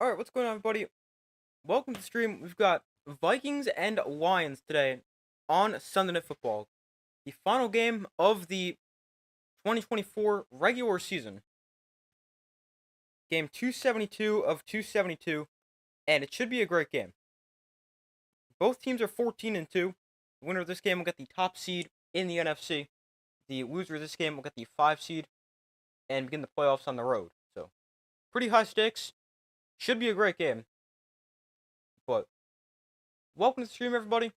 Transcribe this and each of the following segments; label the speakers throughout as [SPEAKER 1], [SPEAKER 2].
[SPEAKER 1] Alright, what's going on, everybody? Welcome to the stream. We've got Vikings and Lions today on Sunday Night Football. The final game of the 2024 regular season. Game 272 of 272, and it should be a great game. Both teams are 14-2. The winner of this game will get the top seed in the NFC. The loser of this game will get the 5 seed and begin the playoffs on the road. So, pretty high stakes. Should be a great game. But welcome to the stream, everybody. We've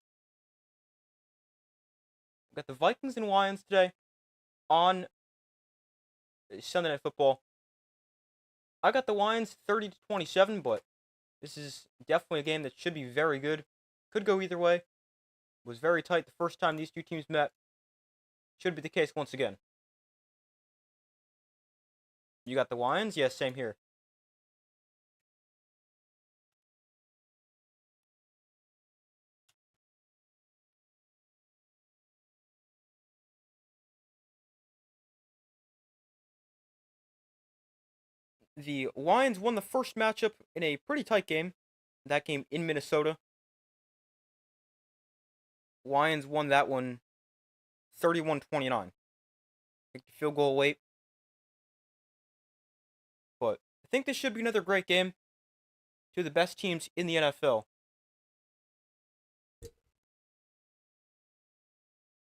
[SPEAKER 1] got the Vikings and Lions today on Sunday Night Football. I got the Lions 30-27, but this is definitely a game that should be very good. Could go either way. It was very tight the first time these two teams met. Should be the case once again. You got the Lions? Yes, same here. The Lions won the first matchup in a pretty tight game. That game in Minnesota. Lions won that one 31-29. Field goal late. But I think this should be another great game. Two of the best teams in the NFL.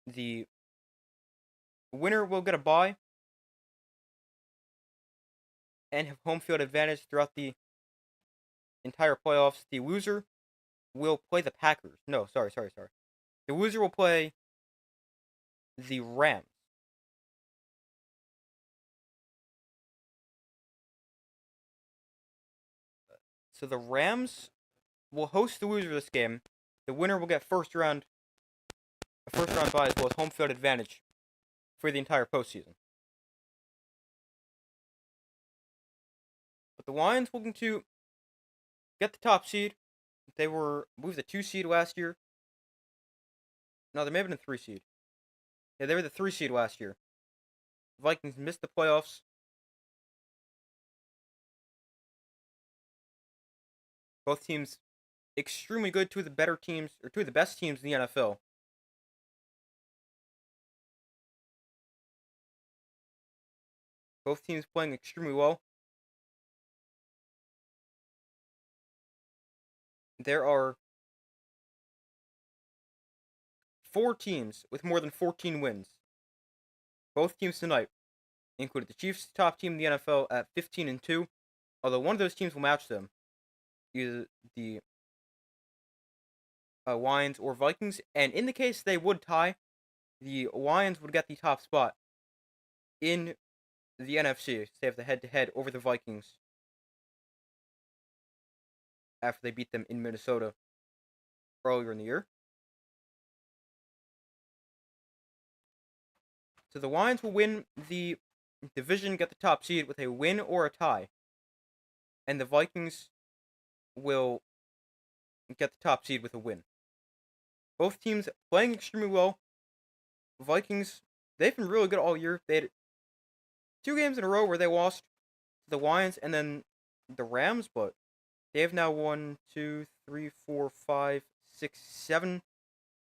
[SPEAKER 1] The winner will get a bye and have home field advantage throughout the entire playoffs. The loser will play the Packers. No, sorry. The loser will play the Rams. So the Rams will host the loser of this game. The winner will get a first round bye as well as home field advantage for the entire postseason. But the Lions looking to get the top seed. They were moved the 2 seed last year. No, they may have been a 3 seed. Yeah, they were the 3 seed last year. The Vikings missed the playoffs. Both teams extremely good, two of the best teams in the NFL. Both teams playing extremely well. There are 4 teams with more than 14 wins. Both teams tonight included the Chiefs, top team in the NFL at 15-2. Although one of those teams will match them, either the Lions or Vikings. And in the case they would tie, the Lions would get the top spot in the NFC. They have the head-to-head over the Vikings after they beat them in Minnesota earlier in the year. So the Lions will win the division, get the top seed with a win or a tie. And the Vikings will get the top seed with a win. Both teams playing extremely well. Vikings, they've been really good all year. They had 2 games in a row where they lost to the Lions and then the Rams, but they have now won 2, 3, 4, 5, 6, 7,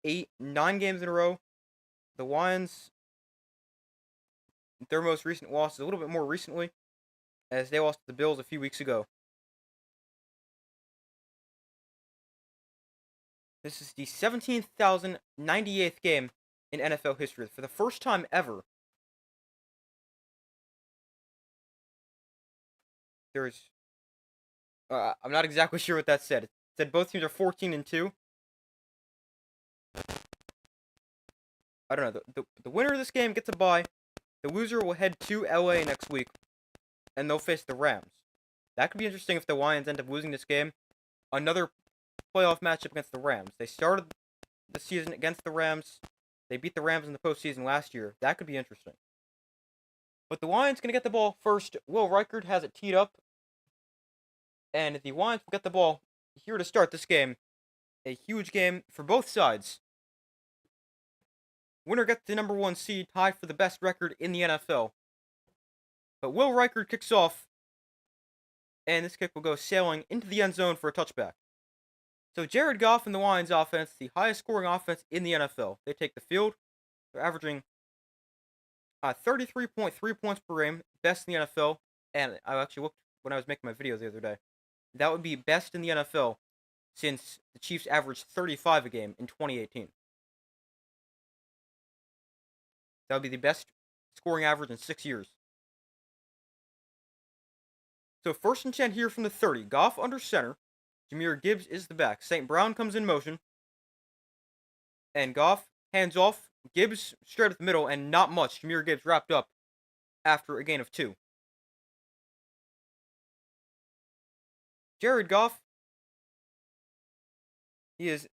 [SPEAKER 1] 8, 9 games in a row. The Lions, their most recent loss is a little bit more recently, as they lost to the Bills a few weeks ago. This is the 17,098th game in NFL history. For the first time ever, there's... I'm not exactly sure what that said. It said both teams are 14-2. I don't know. The winner of this game gets a bye. The loser will head to LA next week, and they'll face the Rams. That could be interesting if the Lions end up losing this game. Another playoff matchup against the Rams. They started the season against the Rams. They beat the Rams in the postseason last year. That could be interesting. But the Lions going to get the ball first. Will Reichard has it teed up. And the Lions will get the ball here to start this game. A huge game for both sides. Winner gets the number 1 seed, tied for the best record in the NFL. But Will Reichard kicks off and this kick will go sailing into the end zone for a touchback. So Jared Goff and the Lions offense, the highest scoring offense in the NFL. They take the field. They're averaging 33.3 points per game, best in the NFL. And I actually looked when I was making my videos the other day. That would be best in the NFL since the Chiefs averaged 35 a game in 2018. That would be the best scoring average in 6 years. So 1st and 10 here from the 30. Goff under center. Jahmyr Gibbs is the back. St. Brown comes in motion. And Goff hands off. Gibbs straight up the middle, and not much. Jahmyr Gibbs wrapped up after a gain of 2. Jared Goff, he is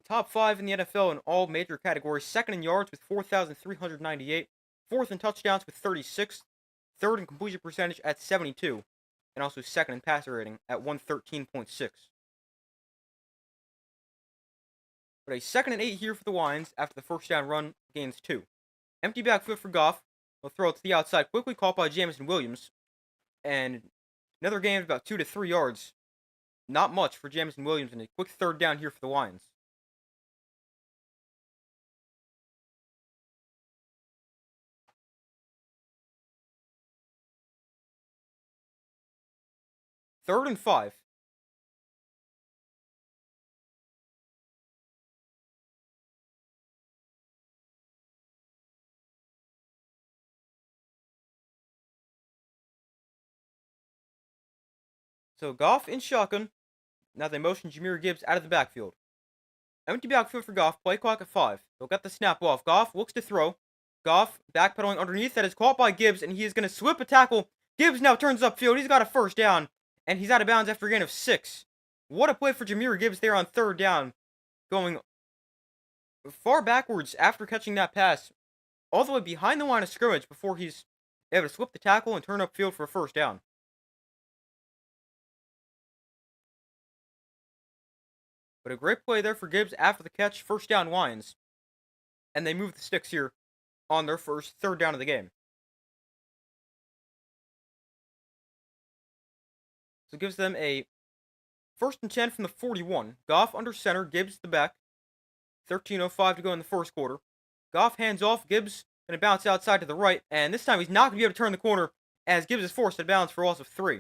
[SPEAKER 1] top 5 in the NFL in all major categories. 2nd in yards with 4,398. 4th in touchdowns with 36. 3rd in completion percentage at 72. And also 2nd in passer rating at 113.6. But a 2nd and 8 here for the Lions after the first down run gains 2. Empty backfield for Goff. He'll throw it to the outside, quickly caught by Jameson Williams. And another gain of about 2 to 3 yards. Not much for Jameson Williams, and a quick 3rd down here for the Lions. Third and 5. So Goff in shotgun. Now they motion Jahmyr Gibbs out of the backfield. Empty backfield for Goff. Play clock at 5. They'll get the snap off. Goff looks to throw. Goff backpedaling underneath. That is caught by Gibbs, and he is going to slip a tackle. Gibbs now turns upfield. He's got a 1st down, and he's out of bounds after a gain of 6. What a play for Jahmyr Gibbs there on 3rd down. Going far backwards after catching that pass. All the way behind the line of scrimmage before he's able to slip the tackle and turn upfield for a 1st down. But a great play there for Gibbs after the catch. 1st down Lions. And they move the sticks here on their first 3rd down of the game. So it gives them a 1st and 10 from the 41. Goff under center. Gibbs the back. 13:05 to go in the 1st quarter. Goff hands off. Gibbs going to bounce outside to the right. And this time he's not going to be able to turn the corner as Gibbs is forced out of bounds for a loss of 3.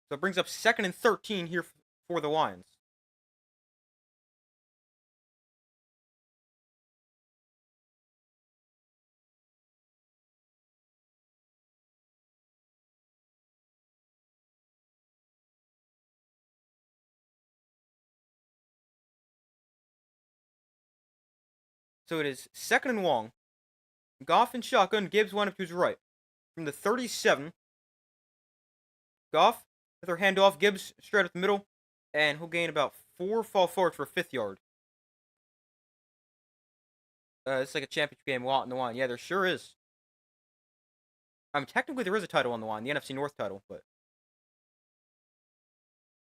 [SPEAKER 1] So it brings up 2nd and 13 here for the Lions. So it is 2nd and long. Goff in shotgun. Gibbs went up to his right. From the 37. Goff with their handoff. Gibbs straight up the middle. And he'll gain about 4, fall forward for a 5th yard. It's like a championship game, a lot on the line. Yeah, there sure is. I mean, technically there is a title on the line, the NFC North title, but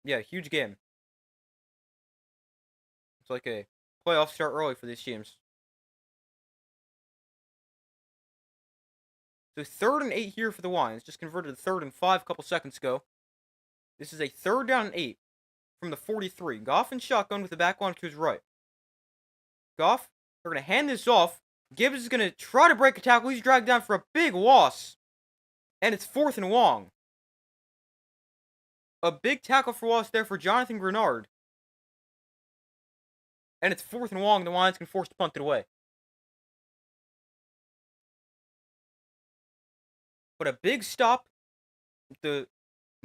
[SPEAKER 1] yeah, huge game. It's like a playoff start early for these teams. So 3rd and 8 here for the Lions. Just converted to 3rd and 5 a couple seconds ago. This is a 3rd down and 8 from the 43. Goff in shotgun with the back line to his right. Goff, they're going to hand this off. Gibbs is going to try to break a tackle. He's dragged down for a big loss. And it's 4th and long. A big tackle for loss there for Jonathan Grenard. And it's 4th and long. The Lions can force to punt it away. But a big stop.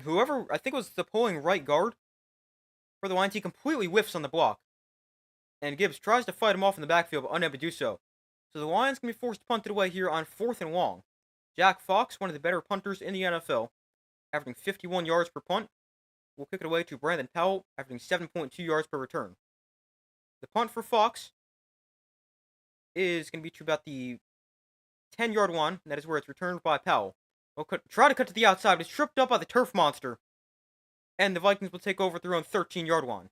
[SPEAKER 1] Whoever, I think it was the pulling right guard for the Lions, he completely whiffs on the block. And Gibbs tries to fight him off in the backfield, but unable to do so. So the Lions can be forced to punt it away here on 4th and long. Jack Fox, one of the better punters in the NFL, averaging 51 yards per punt, will kick it away to Brandon Powell, averaging 7.2 yards per return. The punt for Fox is going to be to about the 10-yard line, and that is where it's returned by Powell. We'll try to cut to the outside, but it's tripped up by the turf monster, and the Vikings will take over at their own 13-yard line.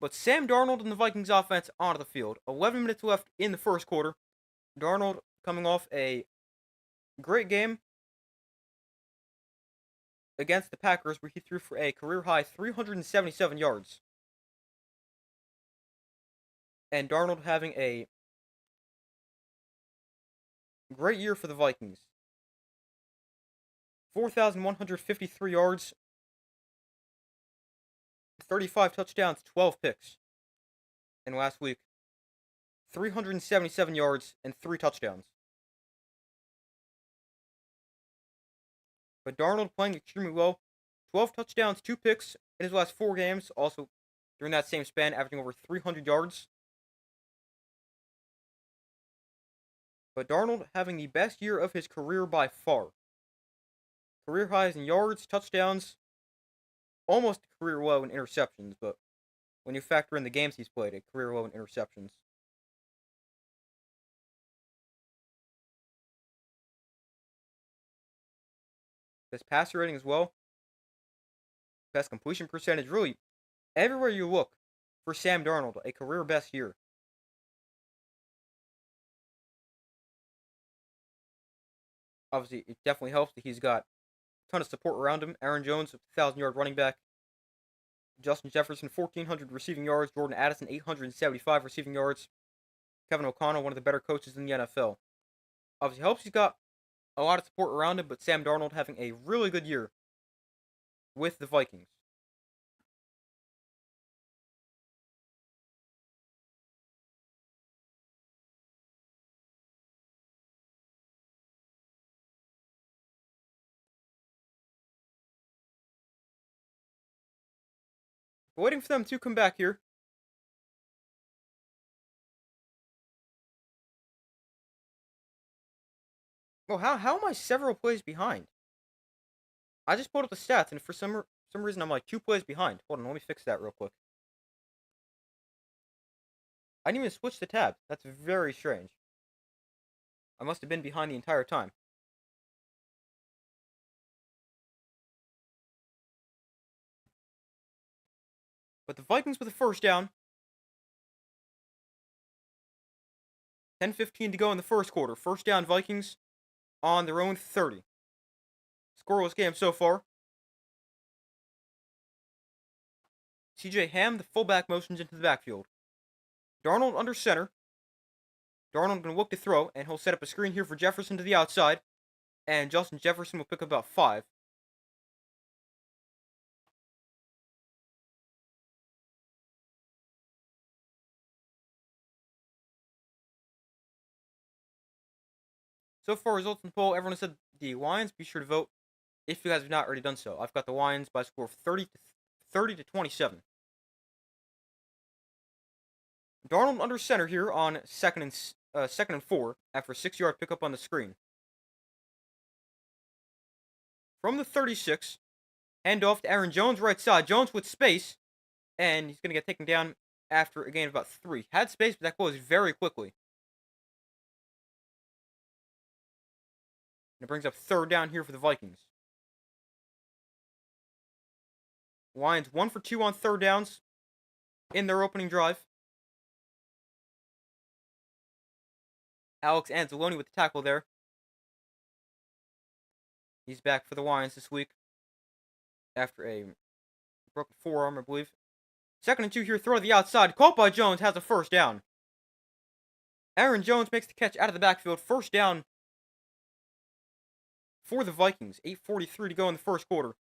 [SPEAKER 1] But Sam Darnold and the Vikings offense onto the field. 11 minutes left in the 1st quarter. Darnold coming off a Great game against the Packers where he threw for a career-high 377 yards. And Darnold having a great year for the Vikings. 4,153 yards, 35 touchdowns, 12 picks. And last week, 377 yards and 3 touchdowns. But Darnold playing extremely well. 12 touchdowns, 2 picks in his last 4 games. Also, during that same span, averaging over 300 yards. But Darnold having the best year of his career by far. Career highs in yards, touchdowns, almost a career low in interceptions, but when you factor in the games he's played, a career low in interceptions. His passer rating as well. Best completion percentage, really, everywhere you look for Sam Darnold, a career best year. Obviously, it definitely helps that he's got a ton of support around him. Aaron Jones, 1,000-yard running back. Justin Jefferson, 1,400 receiving yards. Jordan Addison, 875 receiving yards. Kevin O'Connell, one of the better coaches in the NFL. Obviously, helps he's got a lot of support around him, but Sam Darnold having a really good year with the Vikings. Waiting for them to come back here. Well, how am I several plays behind? I just pulled up the stats, and for some reason I'm like 2 plays behind. Hold on, let me fix that real quick. I didn't even switch the tab. That's very strange. I must have been behind the entire time. But the Vikings with a first down. 10:15 to go in the first quarter. First down Vikings on their own 30. Scoreless game so far. CJ Ham, the fullback, motions into the backfield. Darnold under center. Darnold going to look to throw, and he'll set up a screen here for Jefferson to the outside. And Justin Jefferson will pick up about 5. So far, results in the poll, everyone has said the Lions. Be sure to vote if you guys have not already done so. I've got the Lions by a score of 30 to 27. Darnold under center here on second and 4 after a 6-yard pickup on the screen. From the 36, handoff to Aaron Jones right side. Jones with space, and he's going to get taken down after a gain of about 3. Had space, but that closed very quickly. And it brings up third down here for the Vikings. Lions 1 for 2 on third downs in their opening drive. Alex Anzalone with the tackle there. He's back for the Lions this week after a broken forearm, I believe. 2nd and 2 here, throw to the outside. Caught by Jones, has a first down. Aaron Jones makes the catch out of the backfield. First down for the Vikings. 8:43 to go in the first quarter.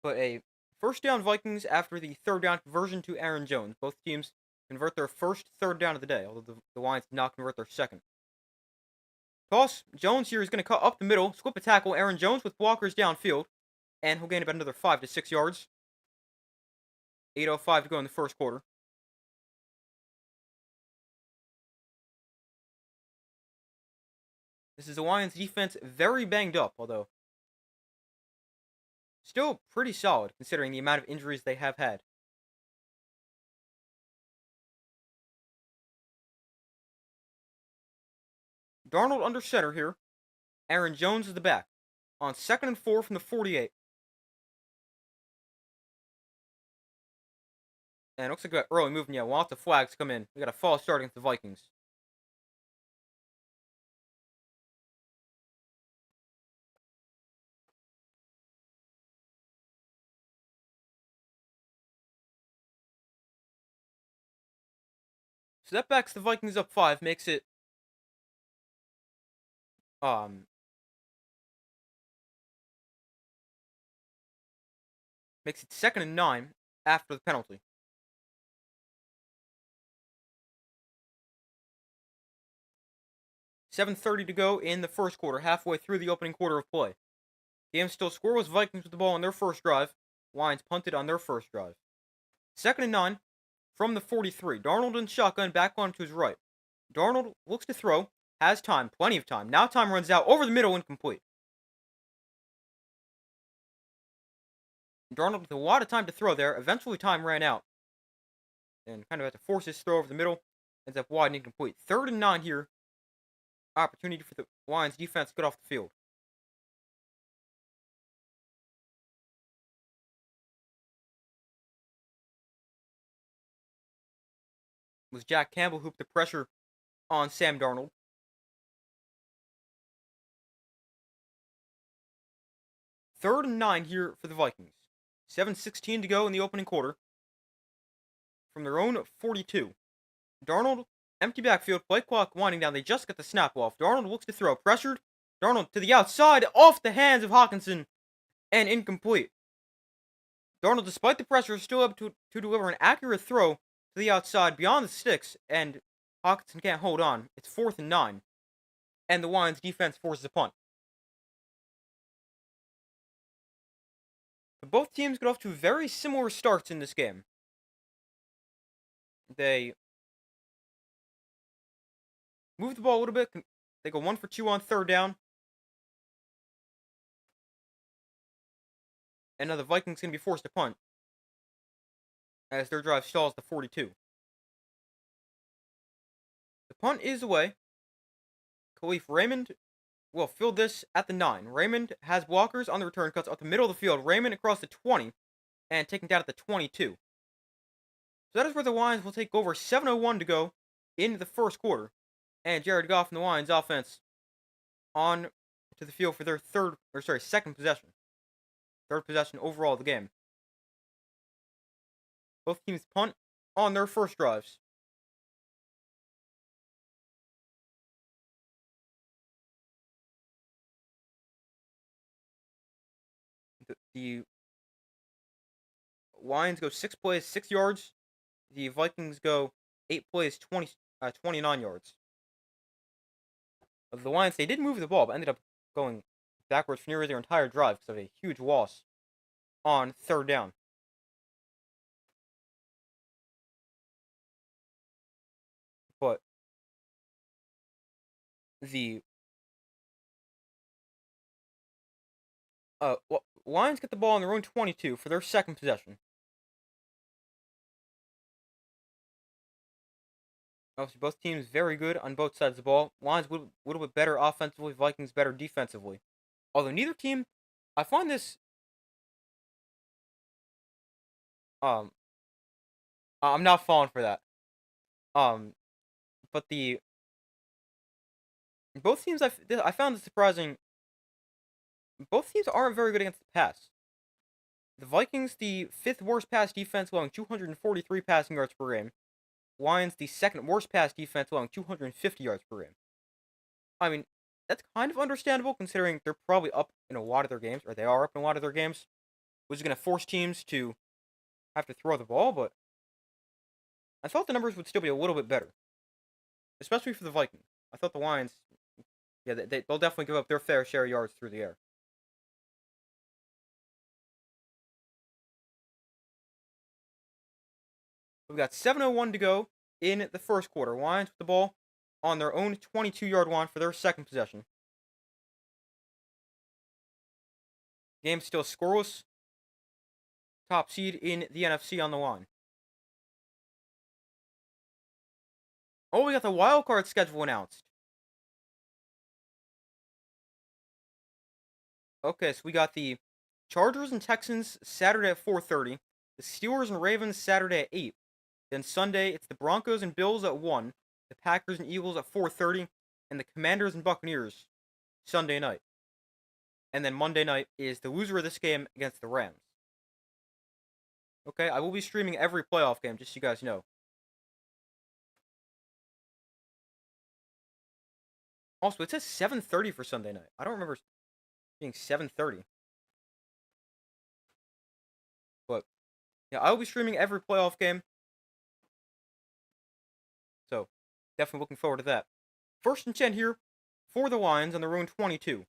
[SPEAKER 1] But a first down Vikings after the third down conversion to Aaron Jones. Both teams convert their first third down of the day, although the Lions did not convert their second. Toss. Jones here is going to cut up the middle, slip a tackle. Aaron Jones with blockers downfield, and he'll gain about another 5 to 6 yards. 8:05 to go in the first quarter. This is the Lions defense very banged up, although still pretty solid considering the amount of injuries they have had. Darnold under center here. Aaron Jones is the back. On 2nd and 4 from the 48. And it looks like we got early movement. Yeah, lots of flags come in. We got a false start against the Vikings. So that backs the Vikings up 5, um makes it 2nd and 9 after the penalty. 7:30 to go in the first quarter, halfway through the opening quarter of play. Game still scoreless. Vikings with the ball on their first drive. Lions punted on their first drive. 2nd and 9 from the 43. Darnold in shotgun, back on to his right. Darnold looks to throw, has time, plenty of time. Now time runs out, over the middle, incomplete. Darnold with a lot of time to throw there. Eventually time ran out. And kind of had to force his throw over the middle. Ends up wide and incomplete. 3rd and 9 here. Opportunity for the Lions defense to get off the field. It was Jack Campbell who put the pressure on Sam Darnold. 3rd and 9 here for the Vikings. 7:16 to go in the opening quarter. From their own 42. Darnold, empty backfield, play clock winding down. They just get the snap off. Darnold looks to throw, pressured. Darnold to the outside, off the hands of Hawkinson, and incomplete. Darnold, despite the pressure, is still able to deliver an accurate throw to the outside beyond the sticks, and Hawkinson can't hold on. It's 4th and 9, and the Lions defense forces a punt. But both teams get off to very similar starts in this game. They move the ball a little bit. They go 1 for 2 on 3rd down. And now the Vikings going to be forced to punt as their drive stalls the 42. The punt is away. Khalif Raymond will field this at the 9. Raymond has blockers on the return, cuts up the middle of the field. Raymond across the 20 and taken down at the 22. So that is where the Lions will take over. 7:01 to go in the first quarter. And Jared Goff and the Lions offense on to the field for their second possession. Third possession overall of the game. Both teams punt on their first drives. The Lions go 6 plays, 6 yards. The Vikings go 8 plays, 29 yards. The Lions, they did move the ball, but ended up going backwards for nearly their entire drive because of a huge loss on 3rd down. But the Lions get the ball on their own 22 for their second possession. Obviously, both teams very good on both sides of the ball. Lions a little bit better offensively, Vikings better defensively. Although neither team, I find this, I'm not falling for that. But both teams, I found it surprising. Both teams aren't very good against the pass. The Vikings, the 5th worst pass defense, allowing 243 passing yards per game. Lions, the 2nd worst pass defense, allowing 250 yards per game. I mean, that's kind of understandable considering they're probably up in a lot of their games, or they are up in a lot of their games, which is going to force teams to have to throw the ball, but I thought the numbers would still be a little bit better, especially for the Vikings. I thought the Lions, yeah, they'll definitely give up their fair share of yards through the air. We've got 7:01 to go in the first quarter. Lions with the ball on their own 22-yard line for their second possession. Game still scoreless. Top seed in the NFC on the line. Oh, we got the wild card schedule announced. Okay, so we got the Chargers and Texans Saturday at 4:30. The Steelers and Ravens Saturday at 8. Then Sunday, it's the Broncos and Bills at 1. The Packers and Eagles at 4:30. And the Commanders and Buccaneers Sunday night. And then Monday night is the loser of this game against the Rams. Okay, I will be streaming every playoff game, just so you guys know. Also, it says 7:30 for Sunday night. I don't remember being 7:30. But, yeah, I will be streaming every playoff game. So, definitely looking forward to that. First and 10 here for the Lions on their own 22.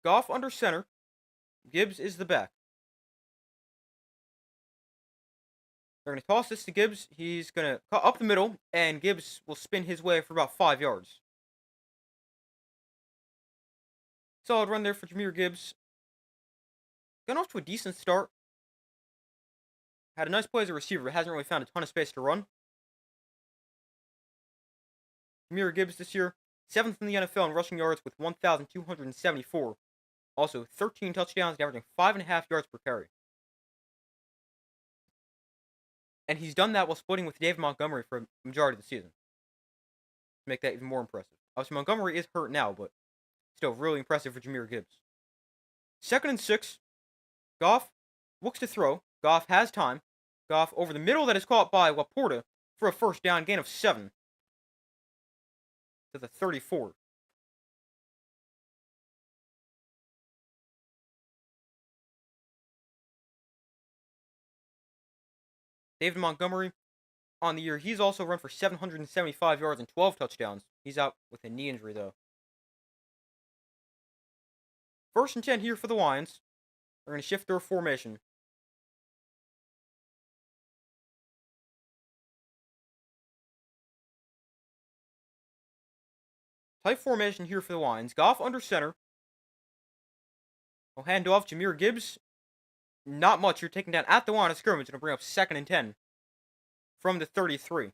[SPEAKER 1] Goff under center. Gibbs is the back. They're going to toss this to Gibbs. He's going to cut up the middle, and Gibbs will spin his way for about 5 yards. Solid run there for Jahmyr Gibbs. Got off to a decent start. Had a nice play as a receiver, but hasn't really found a ton of space to run. Jahmyr Gibbs this year, 7th in the NFL in rushing yards with 1,274. Also, 13 touchdowns, averaging 5.5 yards per carry. And he's done that while splitting with David Montgomery for a majority of the season. To make that even more impressive. Obviously, Montgomery is hurt now, but still really impressive for Jahmyr Gibbs. 2nd and 6. Goff looks to throw. Goff has time. Goff over the middle, that is caught by Laporta for a first down, gain of 7 to the 34. David Montgomery, on the year, he's also run for 775 yards and 12 touchdowns. He's out with a knee injury, though. First and 10 here for the Lions. They're going to shift their formation. Tight formation here for the Lions. Goff under center. Will hand off Jahmyr Gibbs. Not much. You're taking down at the line of scrimmage. It'll bring up 2nd and 10 from the 33.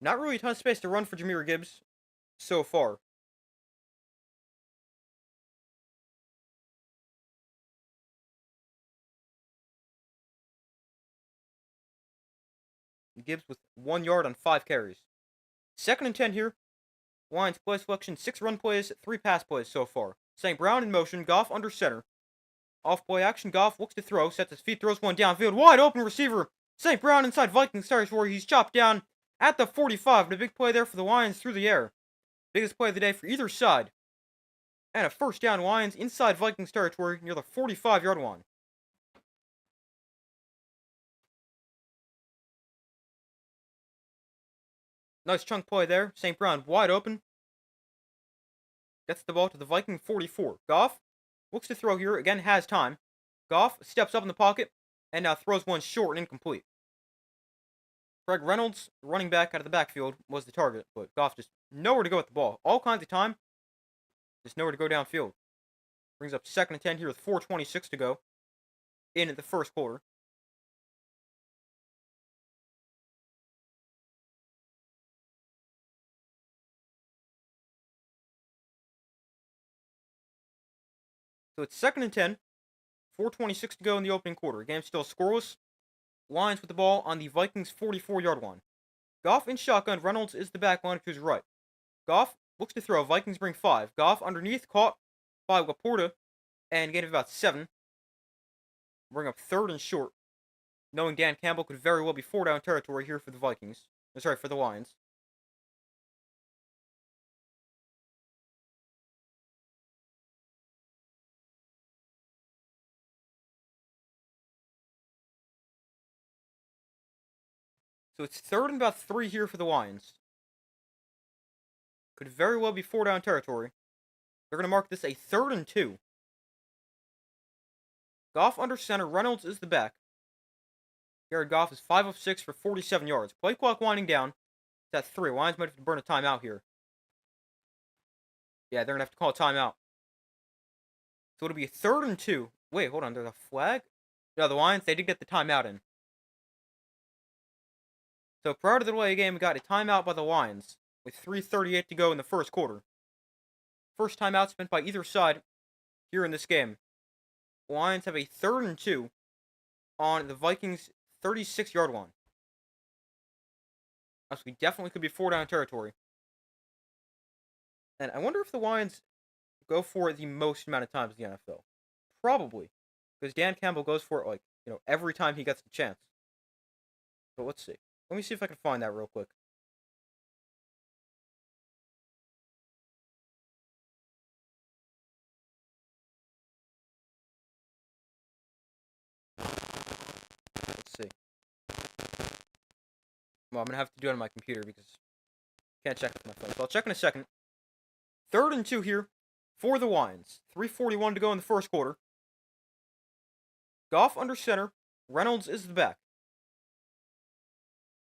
[SPEAKER 1] Not really a ton of space to run for Jahmyr Gibbs so far. Gibbs with 1 yard on 5 carries. 2nd and 10 here. Lions play selection, 6 run plays, 3 pass plays so far. St. Brown in motion, Goff under center. Off play action, Goff looks to throw, sets his feet, throws one downfield. Wide open receiver. St. Brown inside Vikings territory. He's chopped down at the 45. And a big play there for the Lions through the air. Biggest play of the day for either side. And a first down, Lions inside Vikings territory near the 45-yard line. Nice chunk play there. St. Brown wide open. Gets the ball to the Viking 44. Goff looks to throw here. Again, has time. Goff steps up in the pocket and now throws one short and incomplete. Craig Reynolds, running back out of the backfield, was the target, but Goff just nowhere to go with the ball. All kinds of time, just nowhere to go downfield. Brings up 2nd and 10 here with 4:26 to go in the first quarter. So it's 2nd and 10. 4:26 to go in the opening quarter. Game still scoreless. Lions with the ball on the Vikings 44-yard line. Goff in shotgun. Reynolds is the back line to his right. Goff looks to throw. Vikings bring 5. Goff underneath, caught by Laporta, and gain of about 7. Bring up 3rd and short. Knowing Dan Campbell could very well be 4-down territory here for the Vikings. Sorry, for the Lions. So it's 3rd and about 3 here for the Lions. Could very well be 4-down territory. They're going to mark this a 3rd and 2. Goff under center. Reynolds is the back. Jared Goff is 5 of 6 for 47 yards. Play clock winding down. It's at 3. Lions might have to burn a timeout here. Yeah, they're going to have to call a timeout. So it'll be a 3rd and 2. Wait, hold on. There's a flag? Yeah, the Lions, they did get the timeout in. So prior to the delay game, we got a timeout by the Lions with 3:38 to go in the first quarter. First timeout spent by either side here in this game. The Lions have a 3rd and 2 on the Vikings' 36-yard line. So we definitely could be 4-down territory. And I wonder if the Lions go for it the most amount of times in the NFL. Probably. Because Dan Campbell goes for it, every time he gets the chance. But let's see. Let me see if I can find that real quick. Let's see. Well, I'm going to have to do it on my computer because I can't check it with my phone. So I'll check in a second. 3rd and 2 here for the Lions. 3:41 to go in the first quarter. Goff under center. Reynolds is the back.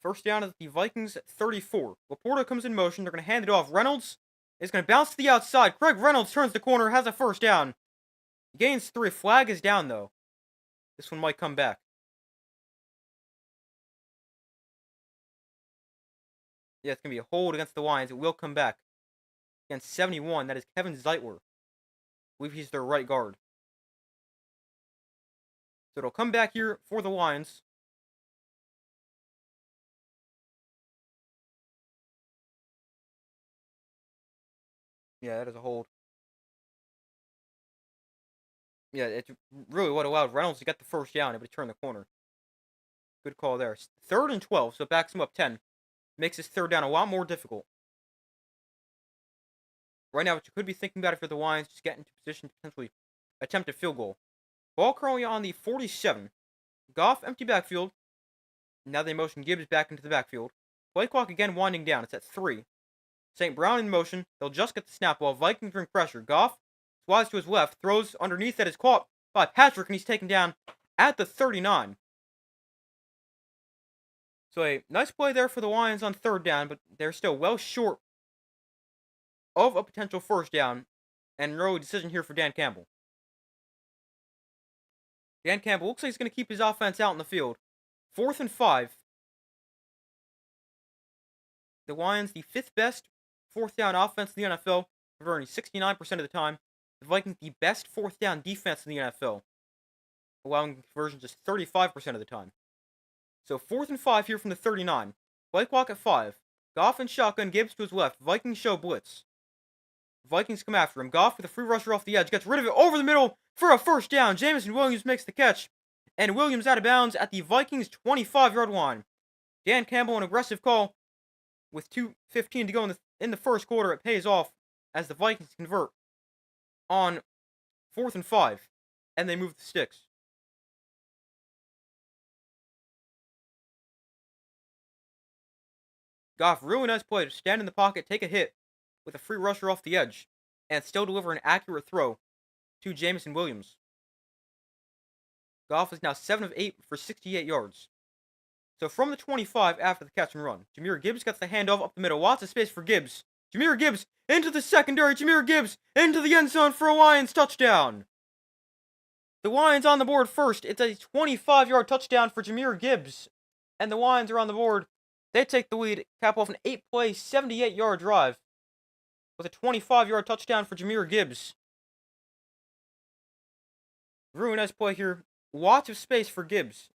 [SPEAKER 1] First down at the Vikings 34. Laporta comes in motion. They're going to hand it off. Reynolds is going to bounce to the outside. Craig Reynolds turns the corner, has a first down. Gains 3. Flag is down, though. This one might come back. Yeah, it's going to be a hold against the Lions. It will come back. Against 71, that is Kevin Zeitler. I believe he's their right guard. So it'll come back here for the Lions. Yeah, that is a hold. Yeah, it's really what allowed Reynolds to get the first down, but he turned the corner. Good call there. 3rd and 12, so it backs him up 10. Makes his 3rd down a lot more difficult. Right now, what you could be thinking about if you're the Lions, just get into position to potentially attempt a field goal. Ball currently on the 47. Goff, empty backfield. Now they motion Gibbs back into the backfield. Play clock again winding down. It's at 3. St. Brown in motion. They'll just get the snap while Vikings bring pressure. Goff slides to his left, throws underneath that is caught by Patrick, and he's taken down at the 39. So a nice play there for the Lions on 3rd down, but they're still well short of a potential first down, and an early decision here for Dan Campbell. Dan Campbell looks like he's going to keep his offense out in the field. 4th and 5. The Lions, the 5th best 4th down offense in the NFL, converting 69% of the time. The Vikings, the best 4th down defense in the NFL, allowing conversion just 35% of the time. So 4th and 5 here from the 39. Play clock at 5. Goff and shotgun, Gibbs to his left. Vikings show blitz. Vikings come after him. Goff with a free rusher off the edge. Gets rid of it over the middle for a first down. Jamison Williams makes the catch. And Williams out of bounds at the Vikings 25-yard line. Dan Campbell, an aggressive call. With 2:15 to go in the first quarter, it pays off as the Vikings convert on 4th and 5. And they move the sticks. Goff, really nice play to stand in the pocket, take a hit with a free rusher off the edge, and still deliver an accurate throw to Jamison Williams. Goff is now 7 of 8 for 68 yards. So from the 25 after the catch and run, Jahmyr Gibbs gets the handoff up the middle. Lots of space for Gibbs. Jahmyr Gibbs into the secondary. Jahmyr Gibbs into the end zone for a Lions touchdown. The Lions on the board first. It's a 25-yard touchdown for Jahmyr Gibbs. And the Lions are on the board. They take the lead, cap off an 8-play, 78-yard drive with a 25-yard touchdown for Jahmyr Gibbs. Really nice play here. Lots of space for Gibbs.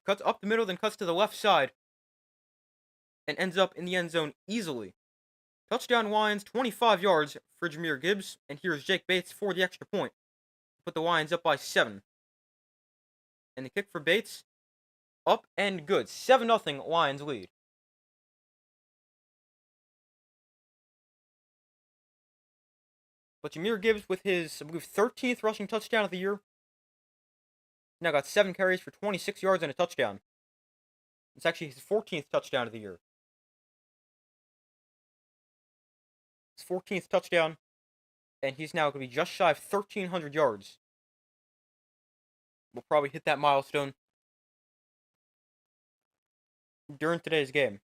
[SPEAKER 1] Cuts up the middle, then cuts to the left side. And ends up in the end zone easily. Touchdown Lions, 25 yards for Jahmyr Gibbs. And here's Jake Bates for the extra point. Put the Lions up by 7. And the kick for Bates, up and good. 7-0 Lions lead. But Jahmyr Gibbs with his, I believe, 13th rushing touchdown of the year. Now got 7 carries for 26 yards and a touchdown. It's actually his 14th touchdown of the year. His 14th touchdown. And he's now going to be just shy of 1,300 yards. We'll probably hit that milestone during today's game.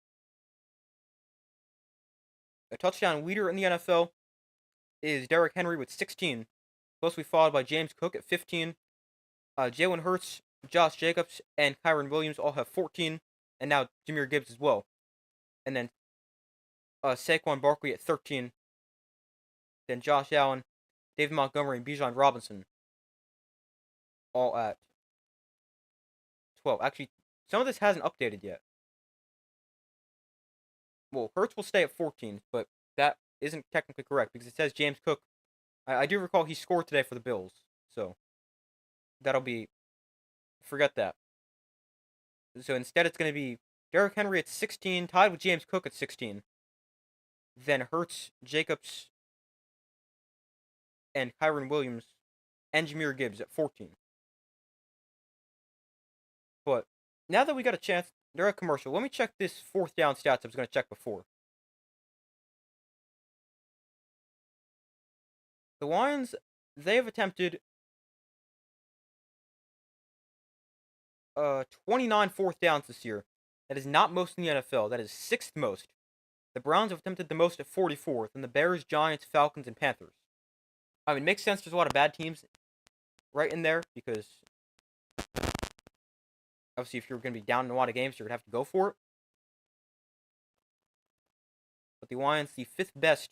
[SPEAKER 1] A touchdown leader in the NFL. is Derrick Henry with 16, closely followed by James Cook at 15. Jalen Hurts, Josh Jacobs, and Kyron Williams all have 14, and now Jahmyr Gibbs as well. And then Saquon Barkley at 13. Then Josh Allen, David Montgomery, and Bijan Robinson all at 12. Actually, some of this hasn't updated yet. Well, Hurts will stay at 14, but that isn't technically correct because it says James Cook. I do recall he scored today for the Bills, so that'll be. Forget that. So instead, it's going to be Derrick Henry at 16, tied with James Cook at 16. Then Hurts, Jacobs, and Kyron Williams, and Jahmyr Gibbs at 14. But now that we got a chance, they're at commercial. Let me check this fourth down stats I was going to check before. The Lions, they have attempted 29 fourth downs this year. That is not most in the NFL. That is sixth most. The Browns have attempted the most at 44, then the Bears, Giants, Falcons, and Panthers. I mean, it makes sense there's a lot of bad teams right in there because obviously if you're going to be down in a lot of games, you're going to have to go for it. But the Lions, the fifth best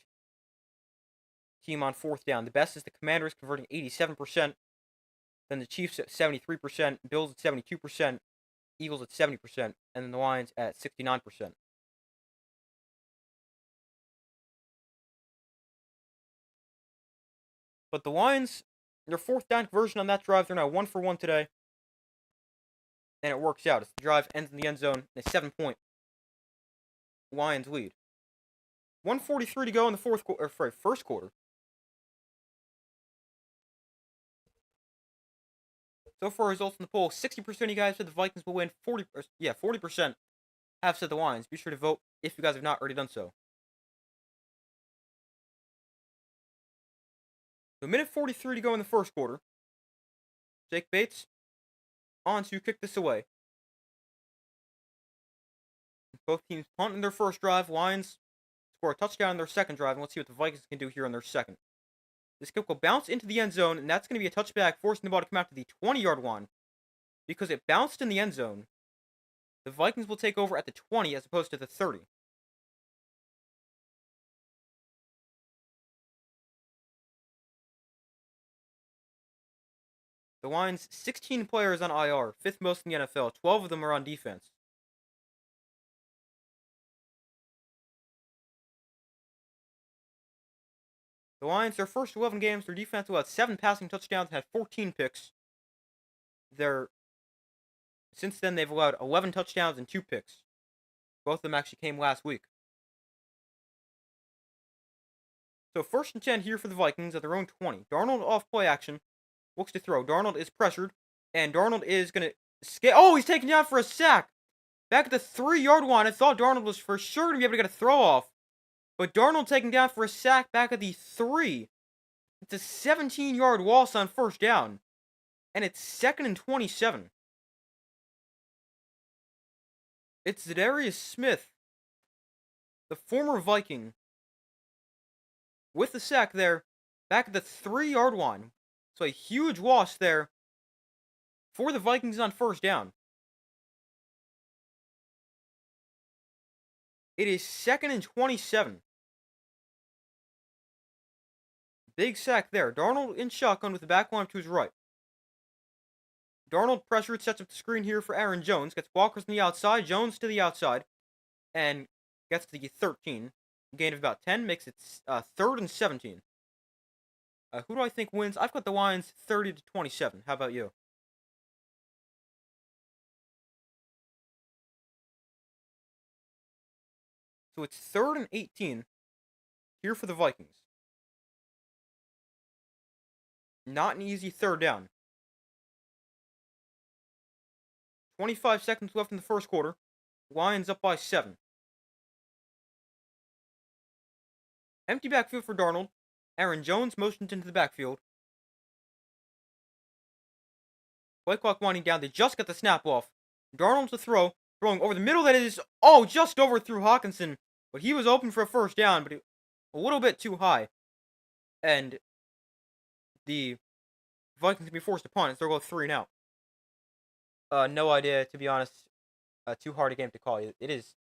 [SPEAKER 1] team on fourth down. The best is the Commanders, converting 87%. Then the Chiefs at 73%, Bills at 72%, Eagles at 70%, and then the Lions at 69%. But the Lions, their fourth down conversion on that drive, they're now 1 for 1 today. And it works out. As the drive ends in the end zone, a 7-point Lions lead. 1:43 to go in the first quarter. So far, results in the poll: 60% of you guys said the Vikings will win. 40% have said the Lions. Be sure to vote if you guys have not already done so. So, minute 43 to go in the first quarter. Jake Bates on to kick this away. Both teams punt in their first drive. Lions score a touchdown in their second drive, and let's see what the Vikings can do here on their second. This kick will bounce into the end zone, and that's going to be a touchback, forcing the ball to come out to the 20-yard line. Because it bounced in the end zone, the Vikings will take over at the 20 as opposed to the 30. The Lions, 16 players on IR, fifth most in the NFL. 12 of them are on defense. The Lions, their first 11 games, their defense will have 7 passing touchdowns and had 14 picks. Since then, they've allowed 11 touchdowns and 2 picks. Both of them actually came last week. So 1st and 10 here for the Vikings at their own 20. Darnold off play action. Looks to throw. Darnold is pressured. And Darnold is going to... Oh, he's taken down for a sack. Back at the 3-yard line, I thought Darnold was for sure going to be able to get a throw off. But Darnold taken down for a sack back at the 3. It's a 17-yard loss on first down. And it's 2nd and 27. It's Zadarius Smith, the former Viking, with the sack there, back at the 3-yard line. So a huge loss there for the Vikings on first down. It is 2nd and 27. Big sack there. Darnold in shotgun with the back line to his right. Darnold pressured, sets up the screen here for Aaron Jones. Gets Walker's on the outside. Jones to the outside. And gets to the 13. Gain of about 10. Makes it 3rd and 17. Who do I think wins? I've got the Lions 30 to 27. How about you? So it's 3rd and 18 here for the Vikings. Not an easy third down. 25 seconds left in the first quarter. Lions up by 7. Empty backfield for Darnold. Aaron Jones motions into the backfield. Play clock winding down. They just got the snap off. Darnold to throw. Throwing over the middle. That is, just overthrew Hawkinson. But he was open for a first down, but a little bit too high. and the Vikings can be forced to punt and they'll go 3 and out. No idea, to be honest. Too hard a game to call. It is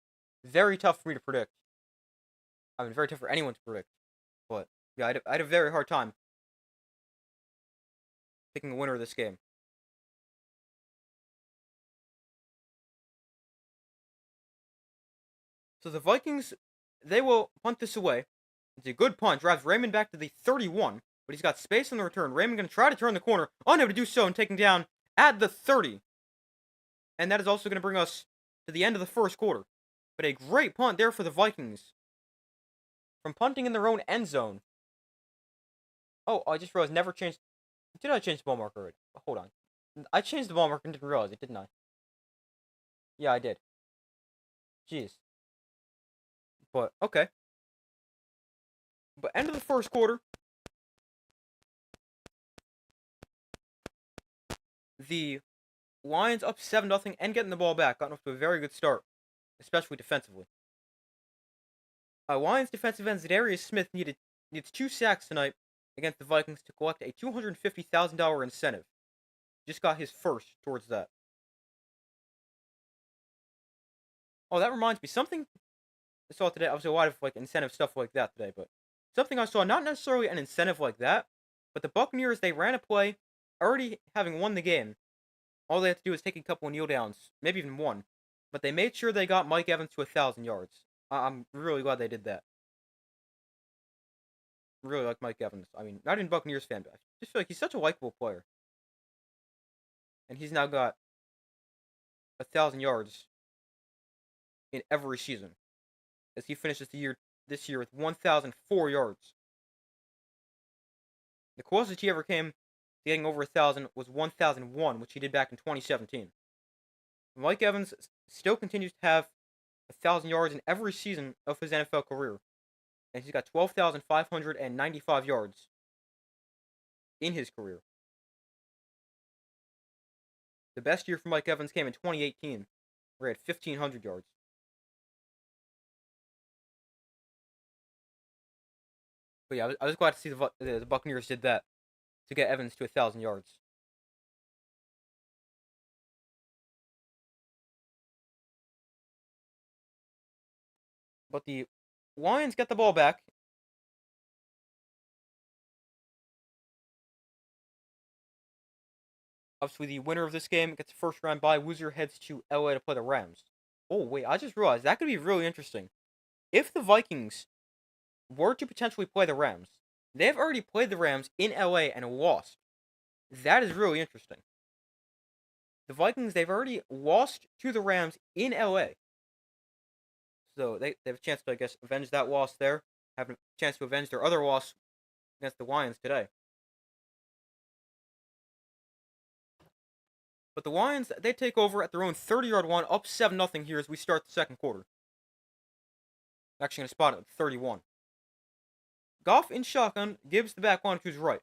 [SPEAKER 1] very tough for me to predict. I mean, very tough for anyone to predict. But yeah, I had a very hard time picking a winner of this game. So the Vikings, they will punt this away. It's a good punt. Drives Raymond back to the 31, but he's got space on the return. Raymond going to try to turn the corner, unable to do so, and taking down at the 30. And that is also going to bring us to the end of the first quarter. But a great punt there for the Vikings. From punting in their own end zone. Oh, I just realized never changed. Did I change the ball marker already? Hold on. I changed the ball marker and didn't realize it, didn't I? Yeah, I did. Jeez. But, okay. But end of the first quarter. The Lions up 7-0 and getting the ball back. Gotten off to a very good start. Especially defensively. Lions defensive end Zadarius Smith needs 2 sacks tonight against the Vikings to collect a $250,000 incentive. Just got his first towards that. Oh, that reminds me. Something I saw today. I was a lot of incentive stuff like that today, but something I saw, not necessarily an incentive like that, but the Buccaneers, they ran a play, already having won the game. All they had to do was take a couple of kneel downs, maybe even one. But they made sure they got Mike Evans to 1,000 yards. I'm really glad they did that. Really like Mike Evans. I mean, not even Buccaneers fan, but I just feel like he's such a likable player. And he's now got 1,000 yards in every season. As he finishes this year with 1,004 yards. The closest he ever came to getting over 1,000 was 1,001, which he did back in 2017. Mike Evans still continues to have 1,000 yards in every season of his NFL career. And he's got 12,595 yards in his career. The best year for Mike Evans came in 2018, where he had 1,500 yards. But yeah, I was glad to see the Buccaneers did that to get Evans to 1,000 yards. But the Lions get the ball back. Obviously, the winner of this game gets a first round bye. Loser heads to LA to play the Rams. Oh, wait, I just realized that could be really interesting. If the Vikings were to potentially play the Rams, they've already played the Rams in LA and lost. That is really interesting. The Vikings, they've already lost to the Rams in LA. So they have a chance to, I guess, avenge that loss there. Have a chance to avenge their other loss against the Lions today. But the Lions, they take over at their own 30-yard line, up 7-0 here as we start the second quarter. Actually going to spot it at 31. Goff in shotgun, Gibbs the back line to his right.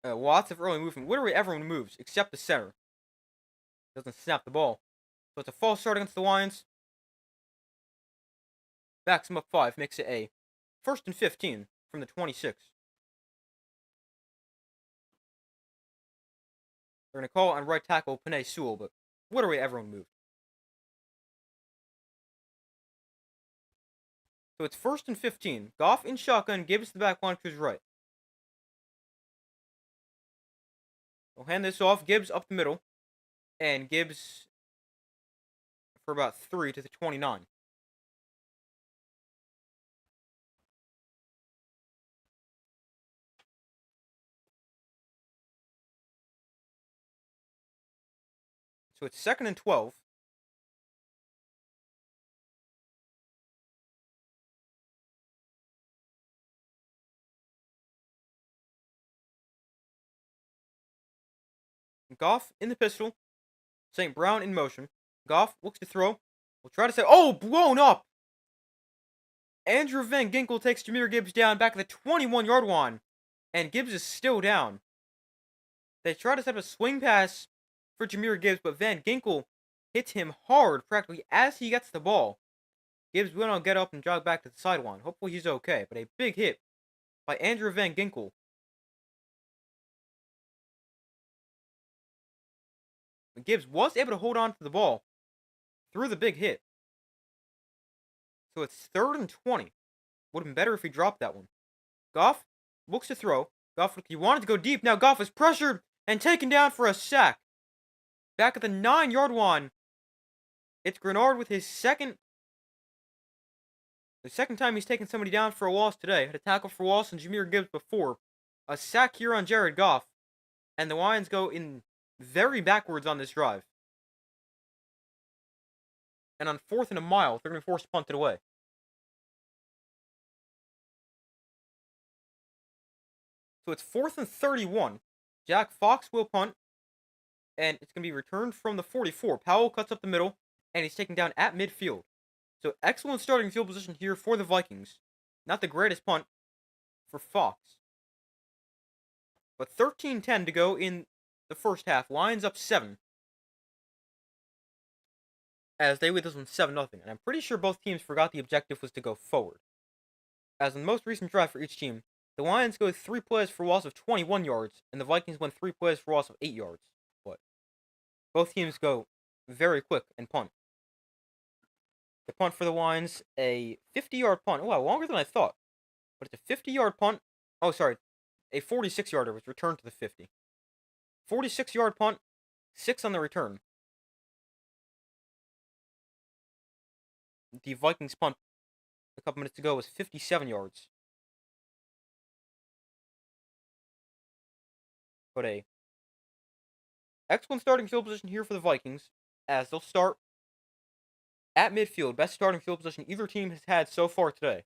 [SPEAKER 1] Lots of early movement. Literally everyone moves except the center. Doesn't snap the ball. So it's a false start against the Lions. Backs him up 5, makes it a 1st and 15 from the 26. They're going to call on right tackle Penei Sewell, but literally everyone moved. So it's 1st and 15. Goff in shotgun, Gibbs the back line to his right. We'll hand this off. Gibbs up the middle. And Gibbs for about 3 to the 29. So it's 2nd and 12. Goff in the pistol. St. Brown in motion. Goff looks to throw. We'll try to say, oh, blown up! Andrew Van Ginkel takes Jahmyr Gibbs down back at the 21-yard line. And Gibbs is still down. They try to set up a swing pass for Jahmyr Gibbs, but Van Ginkel hits him hard practically as he gets the ball. Gibbs will not get up and jog back to the sideline. Hopefully he's okay, but a big hit by Andrew Van Ginkel. Gibbs was able to hold on to the ball through the big hit. So it's 3rd and 20. Would have been better if he dropped that one. Goff looks to throw. Goff, he wanted to go deep. Now Goff is pressured and taken down for a sack. Back at the 9-yard line. It's Grenard with his second. The second time he's taken somebody down for a loss today. Had a tackle for loss and Jahmyr Gibbs before. A sack here on Jared Goff. And the Lions go in very backwards on this drive. And on 4th and a mile, they're going to force punt it away. So it's 4th and 31. Jack Fox will punt. And it's going to be returned from the 44. Powell cuts up the middle. And he's taken down at midfield. So excellent starting field position here for the Vikings. Not the greatest punt for Fox. But 13-10 to go in the first half. Lions up 7. As they lead this one 7-0. And I'm pretty sure both teams forgot the objective was to go forward. As in the most recent drive for each team, the Lions go 3 plays for a loss of 21 yards, and the Vikings went 3 plays for a loss of 8 yards. But both teams go very quick and punt. The punt for the Lions, a 50-yard punt. Oh, wow, longer than I thought. But it's a 50-yard punt. Oh, sorry. A 46-yarder was returned to the 50. 46-yard punt, 6 on the return. The Vikings punt a couple minutes ago was 57 yards. But a excellent starting field position here for the Vikings, as they'll start at midfield. Best starting field position either team has had so far today.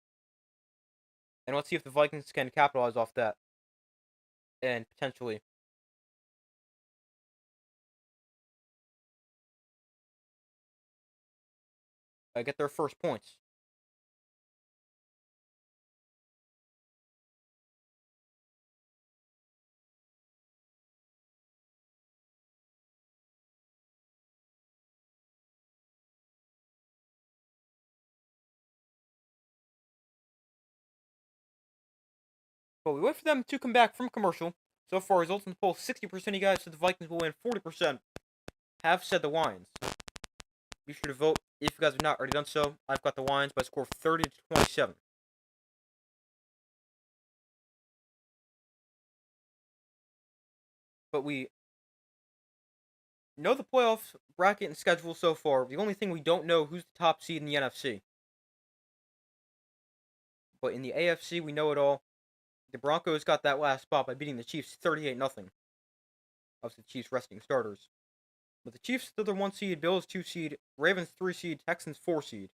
[SPEAKER 1] And let's see if the Vikings can capitalize off that. And potentially get their first points. But we wait for them to come back from commercial. So far, results in the poll, 60% of you guys said the Vikings will win, 40% have said the Lions. Be sure to vote if you guys have not already done so. I've got the Lions by a score of 30-27. But we know the playoff bracket and schedule so far. The only thing we don't know who's the top seed in the NFC. But in the AFC, we know it all. The Broncos got that last spot by beating the Chiefs 38-0. Obviously, the Chiefs resting starters. But the Chiefs are the 1 seed, Bills 2 seed, Ravens 3 seed, Texans 4 seed.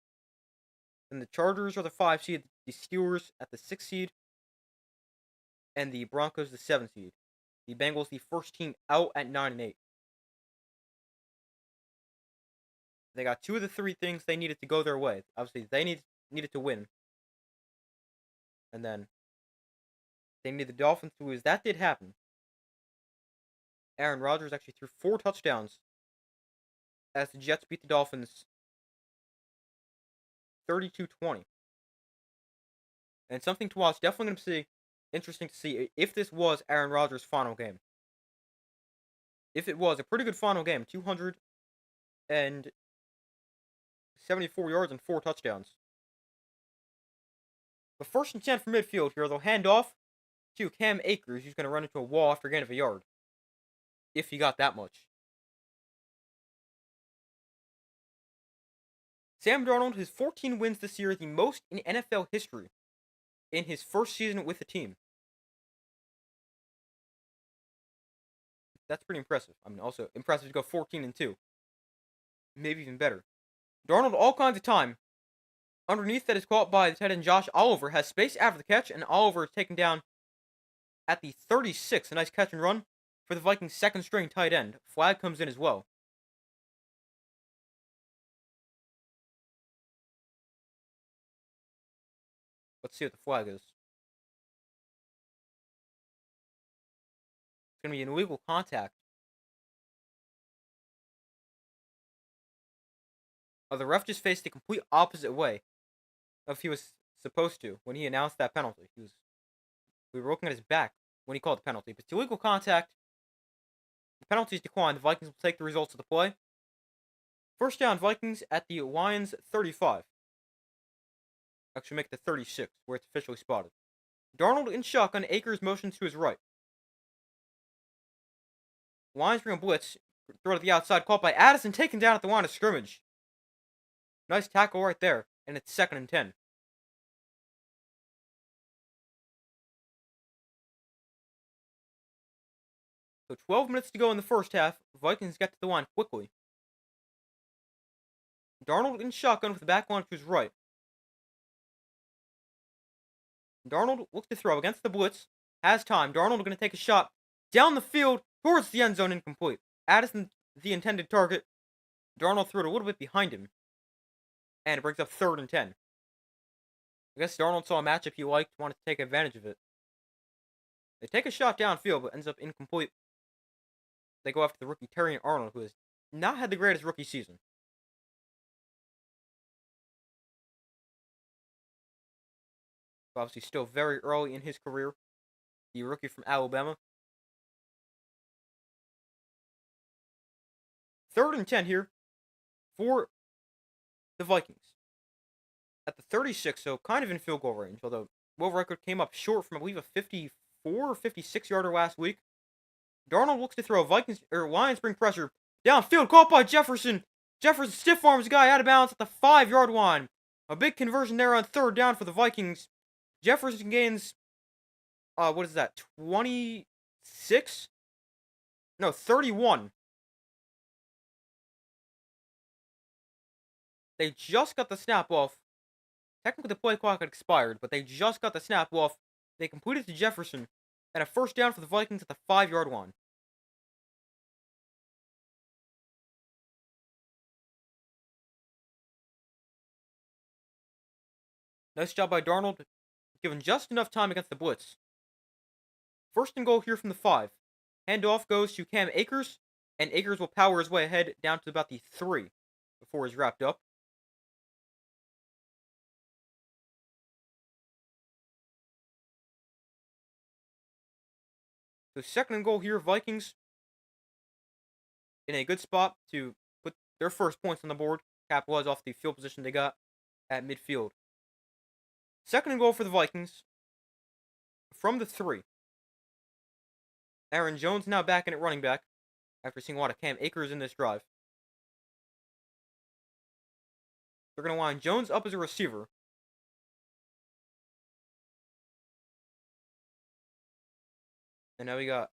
[SPEAKER 1] And the Chargers are the 5 seed, the Steelers at the 6 seed, and the Broncos the 7 seed. The Bengals the first team out at 9-8. They got 2 of the 3 things they needed to go their way. Obviously, they needed to win. And then they needed the Dolphins to lose. That did happen. Aaron Rodgers actually threw 4 touchdowns as the Jets beat the Dolphins 32-20. And something to watch. Definitely going to be interesting to see if this was Aaron Rodgers' final game. If it was a pretty good final game, 274 yards and 4 touchdowns. But 1st and 10 from midfield here. They'll hand off to Cam Akers, who's going to run into a wall after a gain of a yard. If he got that much. Sam Darnold, his 14 wins this year, the most in NFL history in his first season with the team. That's pretty impressive. I mean, also impressive to go 14-2. Maybe even better. Darnold all kinds of time. Underneath that is caught by the tight end Josh Oliver. Has space after the catch, and Oliver is taken down at the 36. A nice catch and run for the Vikings' second string tight end. Flag comes in as well. Let's see what the flag is. It's going to be an illegal contact. The ref just faced the complete opposite way of he was supposed to when he announced that penalty. We were looking at his back when he called the penalty. But it's illegal contact. The penalty is declined. The Vikings will take the results of the play. First down, Vikings at the Lions 35. Actually, make it the 36, where it's officially spotted. Darnold in shotgun. Akers motions to his right. Lions bring a blitz. Throw to the outside. Caught by Addison. Taken down at the line of scrimmage. Nice tackle right there. And it's 2nd and 10. So 12 minutes to go in the first half. Vikings get to the line quickly. Darnold in shotgun with the back line to his right. Darnold looks to throw against the blitz. Has time. Darnold going to take a shot down the field towards the end zone, incomplete. Addison, the intended target. Darnold threw it a little bit behind him. And it brings up 3rd and 10. I guess Darnold saw a matchup he liked, wanted to take advantage of it. They take a shot downfield, but ends up incomplete. They go after the rookie Terry Arnold, who has not had the greatest rookie season. Obviously, still very early in his career. The rookie from Alabama. 3rd and 10 here for the Vikings. At the 36, so kind of in field goal range, although Will Record came up short from, I believe, a 54 or 56-yarder last week. Darnold looks to throw. Lions bring pressure. Downfield, caught by Jefferson. Jefferson stiff arms guy out of bounds at the 5-yard line. A big conversion there on 3rd down for the Vikings. Jefferson gains, 26? No, 31. They just got the snap off. Technically, the play clock had expired, but they just got the snap off. They completed to Jefferson, and a 1st down for the Vikings at the 5-yard line. Nice job by Darnold, given just enough time against the blitz. 1st and goal here from the 5. Handoff goes to Cam Akers, and Akers will power his way ahead down to about the 3 before he's wrapped up. So 2nd and goal here, Vikings in a good spot to put their first points on the board, capitalize off the field position they got at midfield. 2nd and goal for the Vikings from the 3. Aaron Jones now back in at running back after seeing a lot of Cam Akers in this drive. They're going to line Jones up as a receiver. And now we got...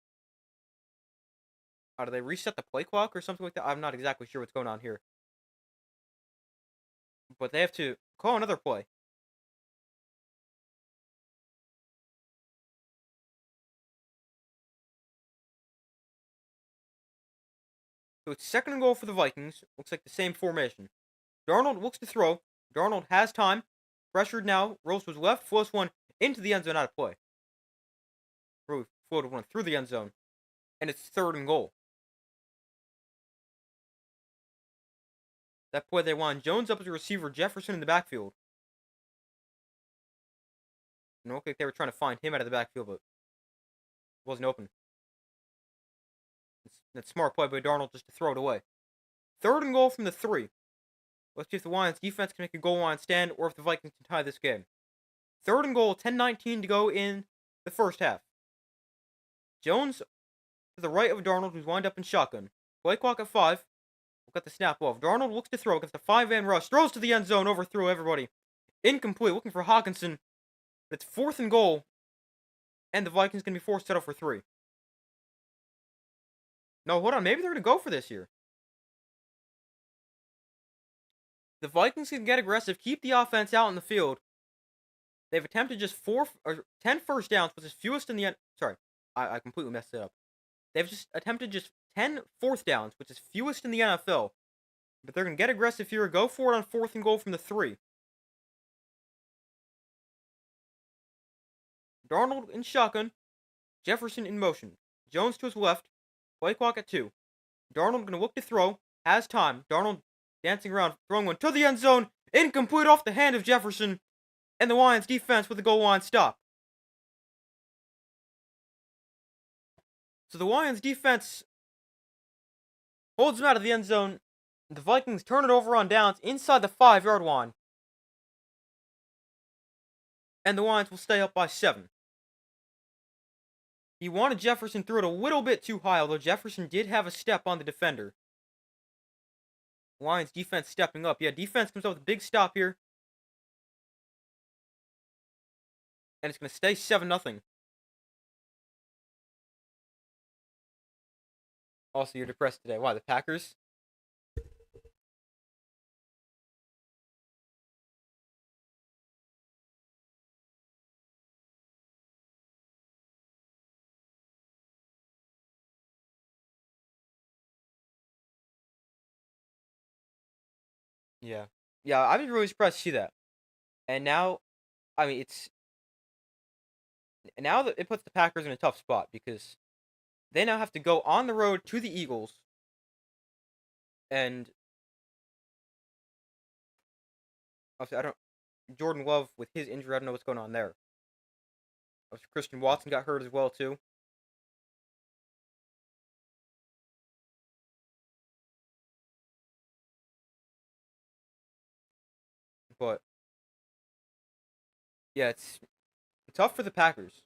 [SPEAKER 1] do they reset the play clock or something like that? I'm not exactly sure what's going on here. But they have to call another play. So it's 2nd and goal for the Vikings. Looks like the same formation. Darnold looks to throw. Darnold has time. Pressured now. Rolls to his left. Floats one into the end zone out of play. Floated one through the end zone. And it's 3rd and goal. That play they won. Jones up as a receiver. Jefferson in the backfield. And it looked like they were trying to find him out of the backfield, but it wasn't open. That's smart play by Darnold just to throw it away. 3rd and goal from the 3. Let's see if the Lions defense can make a goal line stand or if the Vikings can tie this game. 3rd and goal, 10:19 to go in the first half. Jones to the right of Darnold, who's lined up in shotgun. Play clock at 5. We'll get the snap off. Darnold looks to throw against a 5-man rush. Throws to the end zone, overthrew everybody. Incomplete, looking for Hawkinson. But it's 4th and goal. And the Vikings going to be forced to settle for 3. No, hold on. Maybe they're going to go for this here. The Vikings can get aggressive, keep the offense out in the field. They've attempted just 10 first downs, which is fewest in the... Sorry, I completely messed it up. They've just attempted just 10 fourth downs, which is fewest in the NFL. But they're going to get aggressive here. Go for it on 4th and goal from the 3. Darnold in shotgun. Jefferson in motion. Jones to his left. Play clock at 2. Darnold going to look to throw. Has time. Darnold dancing around, throwing one to the end zone, incomplete off the hand of Jefferson, and the Lions defense with the goal line stop. So the Lions defense holds him out of the end zone. The Vikings turn it over on downs inside the 5-yard line. And the Lions will stay up by 7. He wanted Jefferson, threw it a little bit too high, although Jefferson did have a step on the defender. Lions defense stepping up. Yeah, defense comes up with a big stop here. And it's going to stay 7-0. Also, you're depressed today. Why, the Packers? Yeah. Yeah, I was really surprised to see that. And now, I mean, now that it puts the Packers in a tough spot because they now have to go on the road to the Eagles. And I don't Jordan Love with his injury, I don't know what's going on there. Christian Watson got hurt as well too. But yeah, it's tough for the Packers.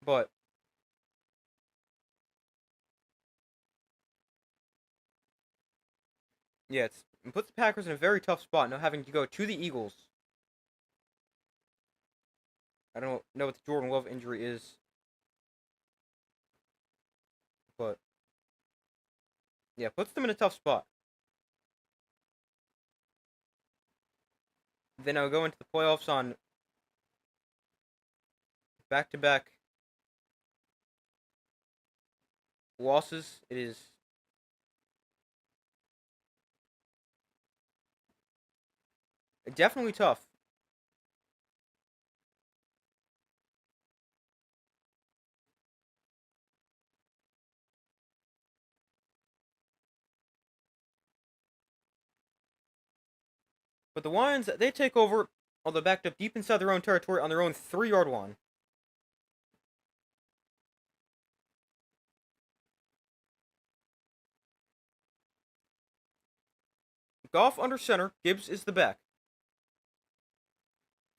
[SPEAKER 1] But yeah, it puts the Packers in a very tough spot now having to go to the Eagles. I don't know what the Jordan Love injury is. But yeah, puts them in a tough spot. Then I'll go into the playoffs on back-to-back losses. It is definitely tough. But the Lions, they take over, although backed up deep inside their own territory on their own 3-yard line. Goff under center, Gibbs is the back.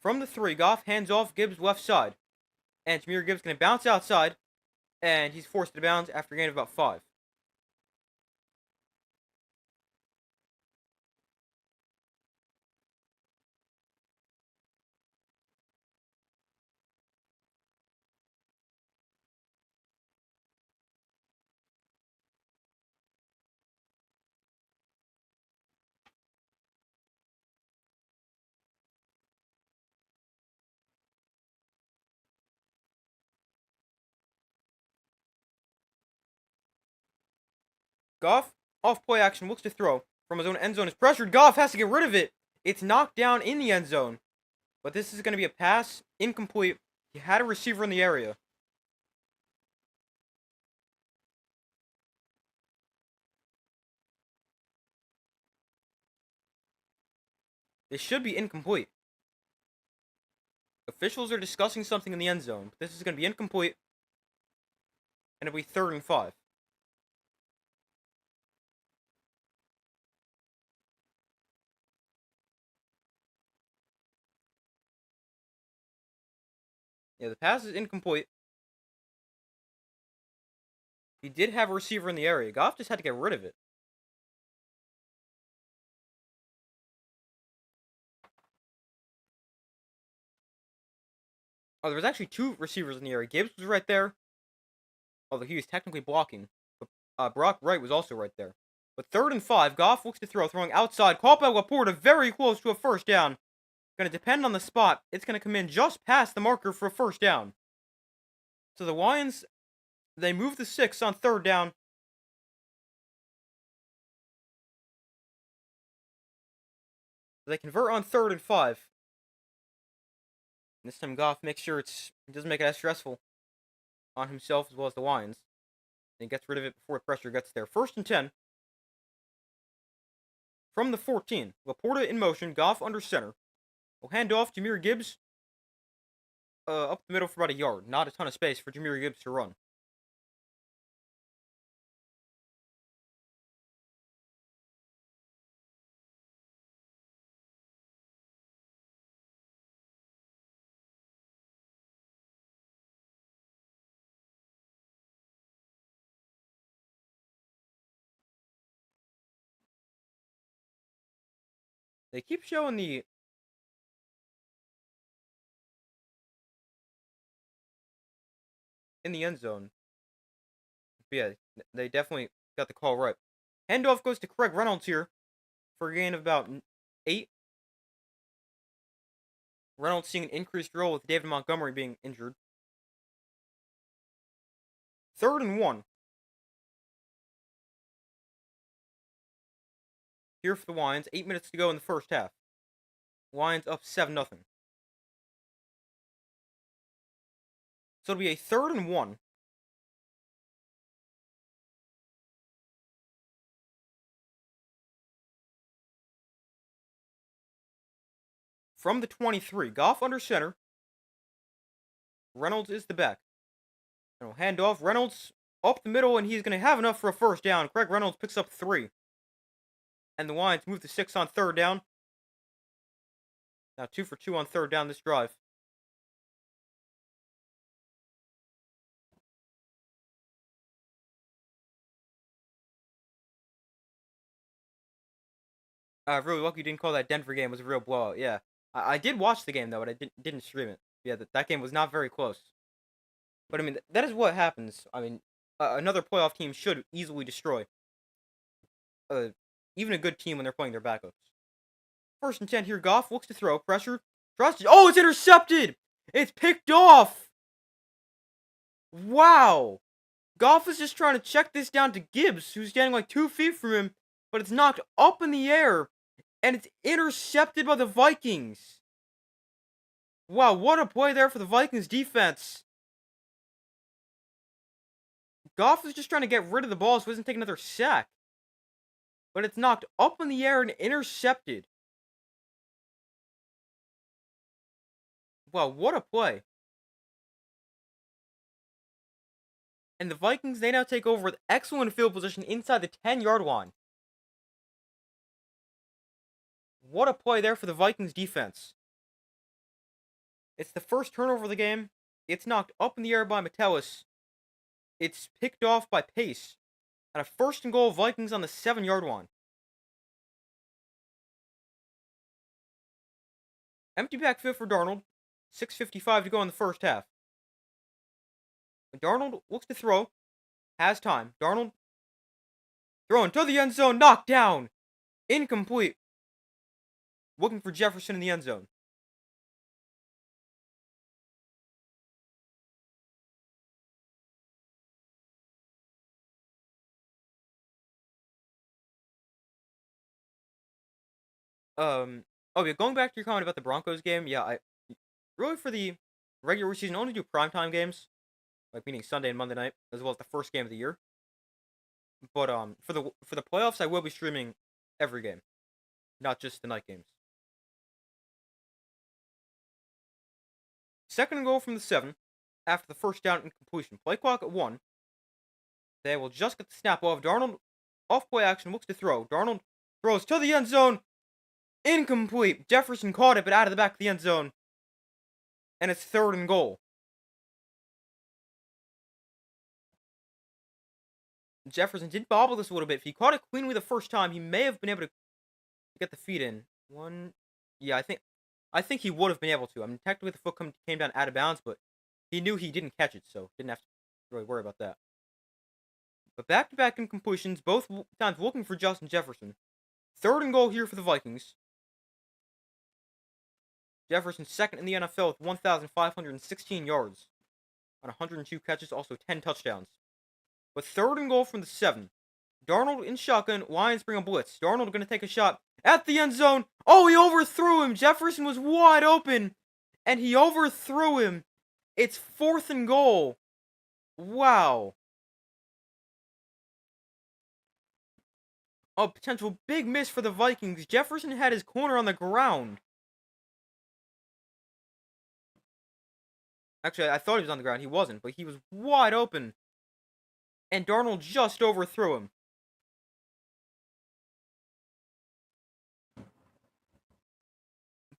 [SPEAKER 1] From the 3, Goff hands off Gibbs left side. And Jahmyr Gibbs going to bounce outside, and he's forced to bounds after a gain of about 5. Goff, off play action, looks to throw. From his own end zone is pressured. Goff has to get rid of it. It's knocked down in the end zone. But this is going to be a pass, incomplete. He had a receiver in the area. This should be incomplete. Officials are discussing something in the end zone. But this is going to be incomplete. And it'll be 3rd and 5. Yeah, the pass is incomplete. He did have a receiver in the area. Goff just had to get rid of it. Oh, there was actually 2 receivers in the area. Gibbs was right there, although he was technically blocking. But Brock Wright was also right there. But 3rd and 5, Goff looks to throw, throwing outside. Caught by Laporta, very close to a first down. Going to depend on the spot. It's going to come in just past the marker for a first down. So the Lions, they move the 6 on 3rd down. They convert on 3rd and 5. This time Goff makes sure it doesn't make it as stressful on himself as well as the Lions. And he gets rid of it before pressure gets there. 1st and 10. From the 14. Laporta in motion. Goff under center. Will hand off Jahmyr Gibbs up the middle for about a yard. Not a ton of space for Jahmyr Gibbs to run. They keep showing the in the end zone. But yeah, they definitely got the call right. Handoff goes to Craig Reynolds here for a gain of about 8. Reynolds seeing an increased role with David Montgomery being injured. 3rd and 1. Here for the Lions. 8 minutes to go in the first half. Lions up 7-0. So it'll be a 3rd and 1. From the 23. Goff under center. Reynolds is the back. And we'll hand off. Reynolds up the middle, and he's going to have enough for a first down. Craig Reynolds picks up 3. And the Lions move to 6 on 3rd down. Now 2 for 2 on 3rd down this drive. Really lucky you didn't call that Denver game. It was a real blowout. Yeah, I did watch the game though, but I didn't stream it. Yeah, that game was not very close. But I mean, that is what happens. I mean, another playoff team should easily destroy even a good team when they're playing their backups. 1st and 10 here. Goff looks to throw. Pressure. Oh, it's intercepted! It's picked off! Wow! Goff is just trying to check this down to Gibbs, who's standing like 2 feet from him, but it's knocked up in the air, and it's intercepted by the Vikings. Wow, what a play there for the Vikings defense. Goff is just trying to get rid of the ball so he doesn't take another sack. But it's knocked up in the air and intercepted. Wow, what a play. And the Vikings, they now take over with excellent field position inside the 10-yard line. What a play there for the Vikings defense. It's the first turnover of the game. It's knocked up in the air by Metellus. It's picked off by Pace. And a 1st and goal Vikings on the 7-yard line. Empty backfield for Darnold. 6:55 to go in the first half. Darnold looks to throw. Has time. Darnold throwing to the end zone. Knocked down. Incomplete. Looking for Jefferson in the end zone. Oh yeah, going back to your comment about the Broncos game, yeah, I really for the regular season only do primetime games, like meaning Sunday and Monday night, as well as the first game of the year. But for the playoffs, I will be streaming every game, not just the night games. 2nd and goal from the 7, after the first down incompletion. Play clock at 1. They will just get the snap off. Darnold off play action looks to throw. Darnold throws to the end zone. Incomplete. Jefferson caught it, but out of the back of the end zone. And it's 3rd and goal. Jefferson did bobble this a little bit. If he caught it cleanly the first time, he may have been able to get the feet in. Yeah, I think he would have been able to. I mean, technically the foot came down out of bounds, but he knew he didn't catch it, so didn't have to really worry about that. But back-to-back incompletions, both times looking for Justin Jefferson. 3rd and goal here for the Vikings. Jefferson 2nd in the NFL with 1,516 yards. on 102 catches, also 10 touchdowns. But 3rd and goal from the 7. Darnold in shotgun. Lions bring a blitz. Darnold going to take a shot at the end zone. Oh, he overthrew him. Jefferson was wide open, and he overthrew him. It's 4th and goal. Wow. A potential big miss for the Vikings. Jefferson had his corner on the ground. Actually, I thought he was on the ground. He wasn't, but he was wide open. And Darnold just overthrew him.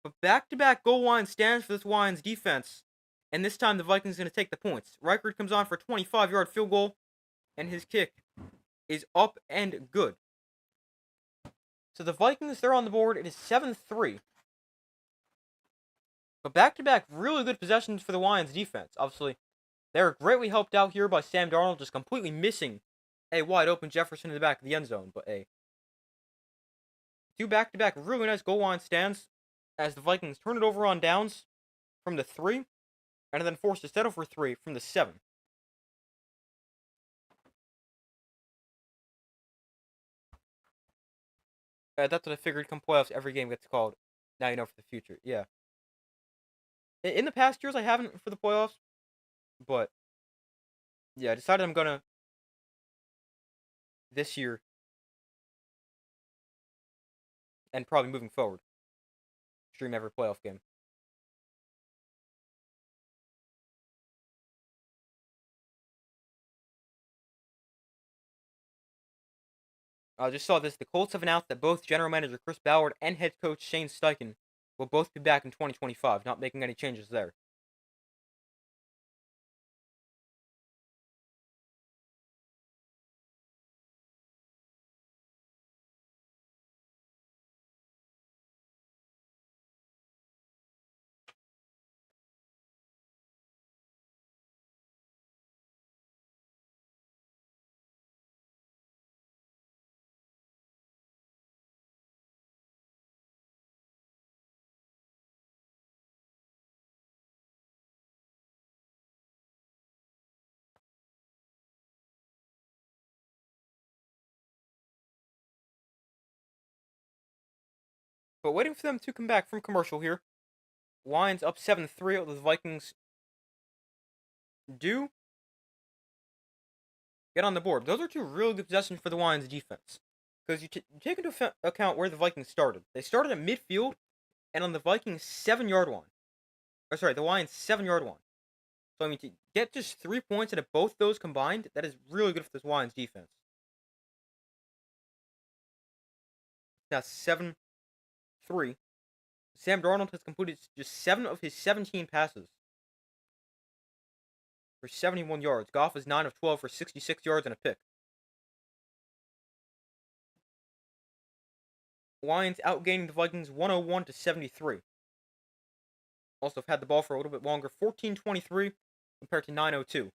[SPEAKER 1] But back-to-back goal line stands for this Lions defense. And this time the Vikings are going to take the points. Reichard comes on for a 25-yard field goal. And his kick is up and good. So the Vikings, they're on the board. It is 7-3. But back-to-back really good possessions for the Lions defense. Obviously, they're greatly helped out here by Sam Darnold just completely missing a wide-open Jefferson in the back of the end zone. But a 2 back-to-back really nice goal line stands as the Vikings turn it over on downs from the 3 and then force to settle for 3 from the 7. That's what I figured come playoffs, every game gets called. Now you know for the future. Yeah. In the past years, I haven't for the playoffs. But, yeah, I decided I'm going to, this year, and probably moving forward, stream every playoff game. I just saw this. The Colts have announced that both general manager Chris Ballard and head coach Shane Steichen will both be back in 2025, not making any changes there. But waiting for them to come back from commercial here. Lions up 7-3. The Vikings do get on the board. Those are 2 really good possessions for the Lions defense. Because you take into account where the Vikings started. They started at midfield and on the Vikings 7-yard line. Or sorry, the Lions 7-yard line. So I mean, to get just 3 points out of both those combined, that is really good for this Lions defense. Now 7-3. Sam Darnold has completed just 7 of his 17 passes for 71 yards. Goff is 9 of 12 for 66 yards and a pick. Lions outgaining the Vikings 101-73. Also have had the ball for a little bit longer. 14-23 compared to 9-02.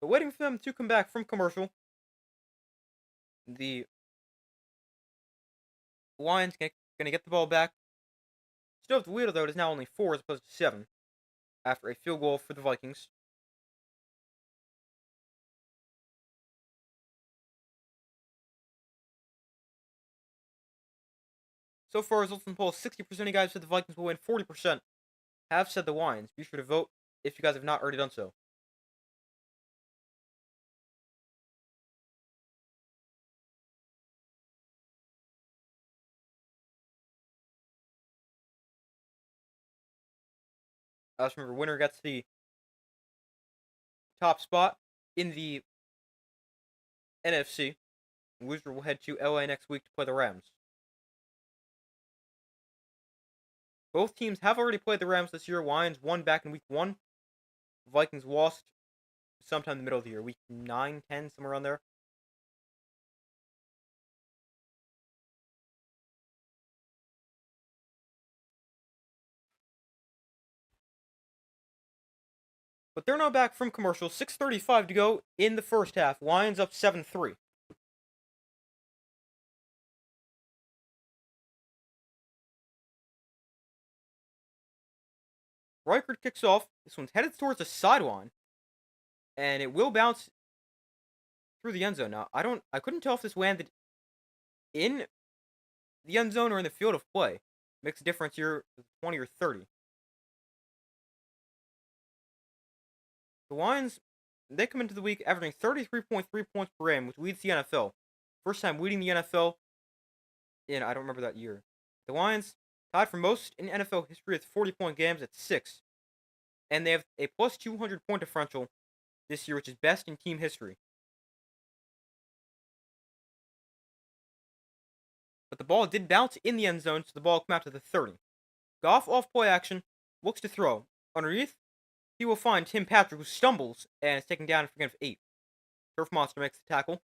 [SPEAKER 1] But waiting for them to come back from commercial. The Lions going to get the ball back. Still have the lead, though. It is now only 4 as opposed to 7 after a field goal for the Vikings. So far, results from the poll, 60% of you guys said the Vikings will win, 40% have said the Lions. Be sure to vote if you guys have not already done so. Just remember, winner gets the top spot in the NFC. Loser will head to LA next week to play the Rams. Both teams have already played the Rams this year. Lions won back in week 1. Vikings lost sometime in the middle of the year. Week 9, 10, somewhere around there. But they're now back from commercial. 6:35 to go in the first half. Lions up 7-3. Reichert kicks off. This one's headed towards the sideline, and it will bounce through the end zone. Now, I couldn't tell if this landed in the end zone or in the field of play. Makes a difference here, 20 or 30. The Lions, they come into the week averaging 33.3 points per game, which leads the NFL. First time leading the NFL in, I don't remember that year. The Lions tied for most in NFL history with 40-point games at 6. And they have a plus 200 point differential this year, which is best in team history. But the ball did bounce in the end zone, so the ball came out to the 30. Goff off play action, looks to throw. Underneath, he will find Tim Patrick, who stumbles and is taken down for a gain of 8. Turf Monster makes the tackle.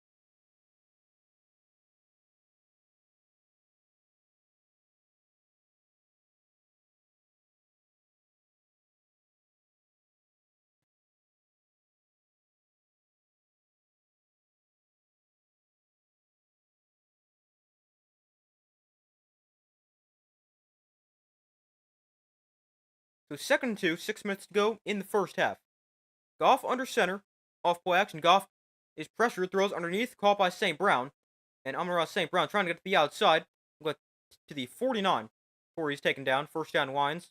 [SPEAKER 1] So 2nd and 2, 6 minutes to go in the first half. Goff under center, off play action. Goff is pressured, throws underneath, caught by St. Brown. And Amon-Ra St. Brown trying to get to the outside. Get to the 49 before he's taken down. First down Lions.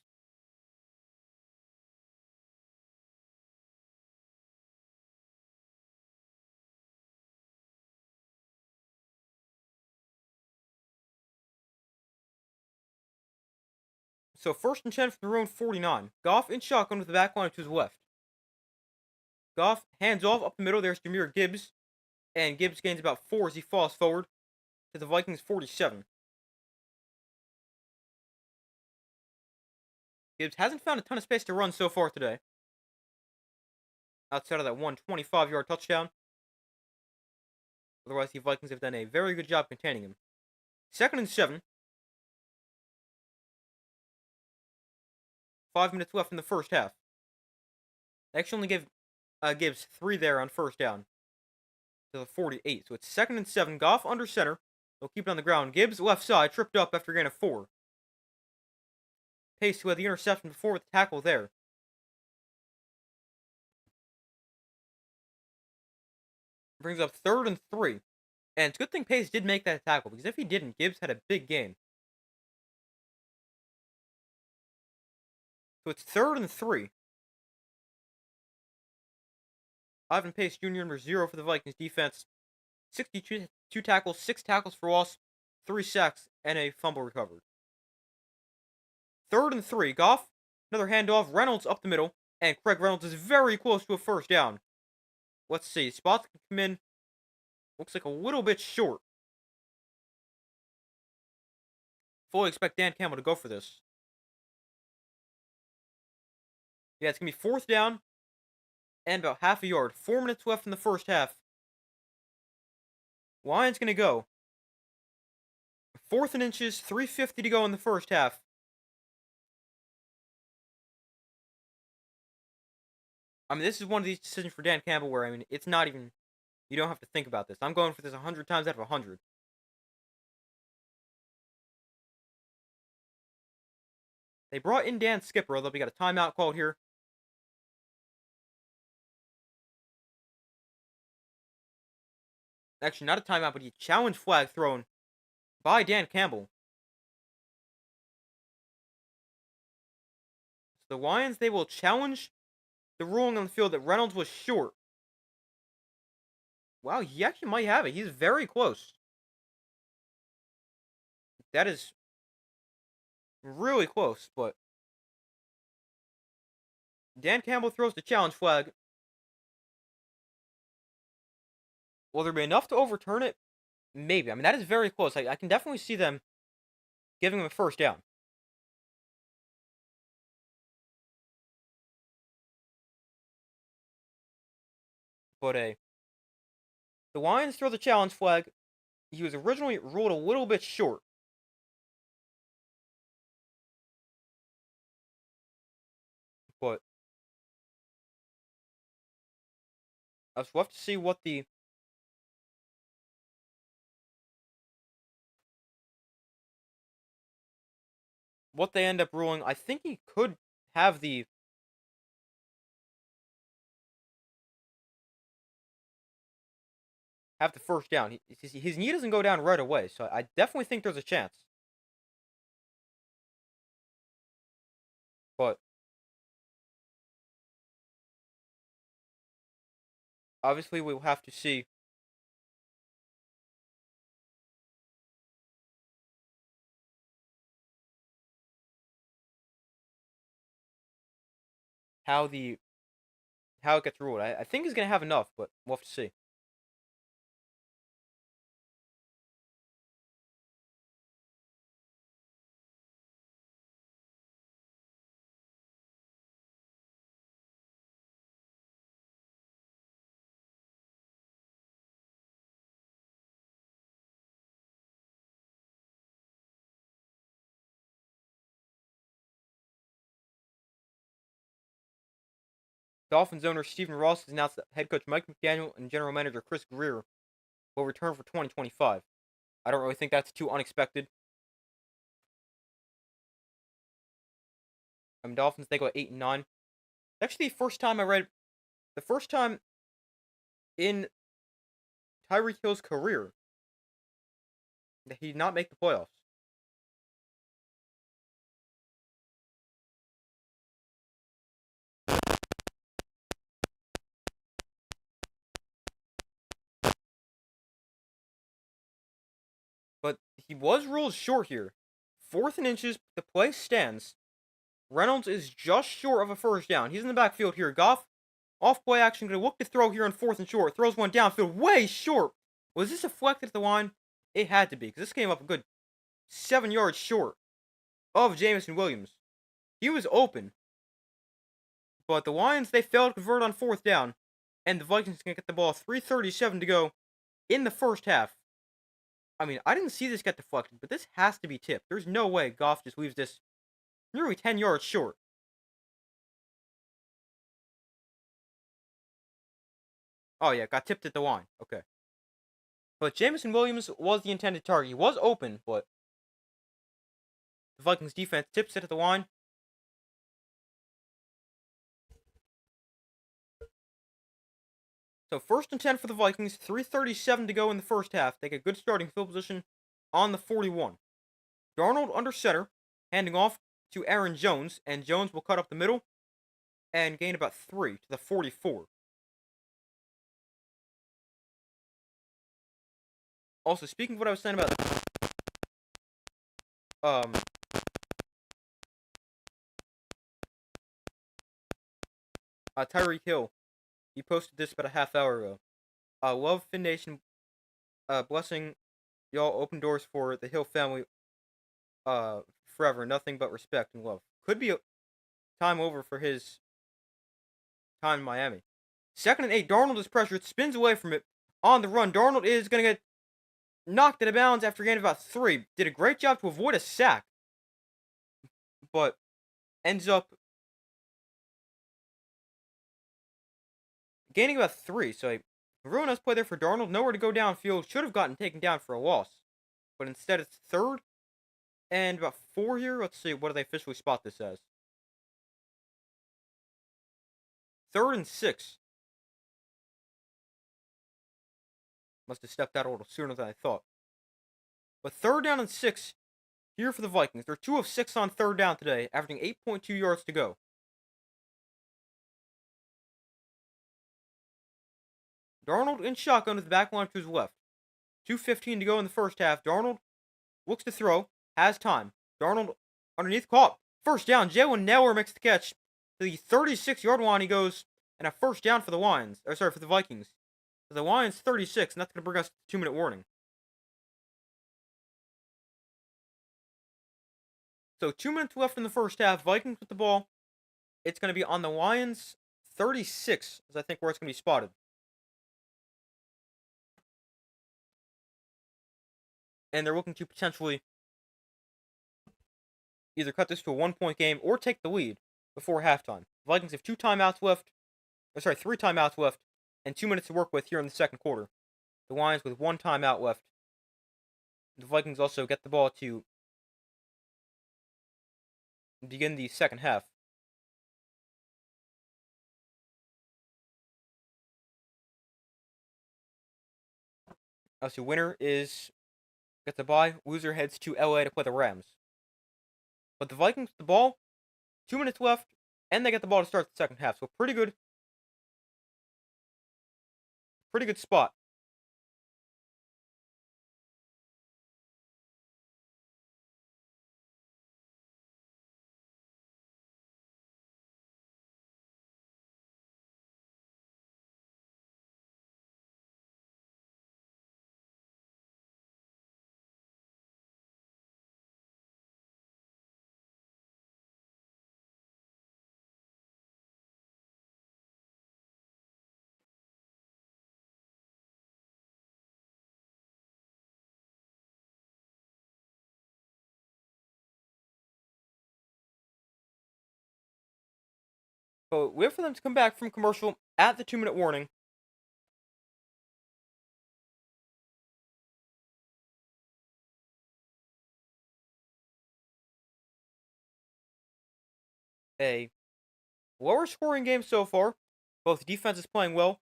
[SPEAKER 1] So 1st and 10 from their own 49. Goff in shotgun with the back line to his left. Goff hands off up the middle. There's Jahmyr Gibbs. And Gibbs gains about 4 as he falls forward to the Vikings 47. Gibbs hasn't found a ton of space to run so far today, outside of that 125-yard touchdown. Otherwise, the Vikings have done a very good job containing him. 2nd and 7. 5 minutes left in the first half. They actually only gave Gibbs 3 there on first down to the 48. So it's 2nd and 7. Goff under center. They'll keep it on the ground. Gibbs left side, tripped up after a gain of 4. Pace, who had the interception before with the tackle there. Brings up 3rd and 3. And it's a good thing Pace did make that tackle, because if he didn't, Gibbs had a big game. So it's 3rd and 3. Ivan Pace Jr. number 0 for the Vikings defense. 62 tackles, 6 tackles for loss, 3 sacks, and a fumble recovered. 3rd and 3. Goff, another handoff. Reynolds up the middle, and Craig Reynolds is very close to a first down. Let's see. Spots can come in. Looks like a little bit short. Fully expect Dan Campbell to go for this. Yeah, it's going to be 4th down and about half a yard. 4 minutes left in the first half. Lions going to go. 4th and inches, 3:50 to go in the first half. I mean, this is one of these decisions for Dan Campbell where, I mean, it's not even, you don't have to think about this. I'm going for this 100 times out of 100. They brought in Dan Skipper, although we got a timeout called here. Actually, not a timeout, but a challenge flag thrown by Dan Campbell. So the Lions, they will challenge the ruling on the field that Reynolds was short. Wow, he actually might have it. He's very close. That is really close, but Dan Campbell throws the challenge flag. Will there be enough to overturn it? Maybe. I mean, that is very close. I can definitely see them giving him a first down. But the Lions throw the challenge flag. He was originally ruled a little bit short. But I was left to see what they end up ruling. I think he could have the have the first down. His knee doesn't go down right away, so I definitely think there's a chance. But obviously, we'll have to see how the how it gets ruled. I think he's gonna have enough, but we'll have to see. Dolphins owner Stephen Ross has announced that head coach Mike McDaniel and general manager Chris Greer will return for 2025. I don't really think that's too unexpected. I mean, Dolphins they go 8-9. Actually, the first time in Tyreek Hill's career that he did not make the playoffs. But he was ruled short here. 4th and inches, the play stands. Reynolds is just short of a first down. He's in the backfield here. Goff, off play action, going to look to throw here on 4th and short. Throws one downfield, way short. Was this deflected at the line? It had to be, because this came up a good 7 yards short of Jameson Williams. He was open. But the Lions, they failed to convert on 4th down. And the Vikings can get the ball 3:37 to go in the first half. I mean, I didn't see this get deflected, but this has to be tipped. There's no way Goff just leaves this nearly 10 yards short. Oh, yeah, got tipped at the line. Okay. But Jameson Williams was the intended target. He was open, but the Vikings defense tips it at the line. So 1st and 10 for the Vikings. 3:37 to go in the first half. They get good starting field position on the 41. Darnold under center, handing off to Aaron Jones, and Jones will cut up the middle and gain about 3 to the 44. Also, speaking of what I was saying about um Tyreek Hill, he posted this about a half hour ago. Love Finn Nation, blessing y'all, open doors for the Hill family forever. Nothing but respect and love. Could be a time over for his time in Miami. 2nd and 8, Darnold is pressured, spins away from it on the run. Darnold is going to get knocked out of bounds after gaining about 3. Did a great job to avoid a sack, but ends up gaining about 3. So a ruinous play there for Darnold. Nowhere to go downfield. Should have gotten taken down for a loss, but instead it's 3rd and about 4 here. Let's see, what do they officially spot this as? 3rd and 6. Must have stepped out a little sooner than I thought. But 3rd down and 6 here for the Vikings. They're 2 of 6 on 3rd down today, averaging 8.2 yards to go. Darnold in shotgun with the back line to his left. 2:15 to go in the first half. Darnold looks to throw, has time. Darnold underneath, caught. First down. Jalen Naylor makes the catch to the 36-yard line. He goes, and a first down for the Lions. Or sorry, for the Vikings. For the Lions, 36, and that's going to bring us to 2-minute warning. So 2 minutes left in the first half. Vikings with the ball. It's going to be on the Lions 36, is I think where it's going to be spotted. And they're looking to potentially either cut this to a 1-point game or take the lead before halftime. Vikings have 3 timeouts left, and 2 minutes to work with here in the second quarter. The Lions with 1 timeout left. The Vikings also get the ball to begin the second half. Obviously, winner gets a bye. Loser heads to LA to play the Rams. But the Vikings with the ball, 2 minutes left, and they get the ball to start the second half. So pretty good spot. But wait for them to come back from commercial at the 2 minute warning. A lower scoring game so far. Both defenses playing well.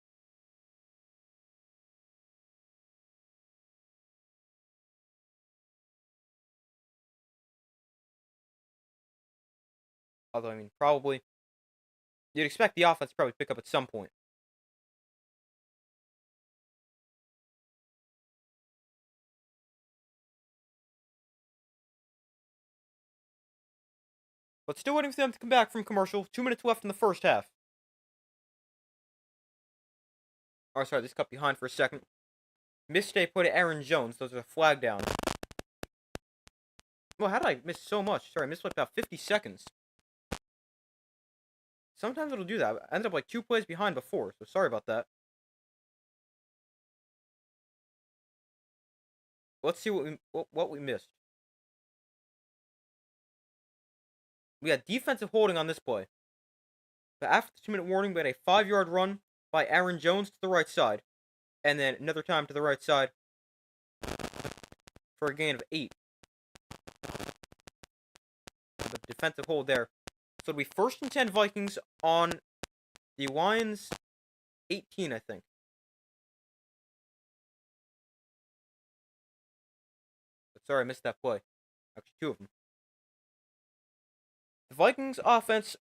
[SPEAKER 1] Although, I mean, probably you'd expect the offense to probably pick up at some point. But still waiting for them to come back from commercial. 2 minutes left in the first half. Oh, sorry, this cut behind for a second. Mistake play to Aaron Jones. Those are flag down. Well, how did I miss so much? Sorry, I missed like about 50 seconds. Sometimes it'll do that. I ended up like 2 plays behind before, so sorry about that. Let's see what we missed. We had defensive holding on this play. But after the 2 minute warning, we had a 5-yard run by Aaron Jones to the right side. And then another time to the right side for a gain of 8. The defensive hold there. So it'll be 1st and 10 Vikings on the Lions 18, I think. But sorry, I missed that play. Actually, 2 of them. The Vikings offense,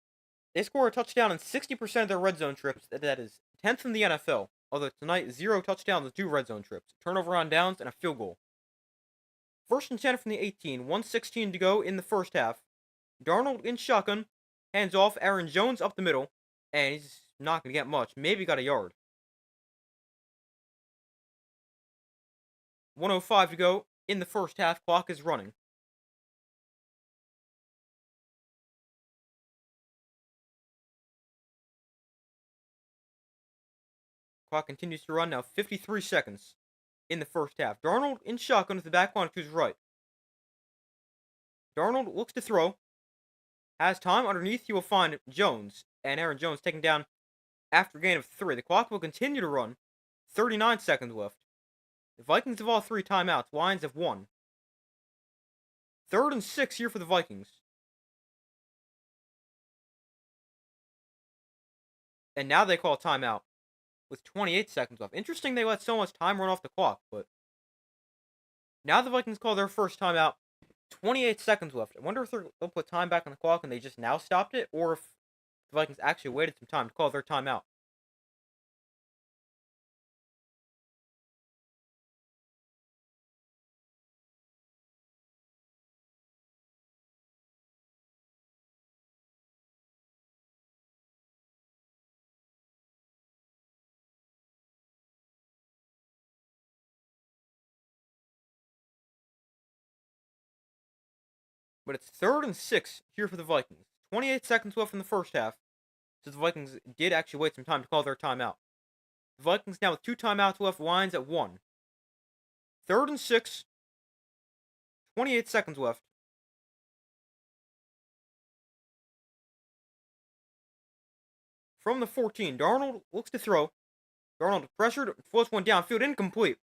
[SPEAKER 1] they score a touchdown in 60% of their red zone trips. That is 10th in the NFL. Although tonight, 0 touchdowns, 2 red zone trips. Turnover on downs, and a field goal. 1st and 10 from the 18. 1:16 to go in the first half. Darnold in shotgun. Hands off. Aaron Jones up the middle. And he's not going to get much. Maybe got a yard. 1:05 to go in the first half. Clock is running. Clock continues to run now. 53 seconds in the first half. Darnold in shotgun with the back line to his right. Darnold looks to throw. Has time underneath. He will find Jones. And Aaron Jones taken down after a gain of 3. The clock will continue to run. 39 seconds left. The Vikings have all 3 timeouts. Lions have 1. 3rd and 6 here for the Vikings. And now they call a timeout with 28 seconds left. Interesting they let so much time run off the clock, but now the Vikings call their first timeout. 28 seconds left. I wonder if they'll put time back on the clock and they just now stopped it, or if the Vikings actually waited some time to call their timeout. But it's 3rd and 6 here for the Vikings. 28 seconds left in the first half. So the Vikings did actually wait some time to call their timeout. The Vikings now with 2 timeouts left. Lions at 1. 3rd and 6. 28 seconds left. From the 14, Darnold looks to throw. Darnold pressured, floats one downfield, incomplete.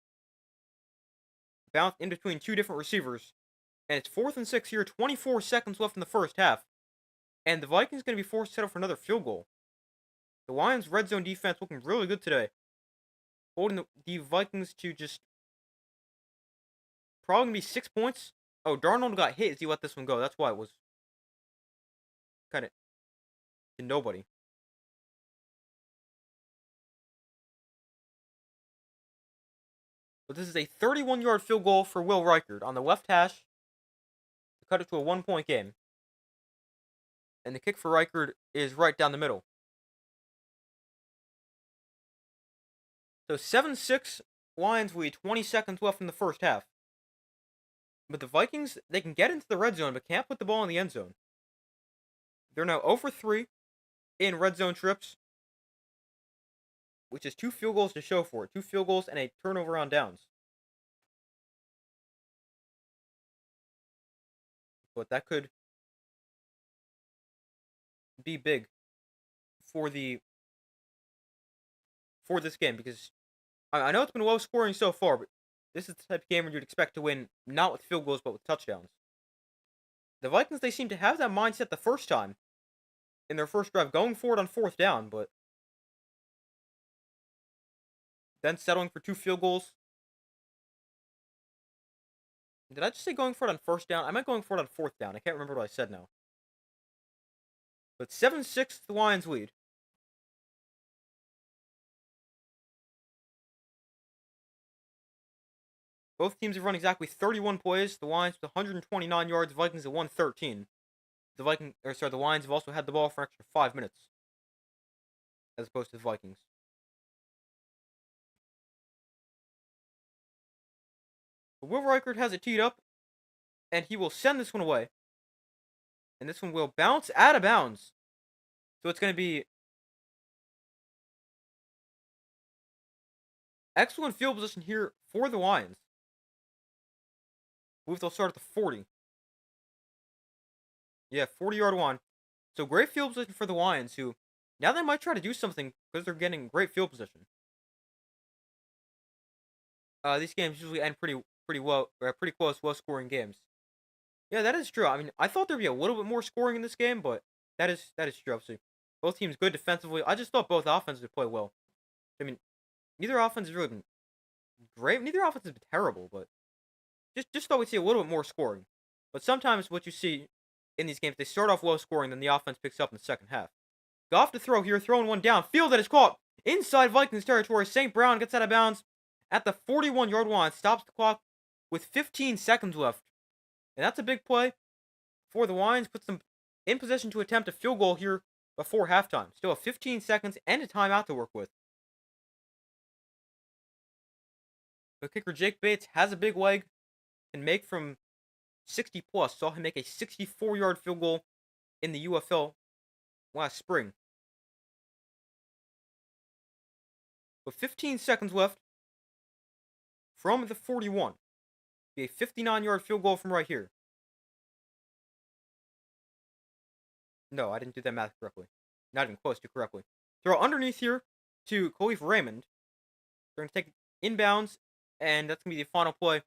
[SPEAKER 1] Bounced in between 2 different receivers. And it's 4th and 6 here, 24 seconds left in the first half. And the Vikings going to be forced to settle for another field goal. The Lions' red zone defense looking really good today. Holding the Vikings to just probably going to be 6 points. Oh, Darnold got hit as he let this one go. That's why it was kind of to nobody. But this is a 31-yard field goal for Will Reichard on the left hash to cut it to a 1-point game. And the kick for Reichard is right down the middle. So 7-6, Lions lead, 20 seconds left in the first half. But the Vikings, they can get into the red zone, but can't put the ball in the end zone. They're now 0 for 3 in red zone trips, which is 2 field goals to show for it. 2 field goals and a turnover on downs. But that could be big for this game, because I know it's been low scoring so far, but this is the type of game where you'd expect to win not with field goals but with touchdowns. The Vikings, they seem to have that mindset the first time in their first drive, going for it on 4th down, but then settling for 2 field goals. Did I just say going for it on 1st down? I meant going for it on 4th down. I can't remember what I said now. But 7-6, the Lions lead. Both teams have run exactly 31 plays. The Lions with 129 yards, the Vikings at 113. The Lions have also had the ball for an extra 5 minutes, as opposed to the Vikings. But Will Reichard has it teed up, and he will send this one away. And this one will bounce out of bounds. So it's going to be excellent field position here for the Lions. I believe they'll start at the 40. Yeah, 40-yard one. So great field position for the Lions, who now they might try to do something because they're getting great field position. These games usually end pretty close, low-scoring games. Yeah, that is true. I mean, I thought there'd be a little bit more scoring in this game, but that is true. Obviously, both teams good defensively. I just thought both offenses would play well. I mean, neither offense has really been great. Neither offense has been terrible, but just thought we'd see a little bit more scoring. But sometimes what you see in these games, they start off low scoring, then the offense picks up in the second half. Goff to throw here, throwing one down. Field that is caught inside Vikings territory. St. Brown gets out of bounds at the 41-yard line, stops the clock with 15 seconds left. And that's a big play for the Lions, puts them in position to attempt a field goal here before halftime. Still have 15 seconds and a timeout to work with. The kicker Jake Bates has a big leg, can make from 60 plus. Saw him make a 64-yard field goal in the UFL last spring. With 15 seconds left from the 41. Be a 59-yard field goal from right here. No, I didn't do that math correctly. Not even close to correctly. Throw underneath here to Khalif Raymond. They're going to take inbounds, and that's going to be the final play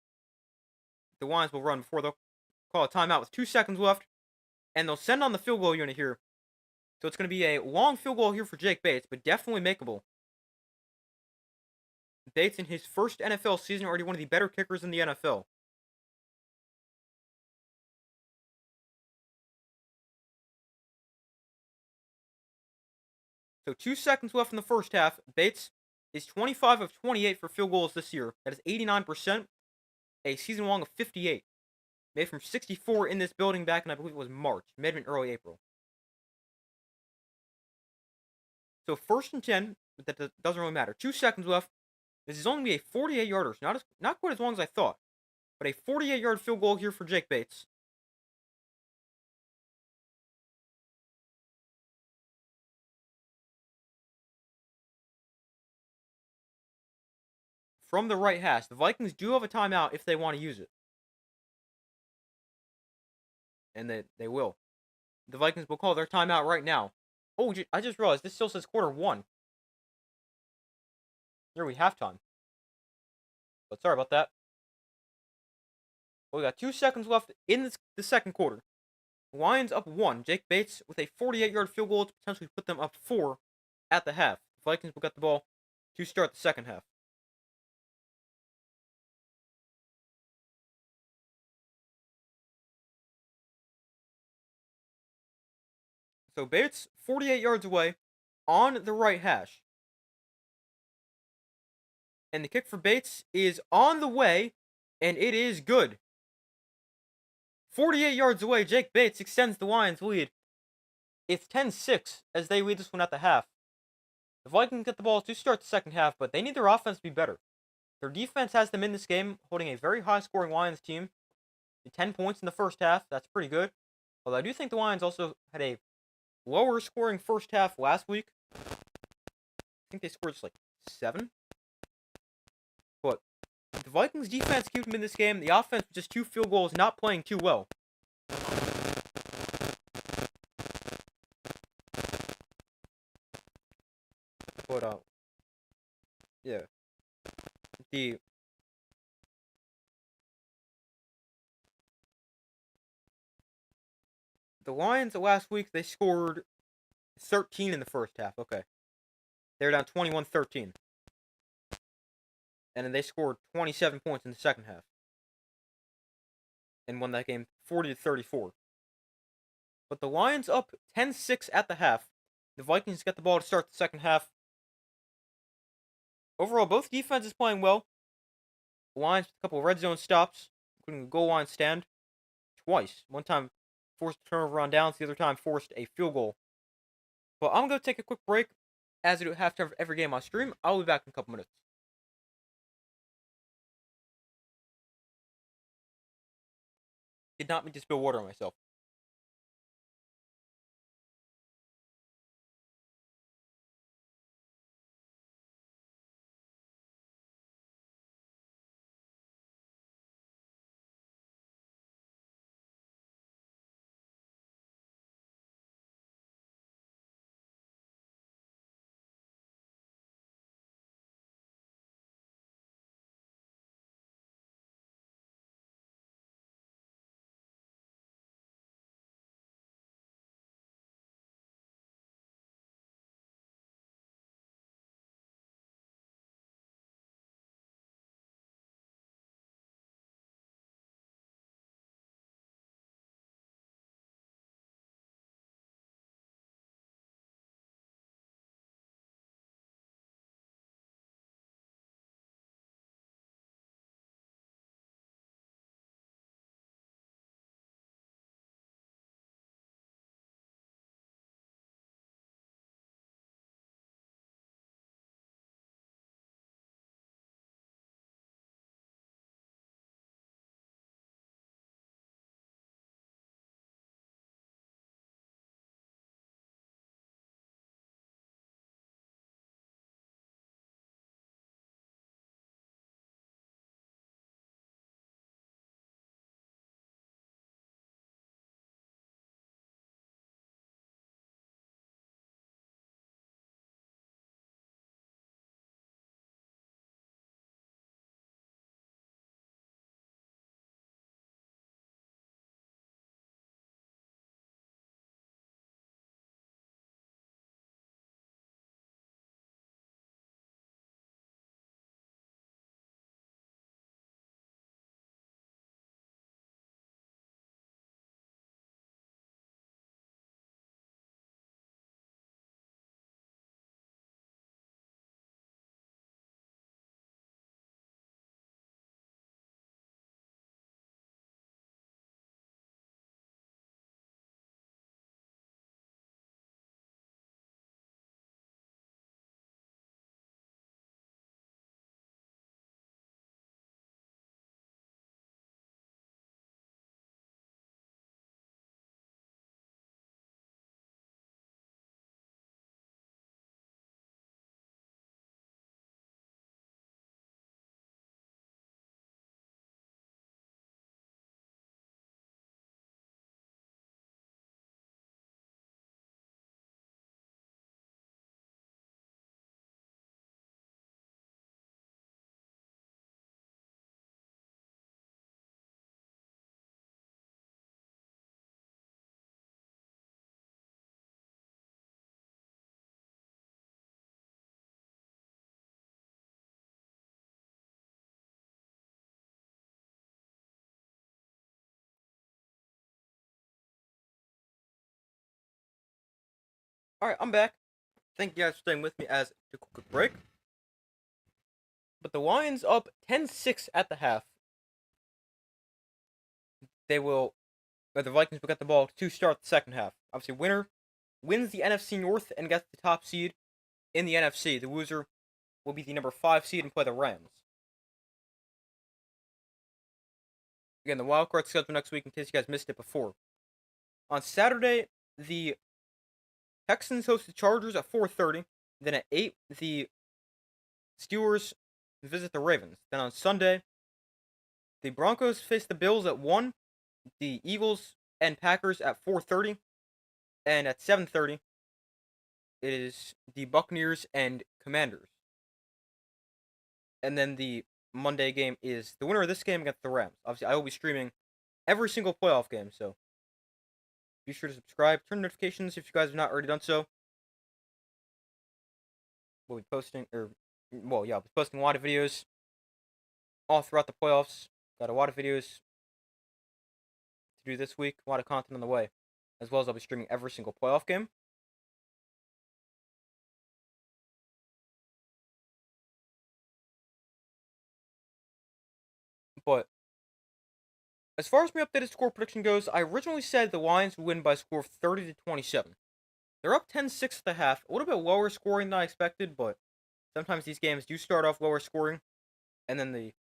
[SPEAKER 1] the Lions will run before they'll call a timeout with 2 seconds left. And they'll send on the field goal unit here. So it's going to be a long field goal here for Jake Bates, but definitely makeable. Bates, in his first NFL season, already one of the better kickers in the NFL. So 2 seconds left in the first half. Bates is 25 of 28 for field goals this year. That is 89%. A season long of 58. Made from 64 in this building back in, I believe it was March. May have been early April. So 1st and 10, but that doesn't really matter. 2 seconds left. This is only a 48-yarder. Not quite as long as I thought. But a 48-yard field goal here for Jake Bates. From the right hash. The Vikings do have a timeout if they want to use it. And they will. The Vikings will call their timeout right now. Oh, I just realized this still says quarter 1. Here we halftime. But sorry about that. Well, we got 2 seconds left in the second quarter. Lions up 1. Jake Bates with a 48-yard field goal to potentially put them up 4 at the half. The Vikings will get the ball to start the second half. So Bates, 48 yards away on the right hash. And the kick for Bates is on the way, and it is good. 48 yards away, Jake Bates extends the Lions' lead. It's 10-6 as they lead this one at the half. The Vikings get the ball to start the second half, but they need their offense to be better. Their defense has them in this game, holding a very high-scoring Lions team to 10 points in the first half. That's pretty good. Although I do think the Lions also had a lower-scoring first half last week. I think they scored just like 7. But the Vikings defense kept them in this game. The offense with just 2 field goals, not playing too well. But yeah. The Lions last week, they scored 13 in the first half. Okay. They were down 21-13. And then they scored 27 points in the second half. And won that game 40-34. But the Lions up 10-6 at the half. The Vikings get the ball to start the second half. Overall, both defenses playing well. The Lions with a couple of red zone stops, including a goal line stand twice. One time forced a turnover on downs, the other time forced a field goal. But I'm going to take a quick break. As I do halftime of every game I stream, I'll be back in a couple minutes. Did not mean to spill water on myself. Alright, I'm back. Thank you guys for staying with me as a quick break. But the Lions up 10-6 at the half. The Vikings will get the ball to start the second half. Obviously, winner wins the NFC North and gets the top seed in the NFC. The loser will be the number 5 seed and play the Rams. Again, the wildcard schedule next week in case you guys missed it before. On Saturday, the Texans host the Chargers at 4:30. Then at 8, the Steelers visit the Ravens. Then on Sunday, the Broncos face the Bills at 1. The Eagles and Packers at 4:30. And at 7:30, it is the Buccaneers and Commanders. And then the Monday game is the winner of this game against the Rams. Obviously, I will be streaming every single playoff game, so be sure to subscribe, turn notifications if you guys have not already done so. We'll be posting, I'll be posting a lot of videos all throughout the playoffs. Got a lot of videos to do this week, a lot of content on the way, as well as I'll be streaming every single playoff game. But as far as my updated score prediction goes, I originally said the Lions would win by a score of 30-27. They're up 10-6 at the half, a little bit lower scoring than I expected, but sometimes these games do start off lower scoring, and then the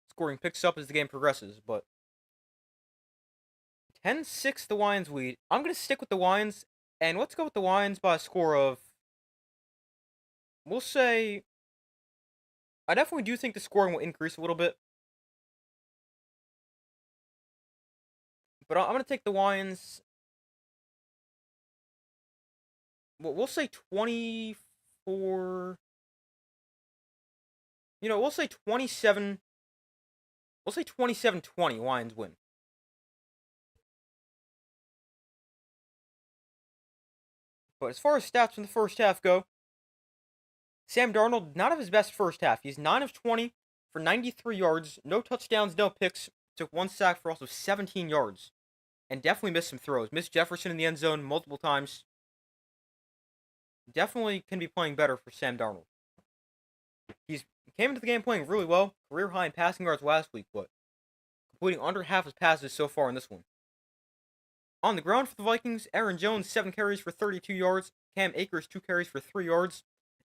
[SPEAKER 1] scoring picks up as the game progresses. But 10-6 the Lions lead. I'm going to stick with the Lions, and let's go with the Lions by a score of, we'll say, I definitely do think the scoring will increase a little bit. But I'm going to take the Lions. We'll say 24. We'll say 27. We'll say 27-20. Lions win. But as far as stats from the first half go, Sam Darnold, not of his best first half. He's 9 of 20 for 93 yards, no touchdowns, no picks, took 1 sack for also 17 yards, and definitely missed some throws. Missed Jefferson in the end zone multiple times. Definitely can be playing better for Sam Darnold. He came into the game playing really well, career high in passing yards last week, but completing under half his passes so far in this one. On the ground for the Vikings, Aaron Jones, 7 carries for 32 yards, Cam Akers, 2 carries for 3 yards,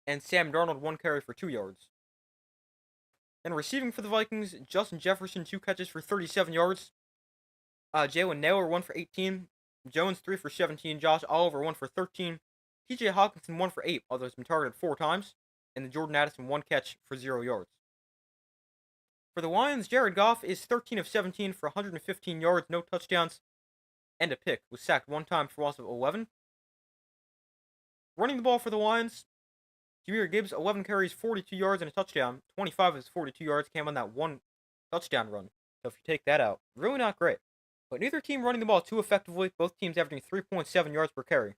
[SPEAKER 1] and Sam Darnold, 1 carry for 2 yards. Then receiving for the Vikings, Justin Jefferson, 2 catches for 37 yards, Jalen Nailor, 1 for 18, Jones, 3 for 17, Josh Oliver, 1 for 13, TJ Hawkinson, 1 for 8, although he's been targeted 4 times, and then Jordan Addison, 1 catch for 0 yards. For the Lions, Jared Goff is 13 of 17 for 115 yards, no touchdowns, and a pick. Was sacked 1 time for loss of 11. Running the ball for the Lions, Jahmyr Gibbs, 11 carries, 42 yards, and a touchdown. 25 of his 42 yards came on that 1 touchdown run. So if you take that out, really not great. But neither team running the ball too effectively, both teams averaging 3.7 yards per carry.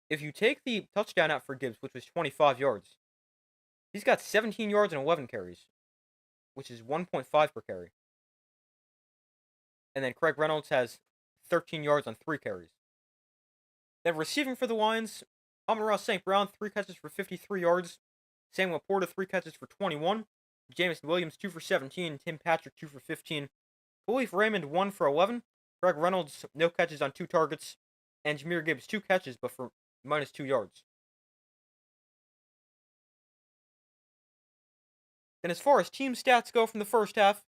[SPEAKER 1] If you take the touchdown out for Gibbs, which was 25 yards, he's got 17 yards and 11 carries, which is 1.5 per carry. And then Craig Reynolds has 13 yards on 3 carries. Then receiving for the Lions, Amon-Ra St. Brown, 3 catches for 53 yards. Samuel Porter, 3 catches for 21. Jameson Williams, 2 for 17. Tim Patrick, 2 for 15. Khalif Raymond, 1 for 11. Craig Reynolds, no catches on 2 targets. And Jahmyr Gibbs, 2 catches, but for minus 2 yards. Then as far as team stats go from the first half,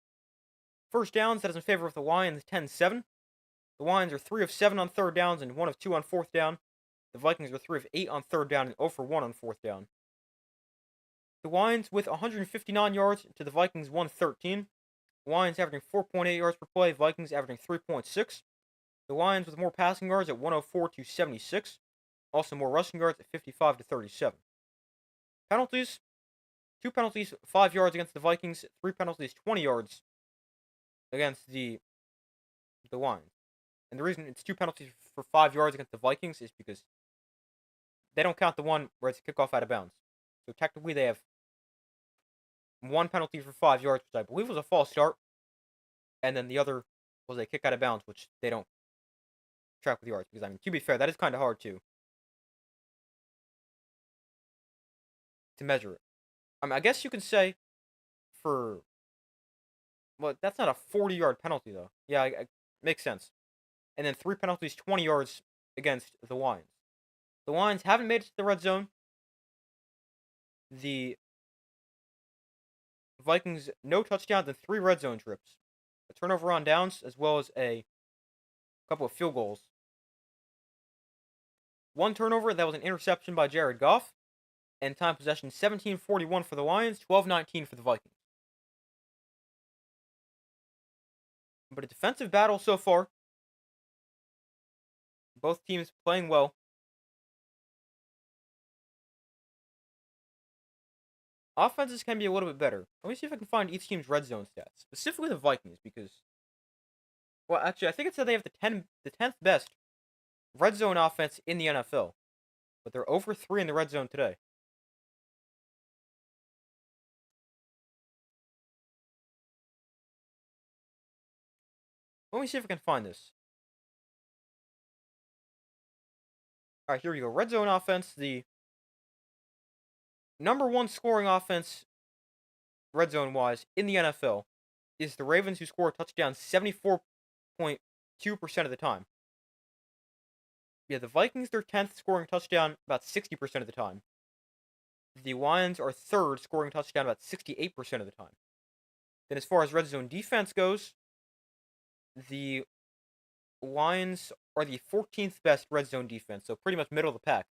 [SPEAKER 1] first downs, that is in favor of the Lions, 10-7. The Lions are 3 of 7 on 3rd downs and 1 of 2 on 4th down. The Vikings are 3 of 8 on 3rd down and 0 for 1 on 4th down. The Lions with 159 yards to the Vikings 113. The Lions averaging 4.8 yards per play, Vikings averaging 3.6. The Lions with more passing yards at 104 to 76. Also more rushing yards at 55 to 37. Penalties, 2 penalties, 5 yards against the Vikings, 3 penalties, 20 yards against the Lions. And the reason it's 2 penalties for 5 yards against the Vikings is because they don't count the one where it's a kickoff out of bounds. So technically they have 1 penalty for 5 yards, which I believe was a false start. And then the other was a kick out of bounds, which they don't track with yards because I mean, to be fair, that is kind of hard to measure it. I mean, I guess you can say for well, that's not a 40-yard penalty though. Yeah, makes sense. And then 3 penalties, 20 yards against the Lions. The Lions haven't made it to the red zone. The Vikings no touchdowns and 3 red zone trips, a turnover on downs, as well as a couple of field goals. 1 turnover, that was an interception by Jared Goff, and time possession 17:41 for the Lions, 12:19 for the Vikings. But a defensive battle so far. Both teams playing well. Offenses can be a little bit better. Let me see if I can find each team's red zone stats, specifically the Vikings, because well, actually, I think it said they have the 10th best red zone offense in the NFL, but they're over 3 in the red zone today. Let me see if I can find this. All right, here we go. Red zone offense, the number 1 scoring offense, red zone wise, in the NFL, is the Ravens, who score a touchdown 74.2% of the time. Yeah, the Vikings, they're 10th, scoring touchdown about 60% of the time. The Lions are 3rd, scoring touchdown about 68% of the time. Then, as far as red zone defense goes, the Lions are the 14th best red zone defense, so pretty much middle of the pack,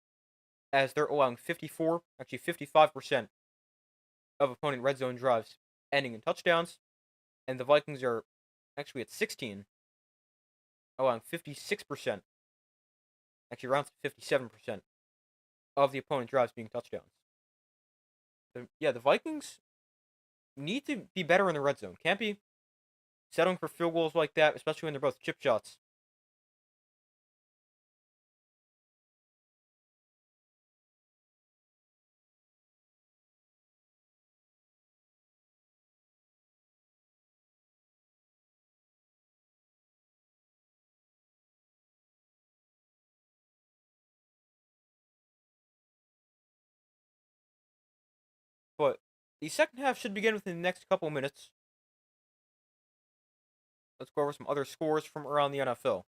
[SPEAKER 1] as they're allowing 55% of opponent red zone drives ending in touchdowns, and the Vikings are actually at 16, allowing 56%, actually around 57% of the opponent drives being touchdowns. Yeah, the Vikings need to be better in the red zone. Can't be settling for field goals like that, especially when they're both chip shots. But the second half should begin within the next couple minutes. Let's go over some other scores from around the NFL.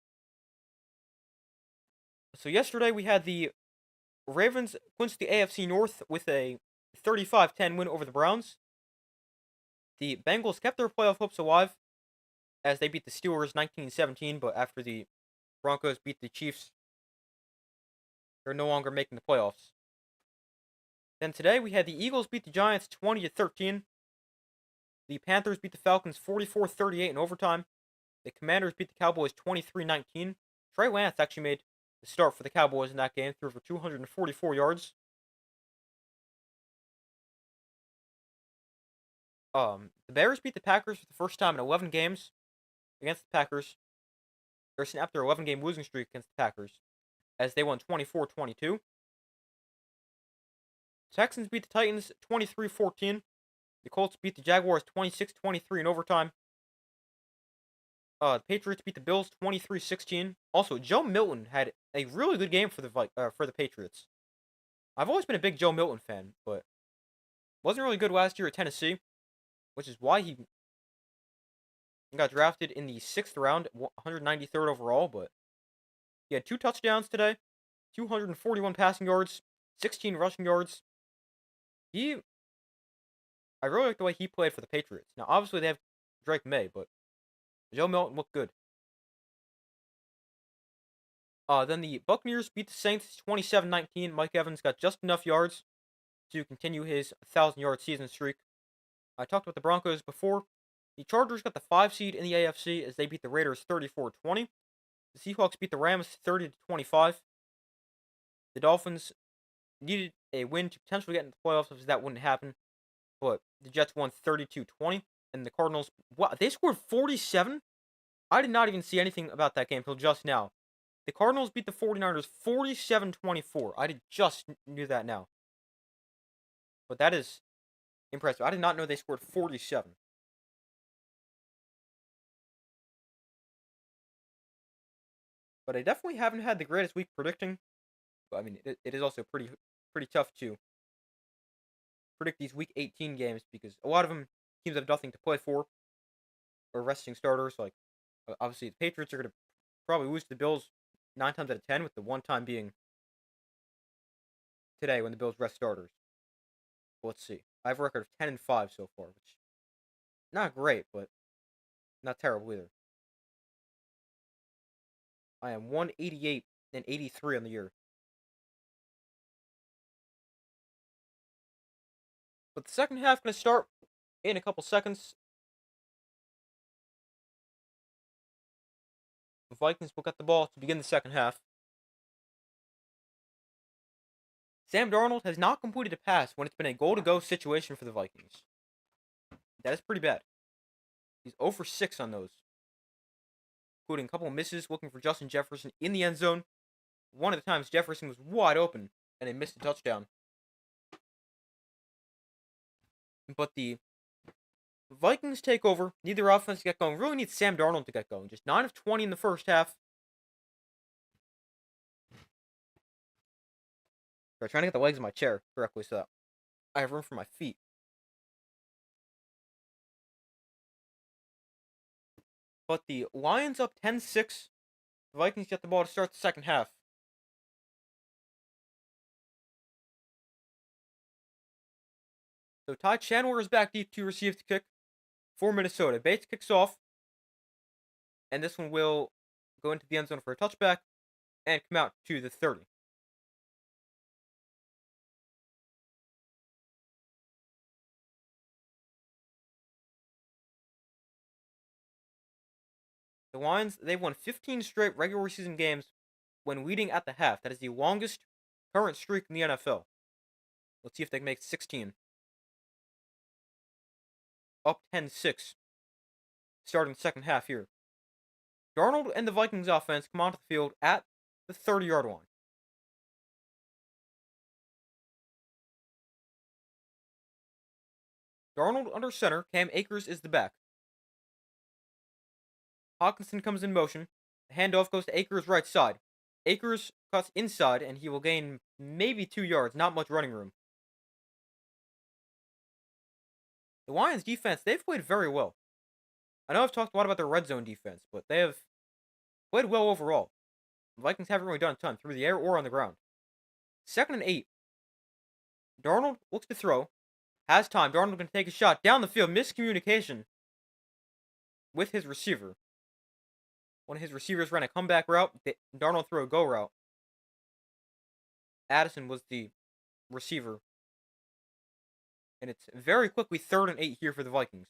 [SPEAKER 1] So yesterday we had the Ravens clinched the AFC North with a 35-10 win over the Browns. The Bengals kept their playoff hopes alive as they beat the Steelers 19-17, but after the Broncos beat the Chiefs, they're no longer making the playoffs. Then today we had the Eagles beat the Giants 20-13. The Panthers beat the Falcons 44-38 in overtime. The Commanders beat the Cowboys 23-19. Trey Lance actually made the start for the Cowboys in that game, threw for 244 yards. The Bears beat the Packers for the first time in 11 games against the Packers. Or snapped their 11-game losing streak against the Packers, as they won 24-22. Texans beat the Titans 23-14. The Colts beat the Jaguars 26-23 in overtime. The Patriots beat the Bills 23-16. Also, Joe Milton had a really good game for the Patriots. I've always been a big Joe Milton fan, but wasn't really good last year at Tennessee, which is why he got drafted in the 6th round, 193rd overall. But he had 2 touchdowns today, 241 passing yards, 16 rushing yards. I really like the way he played for the Patriots. Now, obviously, they have Drake May, but Joe Milton looked good. Then the Buccaneers beat the Saints 27-19. Mike Evans got just enough yards to continue his 1,000-yard season streak. I talked about the Broncos before. The Chargers got the 5 seed in the AFC as they beat the Raiders 34-20. The Seahawks beat the Rams 30-25. The Dolphins needed a win to potentially get into the playoffs, if that wouldn't happen. But the Jets won 32-20. And the Cardinals, wow, they scored 47? I did not even see anything about that game until just now. The Cardinals beat the 49ers 47-24. I just knew that now. But that is impressive. I did not know they scored 47. But I definitely haven't had the greatest week predicting. But I mean, it is also pretty tough to predict these Week 18 games because a lot of them teams have nothing to play for or resting starters. Like obviously, the Patriots are going to probably lose to the Bills 9 times out of 10, with the one time being today when the Bills rest starters. But let's see. I have a record of 10-5 so far, which not great, but not terrible either. I am 188 and 83 on the year. But the second half going to start in a couple seconds. The Vikings will get the ball to begin the second half. Sam Darnold has not completed a pass when it's been a goal-to-go situation for the Vikings. That is pretty bad. He's 0 for 6 on those, including a couple of misses looking for Justin Jefferson in the end zone. One of the times Jefferson was wide open and they missed a touchdown. But the Vikings take over. Need their offense to get going. Really need Sam Darnold to get going. Just 9 of 20 in the first half. I'm trying to get the legs of my chair correctly so that I have room for my feet. But the Lions up 10-6. The Vikings get the ball to start the second half. So Ty Chandler is back deep to receive the kick for Minnesota. Bates kicks off. And this one will go into the end zone for a touchback and come out to the 30. The Lions, they've won 15 straight regular season games when leading at the half. That is the longest current streak in the NFL. Let's see if they can make 16. Up 10-6. Starting the second half here. Darnold and the Vikings offense come onto the field at the 30-yard line. Darnold under center. Cam Akers is the back. Hawkinson comes in motion. The handoff goes to Akers' right side. Akers cuts inside, and he will gain maybe 2 yards. Not much running room. The Lions defense, they've played very well. I know I've talked a lot about their red zone defense, but they have played well overall. The Vikings haven't really done a ton through the air or on the ground. 2nd and 8. Darnold looks to throw. Has time. Darnold going to take a shot down the field. Miscommunication with his receiver. One of his receivers ran a comeback route. Darnold threw a go route. Addison was the receiver. And it's very quickly 3rd and 8 here for the Vikings.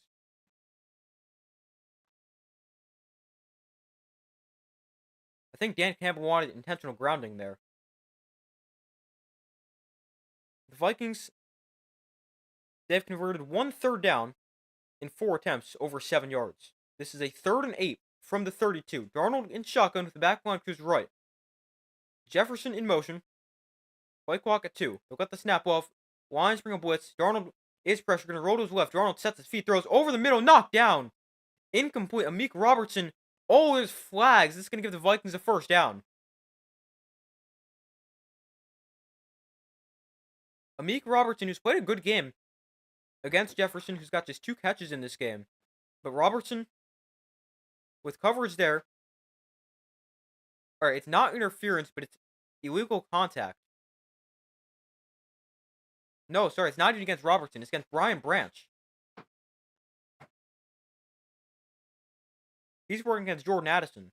[SPEAKER 1] I think Dan Campbell wanted intentional grounding there. The Vikings, they've converted 1 third down in 4 attempts over 7 yards. This is a 3rd and 8 from the 32. Darnold in shotgun with the back line to his right. Jefferson in motion. Play clock at 2. They'll get the snap off. Lions bring a blitz. Darnold is pressure. Going to roll to his left. Darnold sets his feet. Throws over the middle. Knocked down. Incomplete. Amik Robertson. Oh, there's flags. This is going to give the Vikings a first down. Amik Robertson, who's played a good game against Jefferson, who's got just 2 catches in this game. But Robertson, with coverage there. Alright, it's not interference, but it's illegal contact. No, sorry, it's not even against Robertson. It's against Brian Branch. He's working against Jordan Addison.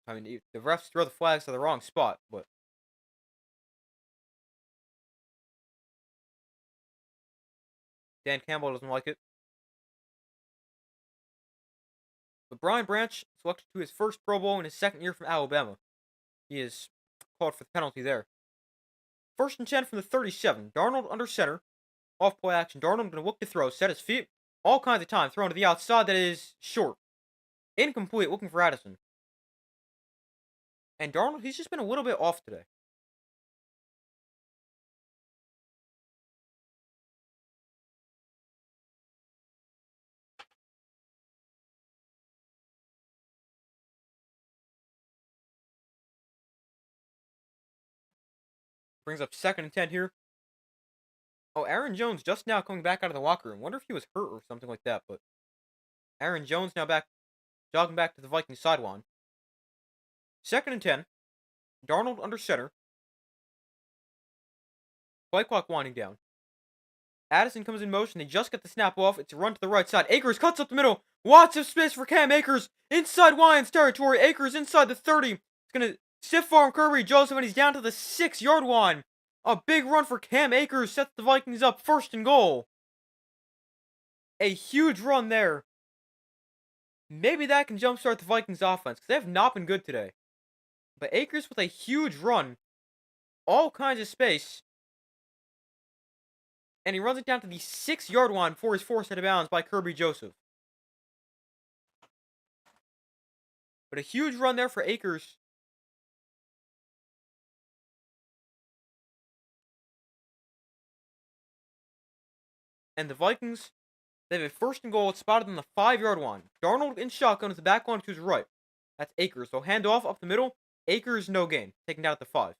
[SPEAKER 1] I mean, the refs throw the flags to the wrong spot, but Dan Campbell doesn't like it. But Brian Branch selected to his first Pro Bowl in his 2nd year from Alabama. He is called for the penalty there. 1st and 10 from the 37. Darnold under center. Off play action. Darnold going to look to throw. Set his feet. All kinds of time. Thrown to the outside. That is short. Incomplete. Looking for Addison. And Darnold, he's just been a little bit off today. Brings up 2nd and 10 here. Oh, Aaron Jones just now coming back out of the locker room. Wonder if he was hurt or something like that, but Aaron Jones now back, jogging back to the Vikings sideline. 2nd and 10. Darnold under center. Play clock winding down. Addison comes in motion. They just get the snap off. It's a run to the right side. Akers cuts up the middle. Lots of space for Cam Akers. Inside Lions territory. Akers inside the 30. It's going to stiff arm Kirby Joseph, and he's down to the 6-yard line. A big run for Cam Akers sets the Vikings up 1st and goal. A huge run there. Maybe that can jumpstart the Vikings offense, because they have not been good today. But Akers with a huge run. All kinds of space. And he runs it down to the 6-yard line before he's forced out of bounds by Kirby Joseph. But a huge run there for Akers. And the Vikings, they have a 1st and goal. It's spotted on the 5-yard line. Darnold in shotgun with the back one to his right. That's Akers. So hand off up the middle. Akers, no gain. Taken down at the 5.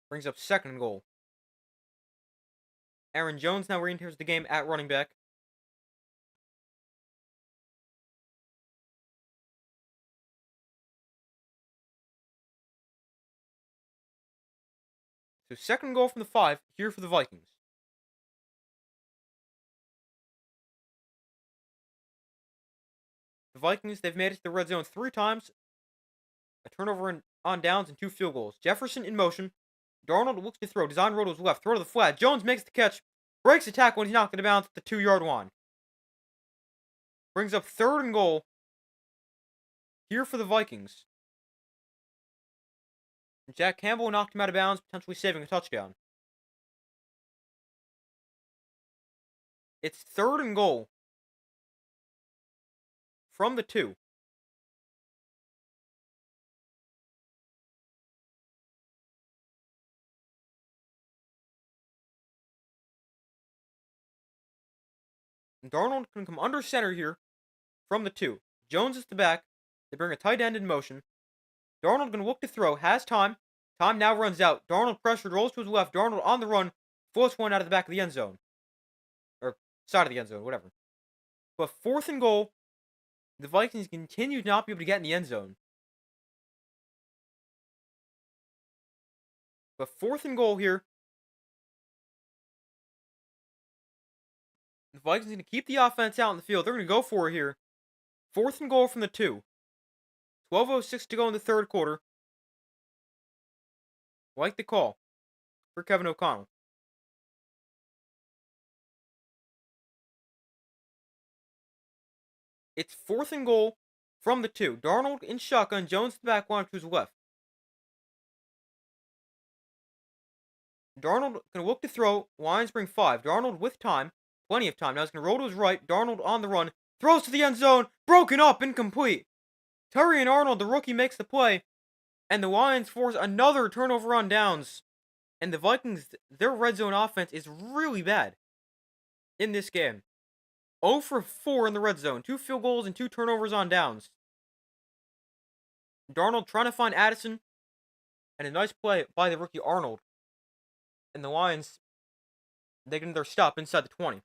[SPEAKER 1] Brings up 2nd and goal. Aaron Jones now re-enters the game at running back. So 2nd goal from the 5 here for the Vikings. The Vikings, they've made it to the red zone 3 times. A turnover on downs and 2 field goals. Jefferson in motion. Darnold looks to throw. Design roll to his left. Throw to the flat. Jones makes the catch. Breaks the tackle when he's knocked out of bounds at the 2-yard line. Brings up 3rd and goal here for the Vikings. Jack Campbell knocked him out of bounds, potentially saving a touchdown. It's 3rd and goal from the 2. Darnold can come under center here from the 2. Jones is the back. They bring a tight end in motion. Darnold going to look to throw. Has time. Time now runs out. Darnold pressured, rolls to his left. Darnold on the run. Floats one out of the back of the end zone. Or side of the end zone, whatever. But 4th and goal, the Vikings continue to not be able to get in the end zone. But 4th and goal here. The Vikings are going to keep the offense out in the field. They're going to go for it here. 4th and goal from the 2. 12:06 to go in the 3rd quarter. Like the call for Kevin O'Connell. It's 4th and goal from the 2. Darnold in shotgun. Jones to the back one to his left. Darnold going to look to throw. Lions bring 5. Darnold with time. Plenty of time. Now he's going to roll to his right. Darnold on the run. Throws to the end zone. Broken up. Incomplete. Terrion Arnold, the rookie, makes the play. And the Lions force another turnover on downs. And the Vikings, their red zone offense is really bad in this game. 0 for 4 in the red zone. 2 field goals and 2 turnovers on downs. Darnold trying to find Addison. And a nice play by the rookie Arnold. And the Lions, they get their stop inside the 20.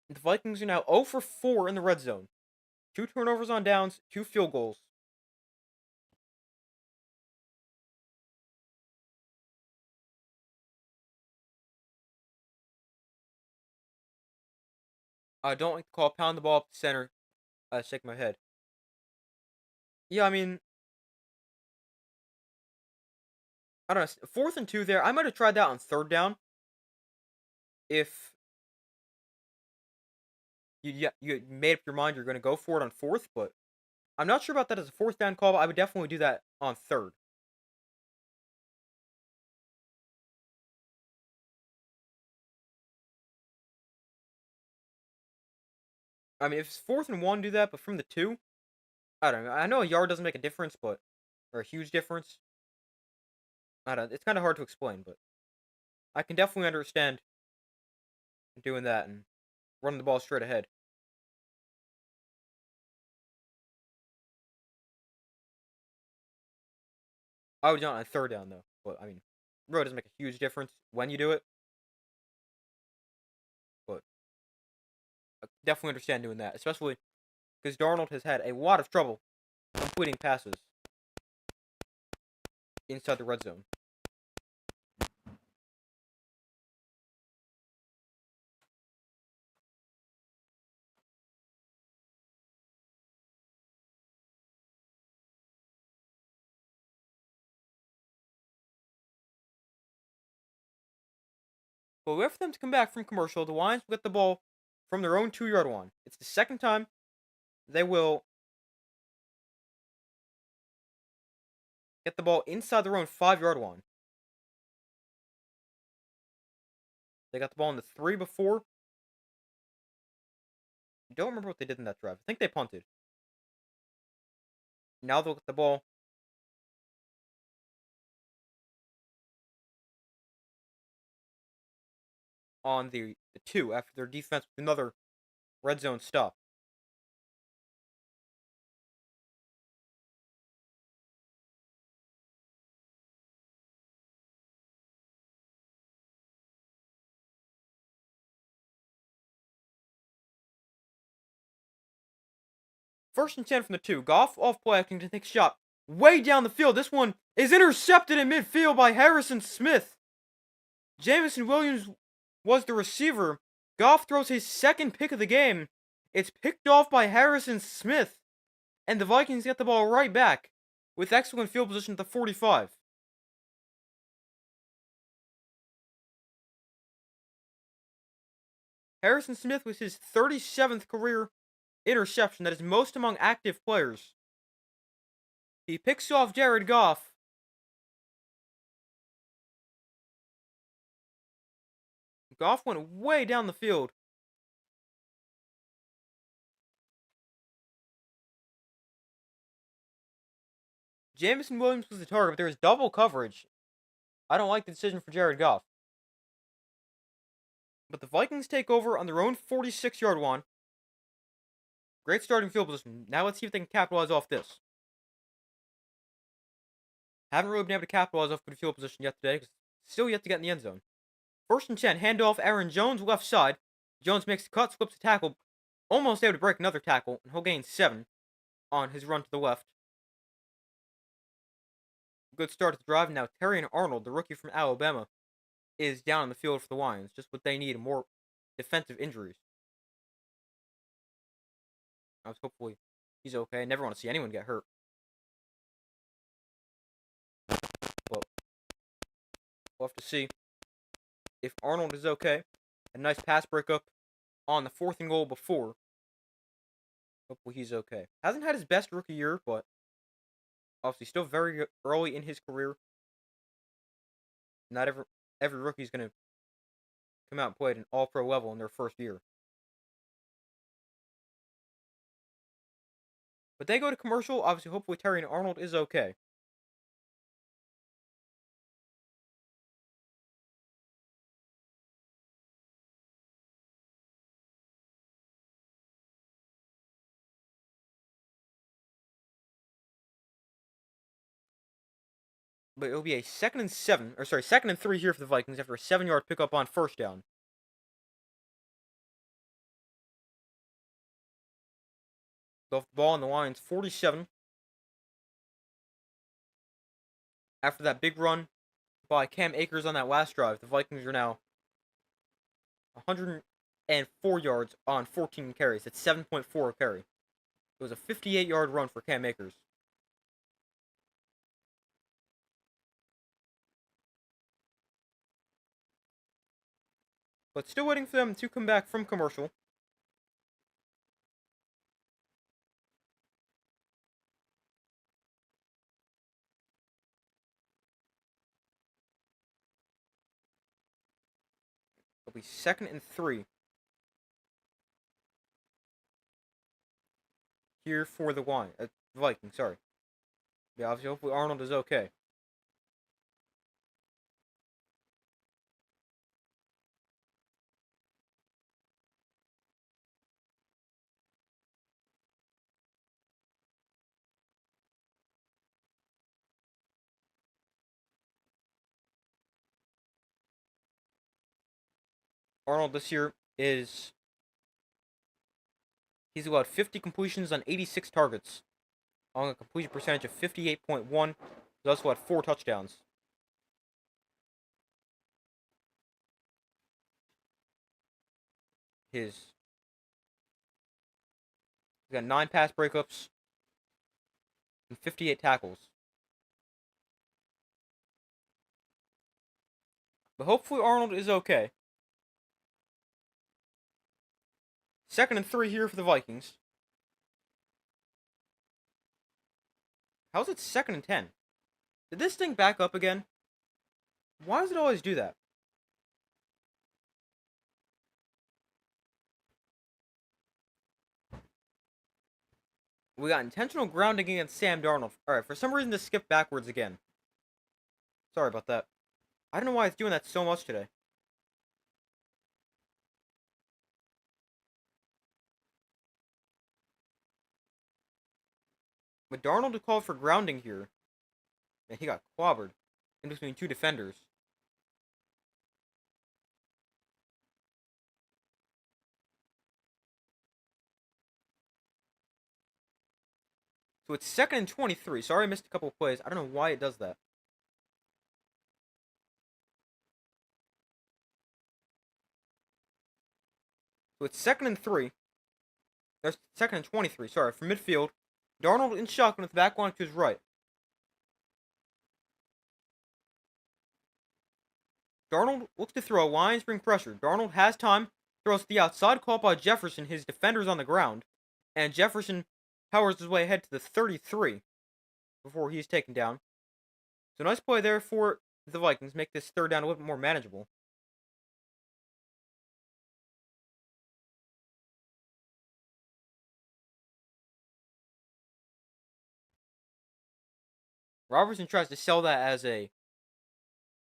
[SPEAKER 1] The Vikings are now 0 for 4 in the red zone. 2 turnovers on downs, 2 field goals. I don't like to call pound the ball up the center. I shake my head. Yeah, I mean, I don't know. 4th and 2 there. I might have tried that on 3rd down. If you made up your mind you're going to go for it on 4th, but I'm not sure about that as a 4th down call. But I would definitely do that on 3rd. I mean, if it's 4th and 1, do that. But from the 2, I don't know. I know a yard doesn't make a difference, but or a huge difference. I don't. It's kind of hard to explain, but I can definitely understand doing that. And running the ball straight ahead. I would do it on a third down though, but I mean, really doesn't make a huge difference when you do it. But I definitely understand doing that, especially because Darnold has had a lot of trouble completing passes inside the red zone. But wait for them to come back from commercial. The Lions will get the ball from their own 2-yard line. It's the second time they will get the ball inside their own 5-yard line. They got the ball in the 3 before. I don't remember what they did in that drive. I think they punted. Now they'll get the ball on the 2 after their defense with another red zone stop. First and 10 from the 2. Goff off play acting to take a shot way down the field. This one is intercepted in midfield by Harrison Smith. Jamison Williams was the receiver. Goff throws his second pick of the game. It's picked off by Harrison Smith. And the Vikings get the ball right back with excellent field position at the 45. Harrison Smith was his 37th career interception. That is most among active players. He picks off Jared Goff. Goff went way down the field. Jamison Williams was the target, but there is double coverage. I don't like the decision for Jared Goff. But the Vikings take over on their own 46-yard line. Great starting field position. Now let's see if they can capitalize off this. Haven't really been able to capitalize off good field position yet today, because still yet to get in the end zone. First and 10, handoff, Aaron Jones, left side. Jones makes the cut, slips a tackle, almost able to break another tackle, and he'll gain 7 on his run to the left. Good start to the drive. Now Terrion Arnold, the rookie from Alabama, is down on the field for the Lions. Just what they need, more defensive injuries. Hopefully he's okay. I never want to see anyone get hurt. But we'll have to see if Arnold is okay. A nice pass breakup on the 4th and goal before. Hopefully he's okay. Hasn't had his best rookie year, but obviously still very early in his career. Not every rookie is going to come out and play at an all-pro level in their first year. But they go to commercial. Obviously, hopefully Terrion Arnold is okay. But it'll be a 2nd and 2nd and 3 here for the Vikings after a 7-yard pickup on first down. Off the ball on the Lions 47. After that big run by Cam Akers on that last drive, the Vikings are now 104 yards on 14 carries. That's 7.4 a carry. It was a 58-yard run for Cam Akers. But still waiting for them to come back from commercial. It'll be 2nd and 3. Here for the Vikings, sorry. Yeah, obviously, hopefully Arnold is okay. Arnold this year is he's allowed 50 completions on 86 targets, on a completion percentage of 58.1. He's also had 4 touchdowns. He's got 9 pass breakups and 58 tackles. But hopefully Arnold is okay. 2nd and 3 here for the Vikings. How's it 2nd and 10? Did this thing back up again? Why does it always do that? We got intentional grounding against Sam Darnold. Alright, for some reason this skipped backwards again. Sorry about that. I don't know why it's doing that so much today. But Darnold called for grounding here. And he got clobbered in between 2 defenders. So it's 2nd and 23. Sorry I missed a couple of plays. I don't know why it does that. So it's 2nd and 3. There's 2nd and 23, sorry, from midfield. Darnold in shotgun with the back line to his right. Darnold looks to throw. Lions bring pressure. Darnold has time. Throws to the outside, caught by Jefferson. His defender's on the ground. And Jefferson powers his way ahead to the 33 before he's taken down. So nice play there for the Vikings. Make this 3rd down a little bit more manageable. Robertson tries to sell that as a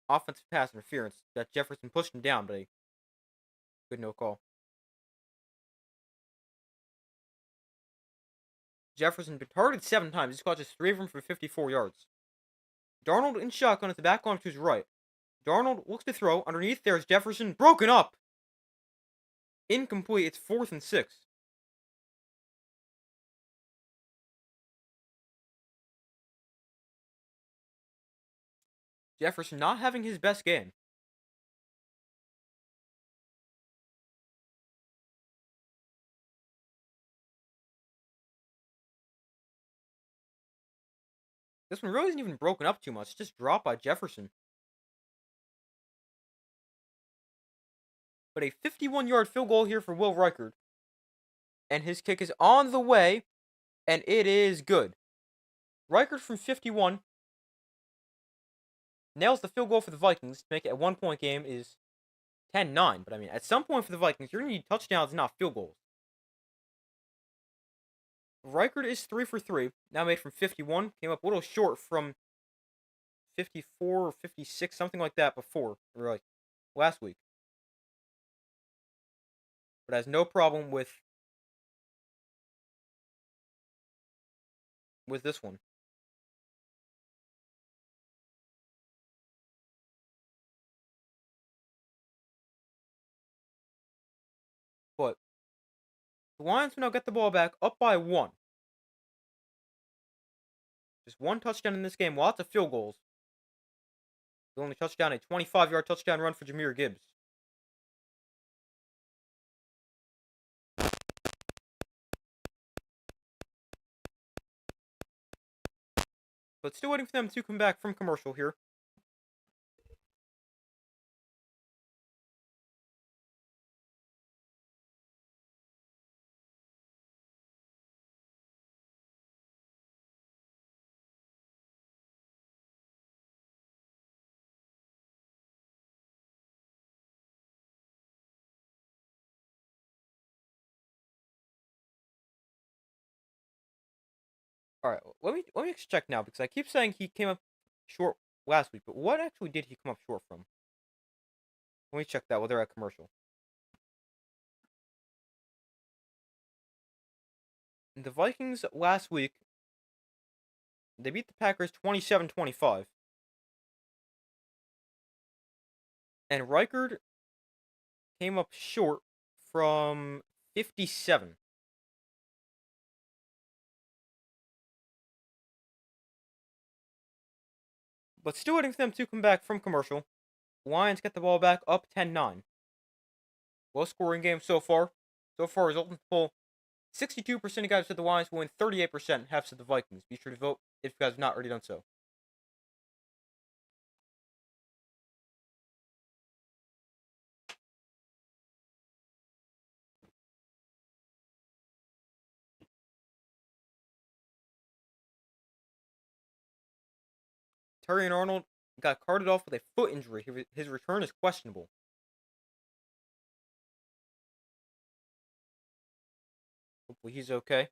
[SPEAKER 1] offensive pass interference that Jefferson pushed him down, but a good no call. Jefferson been targeted 7 times. He's caught just 3 of them for 54 yards. Darnold in shotgun at the back line to his right. Darnold looks to throw. Underneath, there's Jefferson. Broken up. Incomplete. It's 4th and 6. Jefferson not having his best game. This one really isn't even broken up too much. It's just dropped by Jefferson. But a 51-yard field goal here for Will Reichard. And his kick is on the way. And it is good. Reichard from 51 nails the field goal for the Vikings to make it a 1-point game. Is 10-9. But I mean, at some point for the Vikings, you're going to need touchdowns, not field goals. Reichard is 3 for 3. Now made from 51. Came up a little short from 54 or 56, something like that before. Or like last week. But has no problem with this one. But the Lions will now get the ball back up by 1. Just 1 touchdown in this game. Lots of field goals. The only touchdown, a 25-yard touchdown run for Jahmyr Gibbs. But still waiting for them to come back from commercial here. All right, let me check now because I keep saying he came up short last week, but what actually did he come up short from? Let me check that while they're at commercial. The Vikings last week, they beat the Packers 27-25. And Reichard came up short from 57. But still waiting for them to come back from commercial. Lions get the ball back up 10-9. Low scoring game so far. So far, resultant poll 62% of guys said the Lions will win, 38% have said the Vikings. Be sure to vote if you guys have not already done so. Terry and Arnold got carted off with a foot injury. His return is questionable. Hopefully he's okay.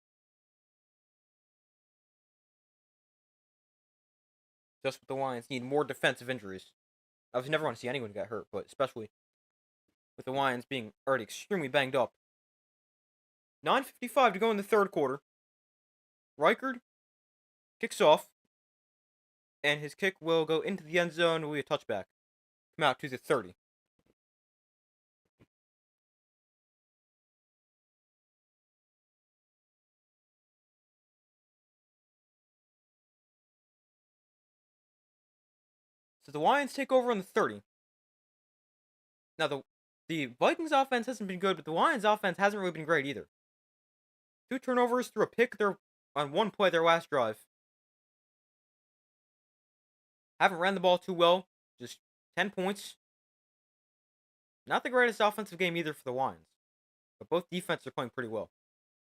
[SPEAKER 1] Just what the Lions need, more defensive injuries. I was never want to see anyone get hurt, but especially with the Lions being already extremely banged up. 9:55 to go in the third quarter. Reichard kicks off, and his kick will go into the end zone. Will be a touchback. Come out to the 30. So the Lions take over on the 30. Now the Vikings offense hasn't been good, but the Lions offense hasn't really been great either. 2 turnovers through a pick on one play their last drive. Haven't ran the ball too well. Just 10 points. Not the greatest offensive game either for the Lions. But both defenses are playing pretty well.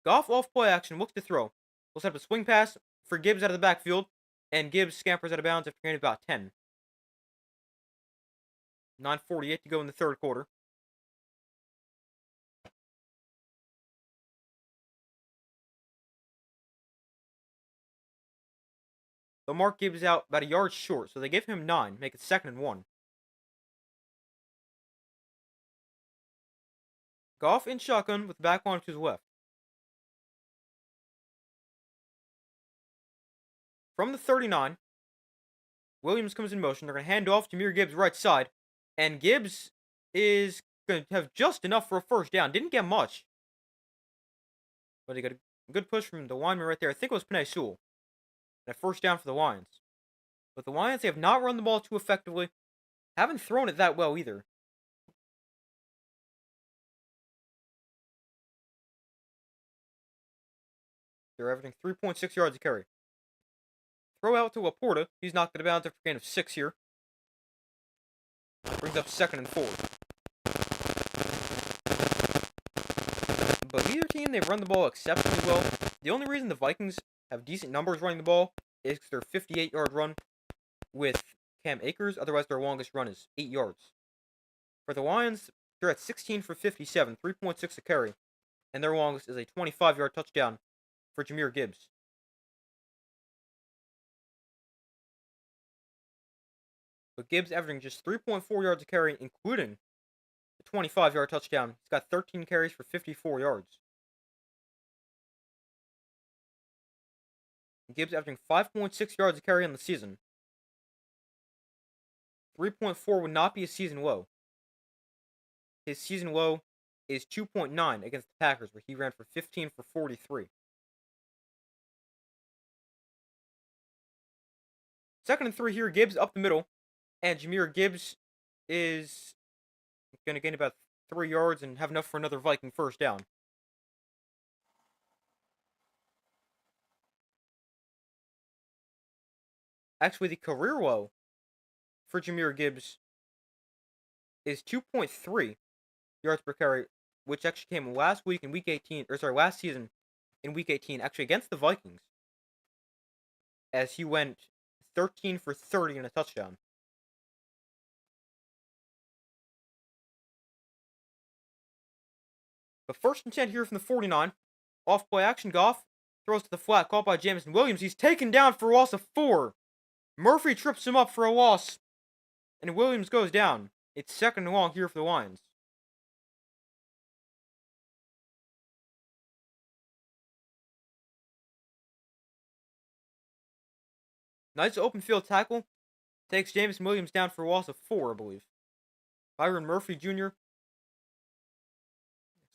[SPEAKER 1] Goff off play action, looks to throw. Will set up a swing pass for Gibbs out of the backfield. And Gibbs scampers out of bounds after gaining about 10. 9:48 to go in the third quarter. The mark Gibbs out about a yard short, so they give him 9, make it 2nd and 1. Goff in shotgun with the back line to his left. From the 39, Williams comes in motion. They're going to hand off to Jahmyr Gibbs right side. And Gibbs is going to have just enough for a first down. Didn't get much. But he got a good push from the lineman right there. I think it was Penei Sewell. And a first down for the Lions. But the Lions, they have not run the ball too effectively. Haven't thrown it that well either. They're averaging 3.6 yards a carry. Throw out to Laporta. He's knocked it out of bounds after a gain of 6 here. Brings up 2nd and 4. But either team, they've run the ball exceptionally well. The only reason the Vikings have decent numbers running the ball is their 58-yard run with Cam Akers. Otherwise, their longest run is 8 yards. For the Lions, they're at 16 for 57, 3.6 a carry. And their longest is a 25-yard touchdown for Jahmyr Gibbs. But Gibbs averaging just 3.4 yards a carry, including the 25-yard touchdown. He's got 13 carries for 54 yards. Gibbs averaging 5.6 yards a carry on the season. 3.4 would not be a season low. His season low is 2.9 against the Packers, where he ran for 15 for 43. 2nd and 3 here, Gibbs up the middle. And Jahmyr Gibbs is going to gain about 3 yards and have enough for another Viking first down. Actually, the career low for Jahmyr Gibbs is 2.3 yards per carry, which actually came last season in week 18, actually against the Vikings, as he went 13 for 30 and a touchdown. But 1st and 10 here from the 49. Off play action, Goff throws to the flat, caught by Jamison Williams. He's taken down for a loss of 4. Murphy trips him up for a loss, and Williams goes down. It's 2nd and long here for the Lions. Nice open field tackle. Takes Jamison Williams down for a loss of 4, I believe. Byron Murphy Jr.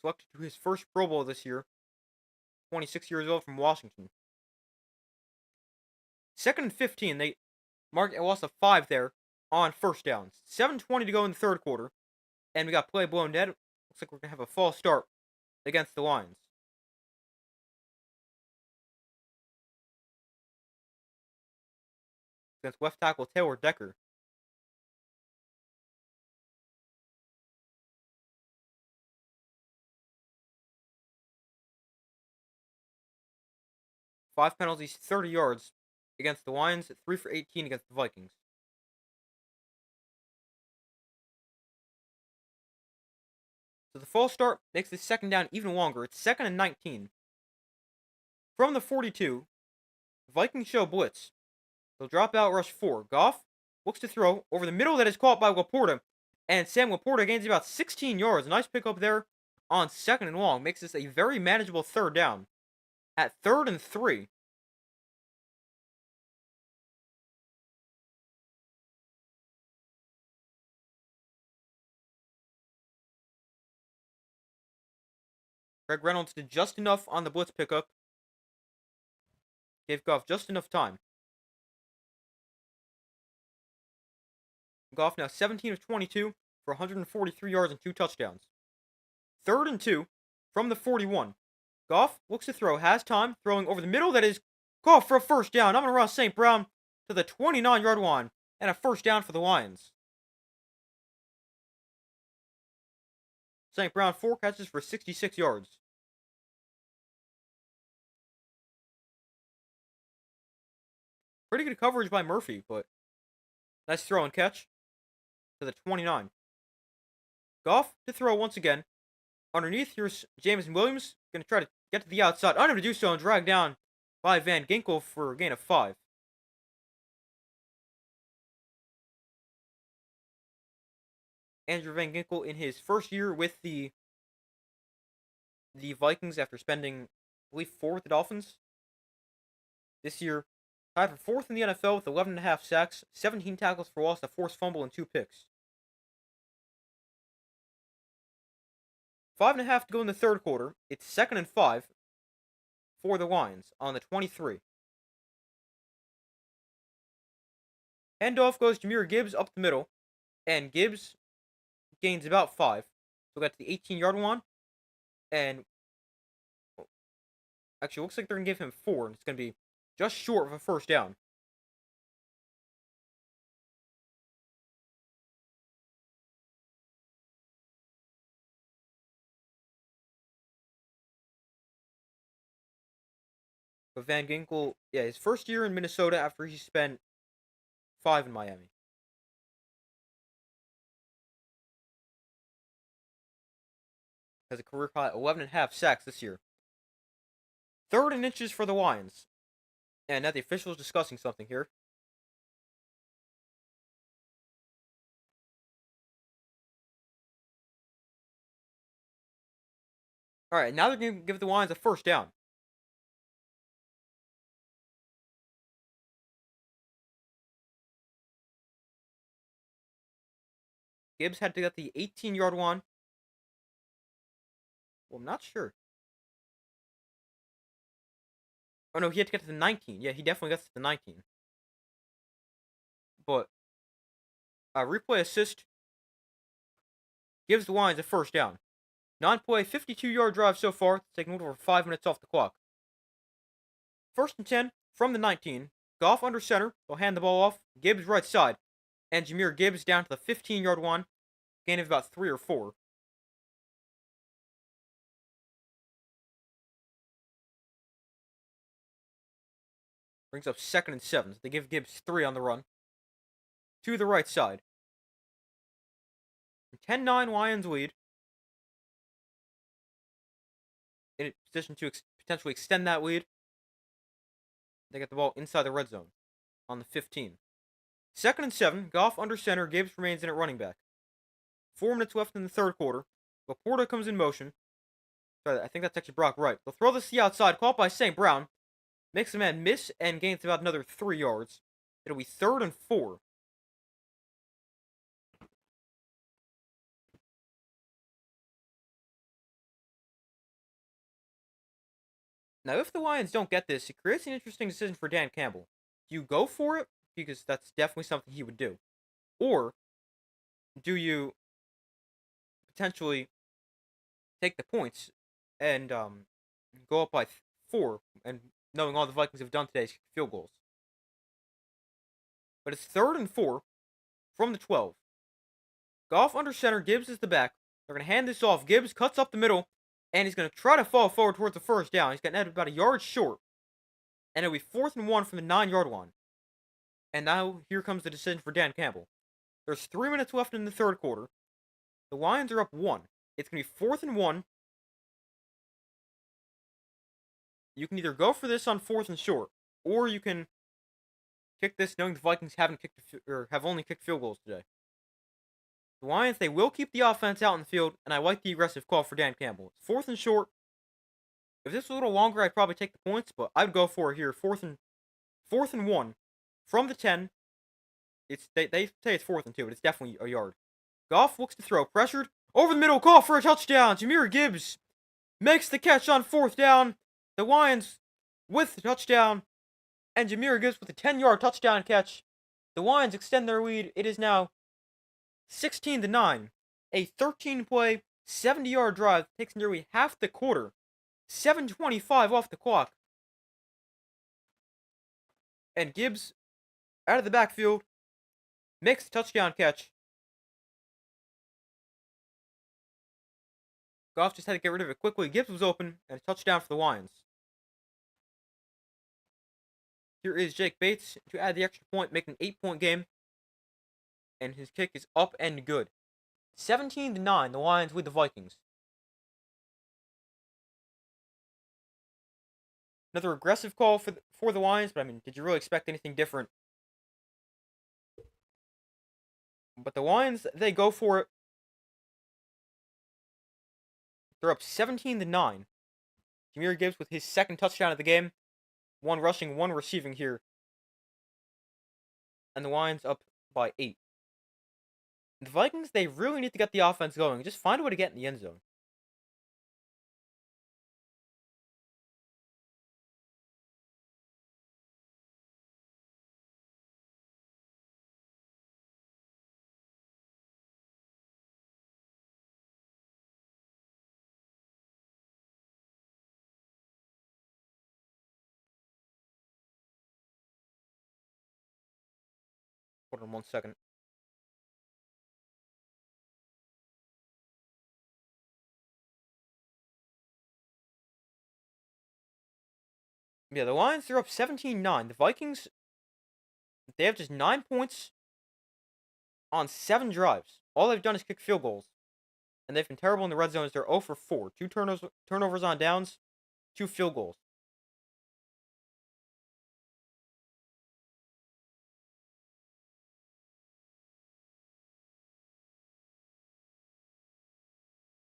[SPEAKER 1] selected to his first Pro Bowl this year, 26 years old from Washington. 2nd and 15, they marked a loss of 5 there on first downs. 7:20 to go in the third quarter, and we got play blown dead. Looks like we're going to have a false start against the Lions. Against left tackle Taylor Decker. Five penalties, 30 yards against the Lions, 3 for 18 against the Vikings. So the false start makes this second down even longer. It's 2nd and 19. From the 42, the Vikings show blitz. They'll drop out rush 4. Goff looks to throw over the middle that is caught by Laporta. And Sam Laporta gains about 16 yards. Nice pickup there on 2nd and long. Makes this a very manageable third down. At 3rd and 3. Greg Reynolds did just enough on the blitz pickup. Gave Goff just enough time. Goff now 17 of 22 for 143 yards and 2 touchdowns. 3rd and 2 from the 41. Goff looks to throw, has time, throwing over the middle. That is Goff for a first down. I'm going to run St. Brown to the 29-yard line and a first down for the Lions. St. Brown 4 catches for 66 yards. Pretty good coverage by Murphy, but nice throw and catch to the 29. Goff to throw once again. Underneath, here's Jameson Williams. Going to try to get to the outside. Unable to do so and dragged down by Van Ginkel for a gain of 5. Andrew Van Ginkel in his first year with the Vikings after spending, I believe, 4 with the Dolphins. This year, tied for 4th in the NFL with 11.5 sacks, 17 tackles for loss, a forced fumble, and 2 picks. 5.5 to go in the third quarter. It's 2nd and 5 for the Lions on the 23. Handoff goes to Jahmyr Gibbs up the middle, and Gibbs gains about 5. So we'll get to the 18-yard line, and actually, looks like they're going to give him 4, and it's going to be just short of a first down. But Van Ginkel, yeah, his first year in Minnesota after he spent 5 in Miami. Has a career high 11.5 sacks this year. 3rd and inches for the Lions. And now the official is discussing something here. Alright, now they're going to give the Lions a first down. Gibbs had to get the 18-yard line. Well, I'm not sure. Oh, no, he had to get to the 19. Yeah, he definitely gets to the 19. But replay assist gives the Lions a first down. Non-play, 52-yard drive so far. It's taking over 5 minutes off the clock. 1st and 10 from the 19. Goff under center. They'll hand the ball off. Gibbs right side. And Jahmyr Gibbs down to the 15-yard line. Gain of about 3 or 4. Brings up 2nd and 7. So they give Gibbs 3 on the run. To the right side. 10-9 Lions lead. In a position to potentially extend that lead. They get the ball inside the red zone on the 15. 2nd and 7. Goff under center. Gibbs remains in at running back. 4 minutes left in the third quarter. Laporta comes in motion. Sorry, I think that's actually Brock Wright. They'll throw this to the outside. Caught by St. Brown. Makes the man miss and gains about another 3 yards. It'll be 3rd and 4. Now, if the Lions don't get this, it creates an interesting decision for Dan Campbell. Do you go for it? Because that's definitely something he would do. Or do you potentially take the points and go up by 4, and knowing all the Vikings have done today is kick field goals? But it's 3rd and 4 from the 12. Goff under center, Gibbs is the back. They're going to hand this off. Gibbs cuts up the middle, and he's going to try to fall forward towards the first down. He's getting about a yard short, and it'll be 4th and 1 from the 9-yard line. And now here comes the decision for Dan Campbell. There's 3 minutes left in the third quarter. The Lions are up 1. It's going to be 4th and 1. You can either go for this on 4th and short, or you can kick this knowing the Vikings have only kicked field goals today. The Lions, they will keep the offense out in the field, and I like the aggressive call for Dan Campbell. It's 4th and short. If this was a little longer, I'd probably take the points, but I'd go for it here. 4th and 1 from the 10. They say it's 4th and 2, but it's definitely a yard. Goff looks to throw, pressured over the middle, call for a touchdown. Jahmyr Gibbs makes the catch on 4th down. The Lions with the touchdown, and Jahmyr Gibbs with a 10-yard touchdown catch. The Lions extend their lead. It is now 16-9. A 13-play, 70-yard drive takes nearly half the quarter. 7:25 off the clock. And Gibbs, out of the backfield, makes the touchdown catch. Goff just had to get rid of it quickly. Gibbs was open, and a touchdown for the Lions. Here is Jake Bates to add the extra point, making an 8-point game. And his kick is up and good. 17-9, the Lions lead the Vikings. Another aggressive call for the Lions, but I mean, did you really expect anything different? But the Lions, they go for it. They're up 17-9. Jahmyr Gibbs with his second touchdown of the game. 1 rushing, 1 receiving here. And the Lions up by 8. The Vikings, they really need to get the offense going. Just find a way to get in the end zone. Hold on 1 second. Yeah, the Lions, they're up 17-9. The Vikings, they have just 9 points on 7 drives. All they've done is kick field goals. And they've been terrible in the red zone as they're 0 for 4. 2 turnovers on downs, 2 field goals.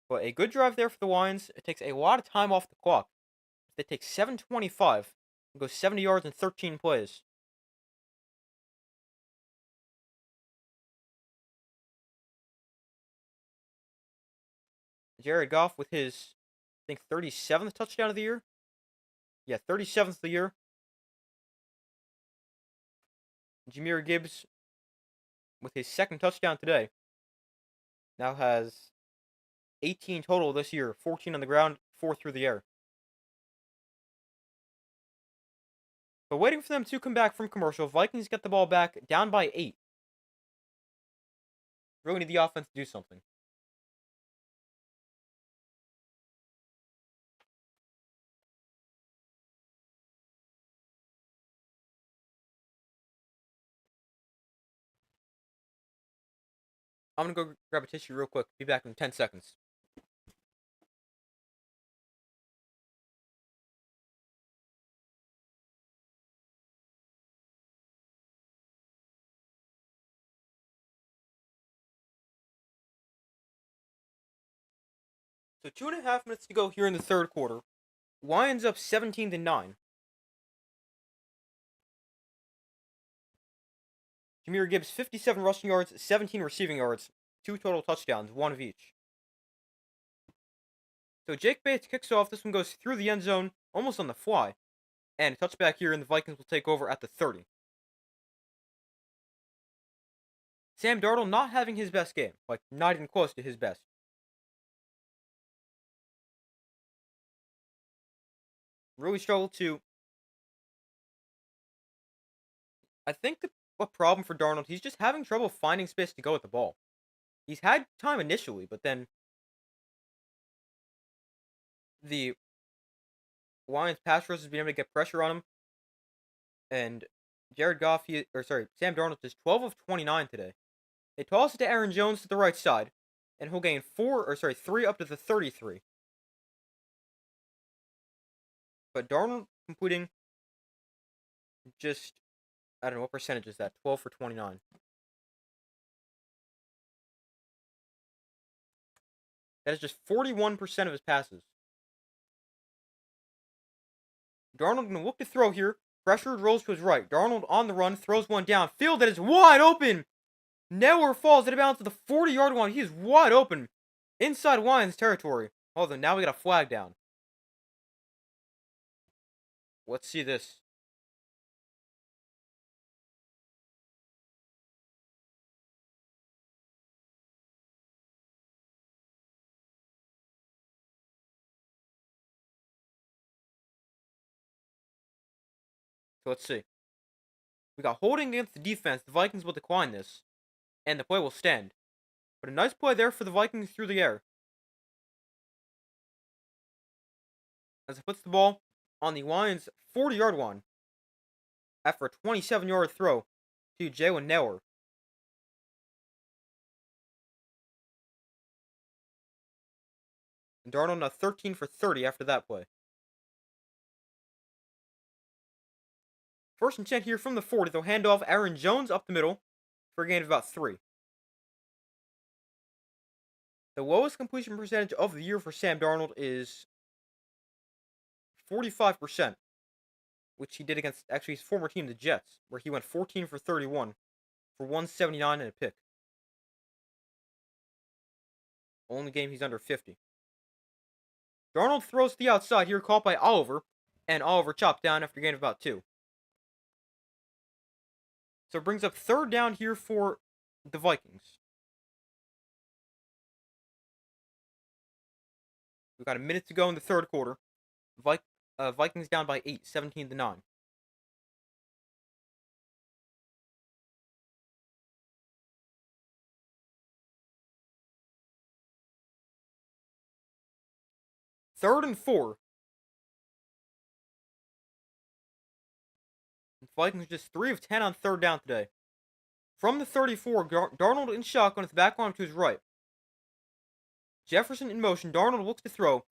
[SPEAKER 1] But a good drive there for the Lions. It takes a lot of time off the clock. They take 7:25 and go 70 yards in 13 plays. Jared Goff with his, I think, 37th touchdown of the year. Yeah, 37th of the year. Jahmyr Gibbs with his second touchdown today. Now has 18 total this year. 14 on the ground, 4 through the air. But waiting for them to come back from commercial, Vikings get the ball back, down by 8. Really need the offense to do something. I'm gonna go grab a tissue real quick. Be back in 10 seconds. So 2.5 minutes to go here in the third quarter. Lions up 17-9. Jahmyr Gibbs 57 rushing yards, 17 receiving yards, 2 total touchdowns, 1 of each. So Jake Bates kicks off. This one goes through the end zone, almost on the fly. And a touchback here, and the Vikings will take over at the 30. Sam Darnold not having his best game. Like, not even close to his best. Really struggled to... I think a problem for Darnold, he's just having trouble finding space to go with the ball. He's had time initially, but then the Lions pass rush has been able to get pressure on him. And Sam Darnold is 12 of 29 today. They toss it to Aaron Jones to the right side, and he'll gain 3 up to the 33. But Darnold completing just, I don't know, what percentage is that? 12 for 29. That is just 41% of his passes. Darnold going to look to throw here. Pressure rolls to his right. Darnold on the run, throws one downfield that is wide open. Neuer falls out of bounds to the 40-yard line. He is wide open. Inside Lions territory. Although now we got a flag down. Let's see this. So let's see. We got holding against the defense. The Vikings will decline this. And the play will stand. But a nice play there for the Vikings through the air. As it puts the ball on the Lions' 40-yard line. After a 27-yard throw to Jalen Neuer. And Darnold now 13 for 30 after that play. First and 10 here from the 40. They'll hand off Aaron Jones up the middle for a gain of about 3. The lowest completion percentage of the year for Sam Darnold is 45%, which he did against actually his former team, the Jets, where he went 14 for 31 for 179 and a pick. Only game he's under 50. Darnold throws to the outside here, caught by Oliver, and Oliver chopped down after a gain of about 2. So it brings up third down here for the Vikings. We've got a minute to go in the third quarter. Vikings down by 8, 17-9. Third and 4. The Vikings just 3 of 10 on third down today. From the 34, Darnold in shotgun with the back arm to his right. Jefferson in motion. Darnold looks to throw.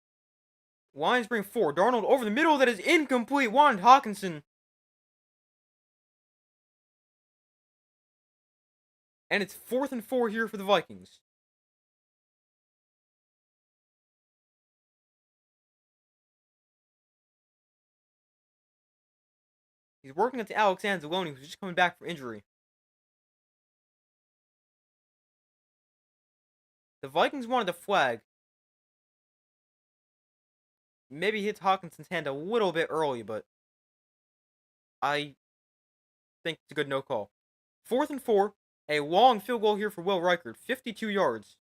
[SPEAKER 1] Lions bring 4. Darnold over the middle. That is incomplete. Wanted Hawkinson. And it's 4th and 4 here for the Vikings. He's working into Alex Anzalone, who's just coming back from injury. The Vikings wanted the flag. Maybe hits Hawkinson's hand a little bit early, but I think it's a good no call. 4th and 4. A long field goal here for Will Reichard. 52 yards.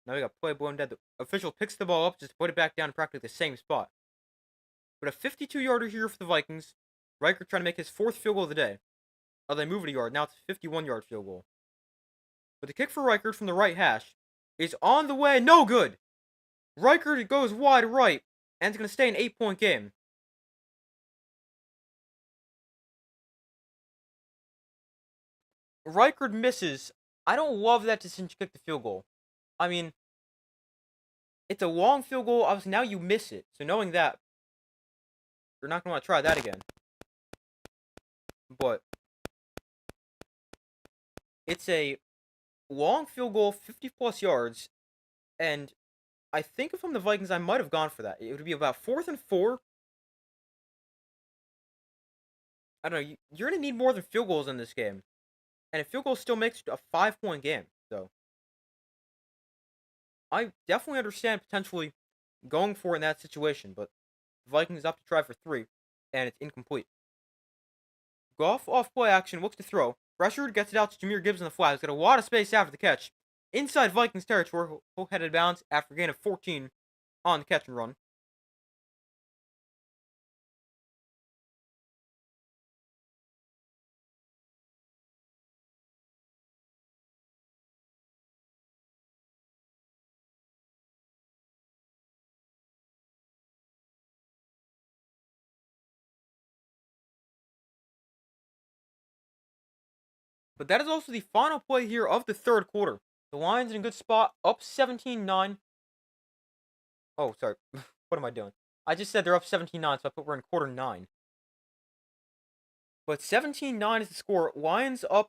[SPEAKER 1] Now we got play blown dead. The official picks the ball up just to put it back down in practically the same spot. But a 52-yarder here for the Vikings. Reichard trying to make his 4th field goal of the day. Oh, they move it a yard. Now it's a 51-yard field goal. But the kick for Reichard from the right hash is on the way. No good. Reichard goes wide right. And it's going to stay an 8-point game. Reichard misses. I don't love that decision to kick the field goal. I mean, it's a long field goal. Obviously, now you miss it. So knowing that, you're not going to want to try that again. But it's a long field goal, 50-plus yards. And I think if I'm the Vikings, I might have gone for that. It would be about 4th and 4. I don't know. You're going to need more than field goals in this game. and a field goal still makes it a 5-point game. So I definitely understand potentially going for it in that situation, but the Vikings opt to try for 3, and it's incomplete. Goff off play action, looks to throw. Pressured, gets it out to Jahmyr Gibbs on the flat. He's got a lot of space after the catch. Inside Vikings territory, he'll head it bounds after a gain of 14 on the catch and run. But that is also the final play here of the third quarter. The Lions in a good spot, up 17-9. Oh, sorry. What am I doing? I just said they're up 17-9, so I put we're in quarter 9. But 17-9 is the score. Lions up.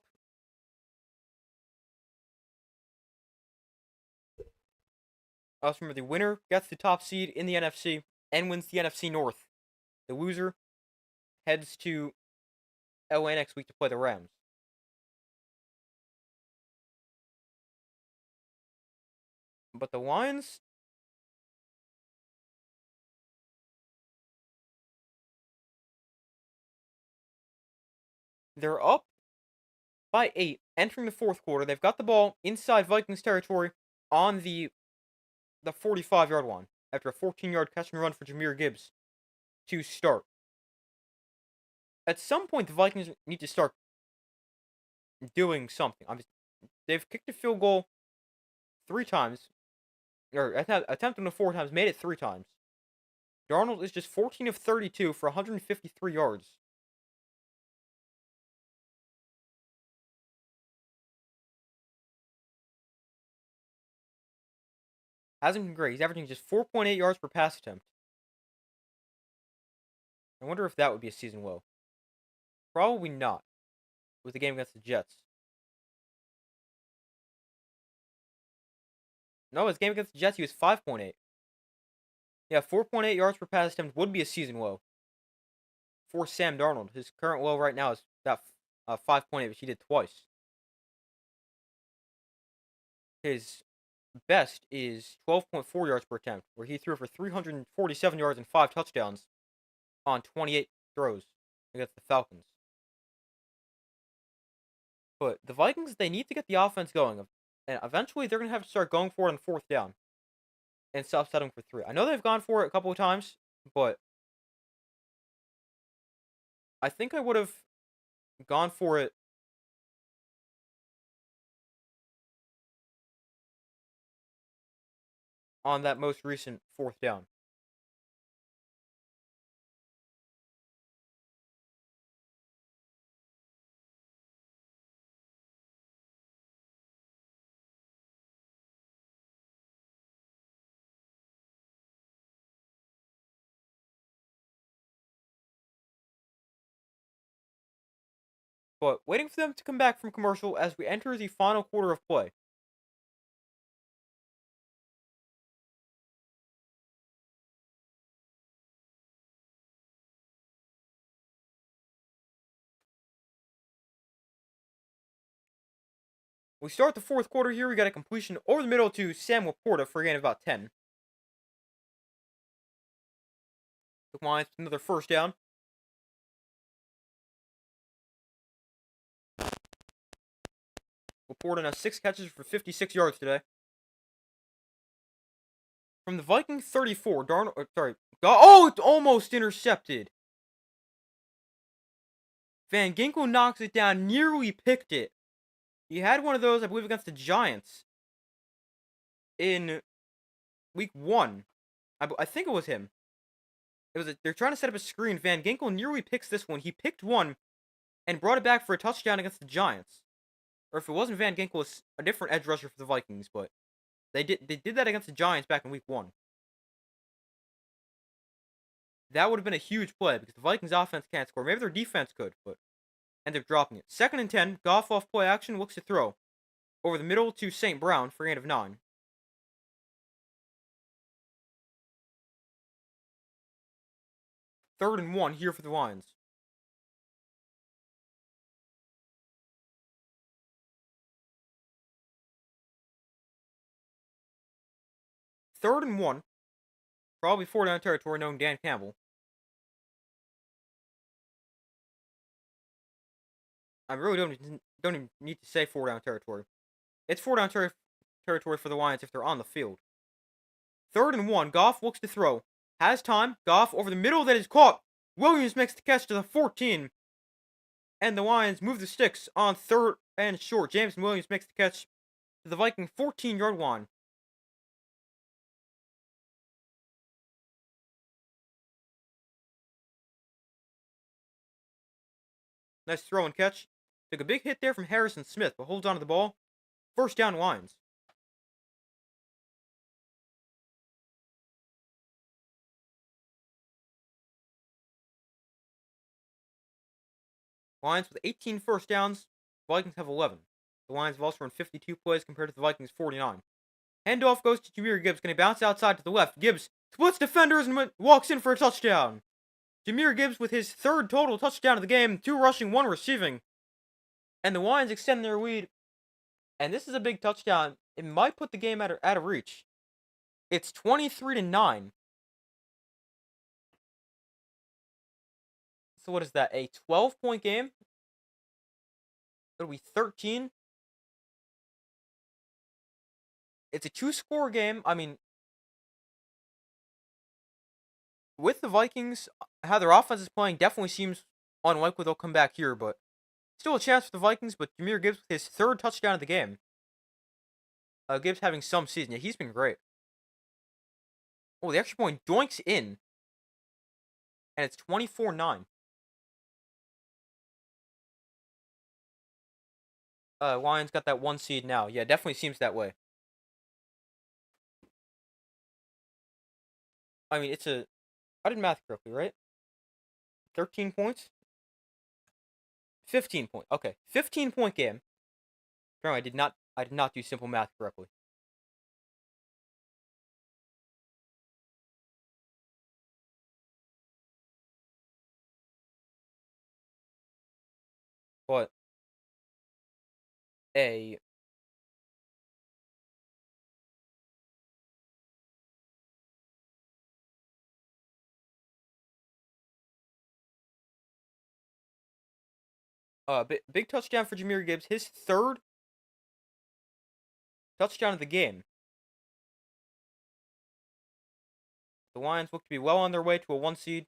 [SPEAKER 1] Also remember, the winner gets the top seed in the NFC and wins the NFC North. The loser heads to LA next week to play the Rams. But the Lions, they're up by 8 entering the fourth quarter. They've got the ball inside Vikings territory on the 45-yard line after a 14-yard catch and run for Jahmyr Gibbs to start. At some point, the Vikings need to start doing something. They've kicked a field goal 3 times, or attempted it 4 times, made it 3 times. Darnold is just 14 of 32 for 153 yards. Hasn't been great. He's averaging just 4.8 yards per pass attempt. I wonder if that would be a season low. Probably not, with the game against the Jets. No, his game against the Jets, he was 5.8. Yeah, 4.8 yards per pass attempt would be a season low for Sam Darnold. His current low right now is about 5.8, which he did twice. His best is 12.4 yards per attempt, where he threw for 347 yards and 5 touchdowns on 28 throws against the Falcons. But the Vikings, they need to get the offense going. And eventually, they're going to have to start going for it on 4th down and stop settling for 3. I know they've gone for it a couple of times, but I think I would have gone for it on that most recent 4th down. But waiting for them to come back from commercial as we enter the final quarter of play. We start the fourth quarter here. We got a completion over the middle to Sam Laporta for a gain of about 10. Took Lions to another first down. Laporta now 6 catches for 56 yards today. From the Vikings 34, it's almost intercepted. Van Ginkel knocks it down, nearly picked it. He had one of those, I believe, against the Giants in week 1. I think it was him. They're trying to set up a screen. Van Ginkel nearly picks this one. He picked one and brought it back for a touchdown against the Giants. Or if it wasn't Van Ginkel, it's a different edge rusher for the Vikings, but they did that against the Giants back in week 1. That would have been a huge play because the Vikings offense can't score. Maybe their defense could, but end up dropping it. 2nd and 10, Goff off play action, looks to throw over the middle to St. Brown for a gain of 9. 3rd and 1 here for the Lions. third and 1. Probably 4-down territory, knowing Dan Campbell. I really don't even need to say 4-down territory. It's 4-down territory for the Lions if they're on the field. Third and 1. Goff looks to throw. Has time. Goff over the middle. That is caught. Williams makes the catch to the 14. And the Lions move the sticks on third and short. Jameson Williams makes the catch to the Viking 14-yard line. Nice throw and catch. Took a big hit there from Harrison Smith, but holds onto the ball. First down, Lions. Lions with 18 first downs. Vikings have 11. The Lions have also run 52 plays compared to the Vikings' 49. Handoff goes to Jahmyr Gibbs. Going to bounce outside to the left. Gibbs splits defenders and walks in for a touchdown. Jahmyr Gibbs with his third total touchdown of the game. 2 rushing, 1 receiving. And the Lions extend their lead. And this is a big touchdown. It might put the game out of reach. It's 23-9. So what is that? A 12-point game? It'll be 13. It's a 2-score game. I mean, with the Vikings, how their offense is playing definitely seems unlikely they'll come back here, but still a chance for the Vikings. But Jahmyr Gibbs with his third touchdown of the game. Gibbs having some season. Yeah, he's been great. Oh, the extra point doinks in. And it's 24-9. Lions got that 1 seed now. Yeah, definitely seems that way. I mean, I did math correctly, right? 13 points? 15 points. Okay, 15-point game. No, I did not do simple math correctly. But a big touchdown for Jahmyr Gibbs, his third touchdown of the game. The Lions look to be well on their way to a 1 seed.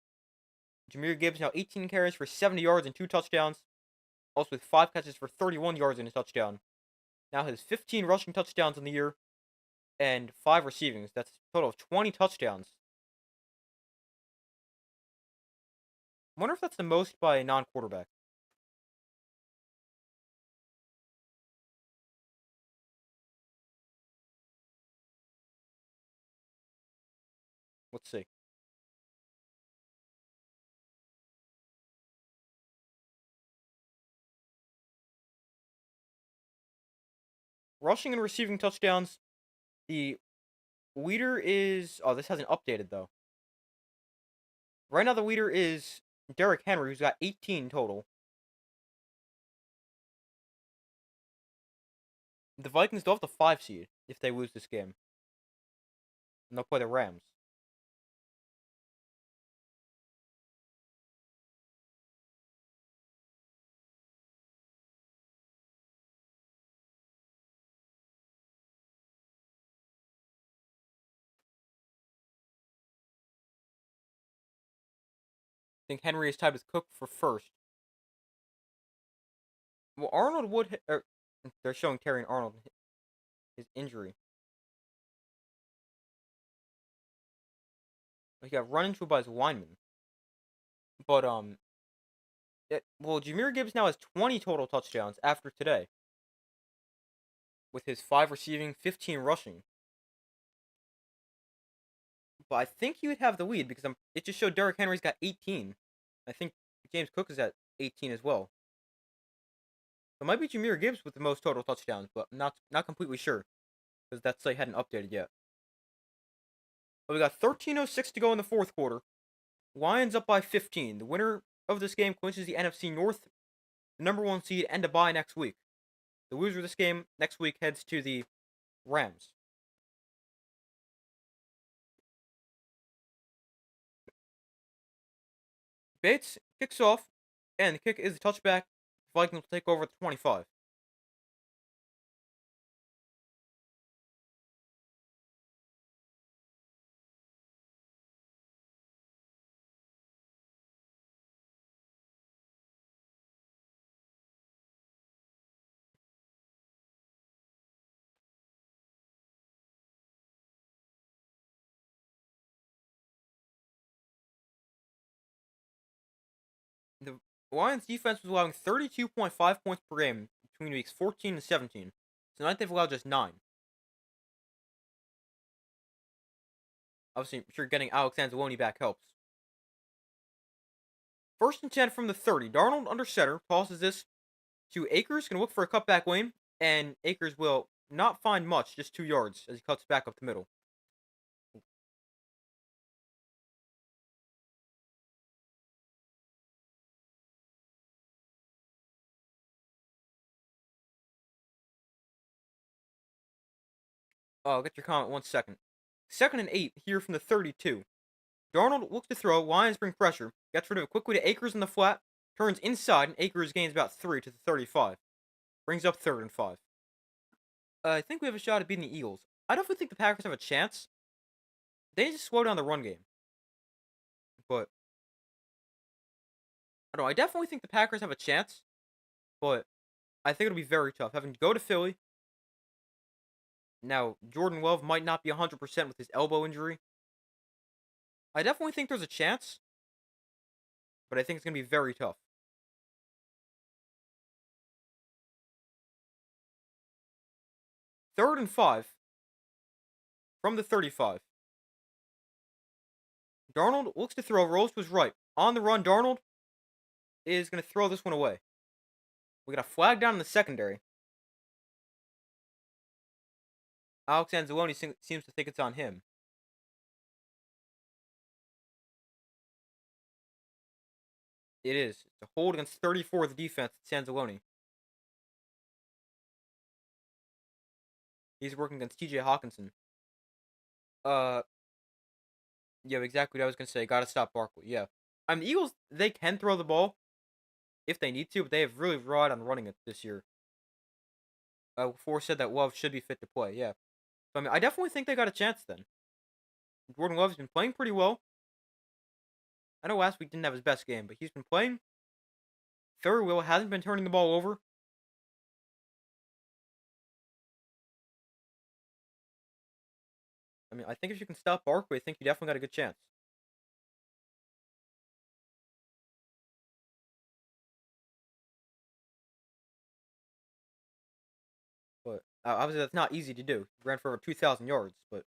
[SPEAKER 1] Jahmyr Gibbs now 18 carries for 70 yards and 2 touchdowns. Also with 5 catches for 31 yards and a touchdown. Now has 15 rushing touchdowns in the year and 5 receiving. That's a total of 20 touchdowns. I wonder if that's the most by a non-quarterback. Let's see. Rushing and receiving touchdowns. The leader is... Oh, this hasn't updated, though. Right now, the leader is Derrick Henry, who's got 18 total. The Vikings still have the 5 seed if they lose this game. And they'll play the Rams. I think Henry is tied with Cook for first. Well, Arnold would... they're showing Terry and Arnold his injury. He got run into by his lineman. But, Jahmyr Gibbs now has 20 total touchdowns after today. With his 5 receiving, 15 rushing. But I think he would have the lead because it just showed Derrick Henry's got 18. I think James Cook is at 18 as well. So it might be Jahmyr Gibbs with the most total touchdowns, but I'm not completely sure. Because that site hadn't updated yet. But we got 13:06 to go in the 4th quarter. Lions up by 15. The winner of this game clinches the NFC North, the number 1 seed, and a bye next week. The loser of this game next week heads to the Rams. Bates kicks off, and the kick is a touchback. Vikings will take over at the 25. The Lions defense was allowing 32.5 points per game between weeks 14 and 17. Tonight they've allowed just 9. Obviously, I'm sure getting Alex Anzalone back helps. First and 10 from the 30. Darnold under center tosses this to Akers. Going to look for a cutback lane, and Akers will not find much, just 2 yards as he cuts back up the middle. I'll get your comment 1 second. 2nd and 8 here from the 32. Darnold looks to throw. Lions bring pressure. Gets rid of it quickly to Akers in the flat. Turns inside, and Akers gains about 3 to the 35. Brings up 3rd and 5. I think we have a shot at beating the Eagles. I definitely think the Packers have a chance. They need to slow down the run game. But I don't know. I definitely think the Packers have a chance. But I think it'll be very tough. Having to go to Philly. Now, Jordan Love might not be 100% with his elbow injury. I definitely think there's a chance. But I think it's going to be very tough. 3rd and 5 from the 35. Darnold looks to throw, rolls to his right. On the run, Darnold is going to throw this one away. We got a flag down in the secondary. Alex Anzalone seems to think it's on him. It is. It's a hold against 34 of the defense. It's Anzalone. He's working against TJ Hawkinson. Yeah, exactly what I was going to say. Got to stop Barkley. Yeah. I mean, the Eagles, they can throw the ball if they need to, but they have really relied on running it this year. Before said that Love should be fit to play. Yeah. So, I mean, I definitely think they got a chance then. Jordan Love's been playing pretty well. I know last week didn't have his best game, but he's been playing very well. Hasn't been turning the ball over. I mean, I think if you can stop Barkley, I think you definitely got a good chance. But obviously, that's not easy to do. He ran for over 2,000 yards, but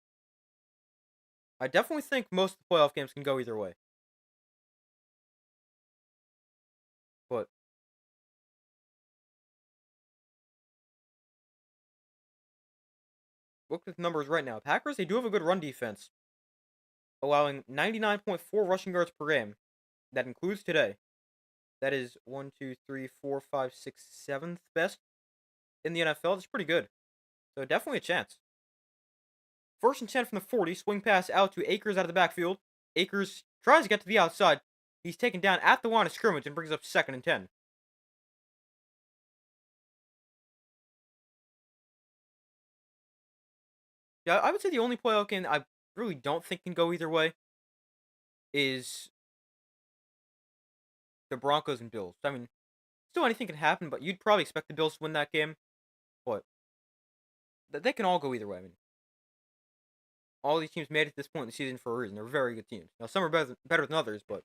[SPEAKER 1] I definitely think most of the playoff games can go either way. But look at the numbers right now. Packers, they do have a good run defense, allowing 99.4 rushing yards per game. That includes today. That is 1, 2, 3, 4, 5, 6, 7th best in the NFL. That's pretty good. So definitely a chance. 1st and 10 from the 40. Swing pass out to Akers out of the backfield. Akers tries to get to the outside. He's taken down at the line of scrimmage and brings up 2nd and 10. Yeah, I would say the only playoff game I really don't think can go either way is the Broncos and Bills. I mean, still anything can happen, but you'd probably expect the Bills to win that game. But they can all go either way. I mean, all these teams made it to this point in the season for a reason. They're very good teams. Now, some are better than others, but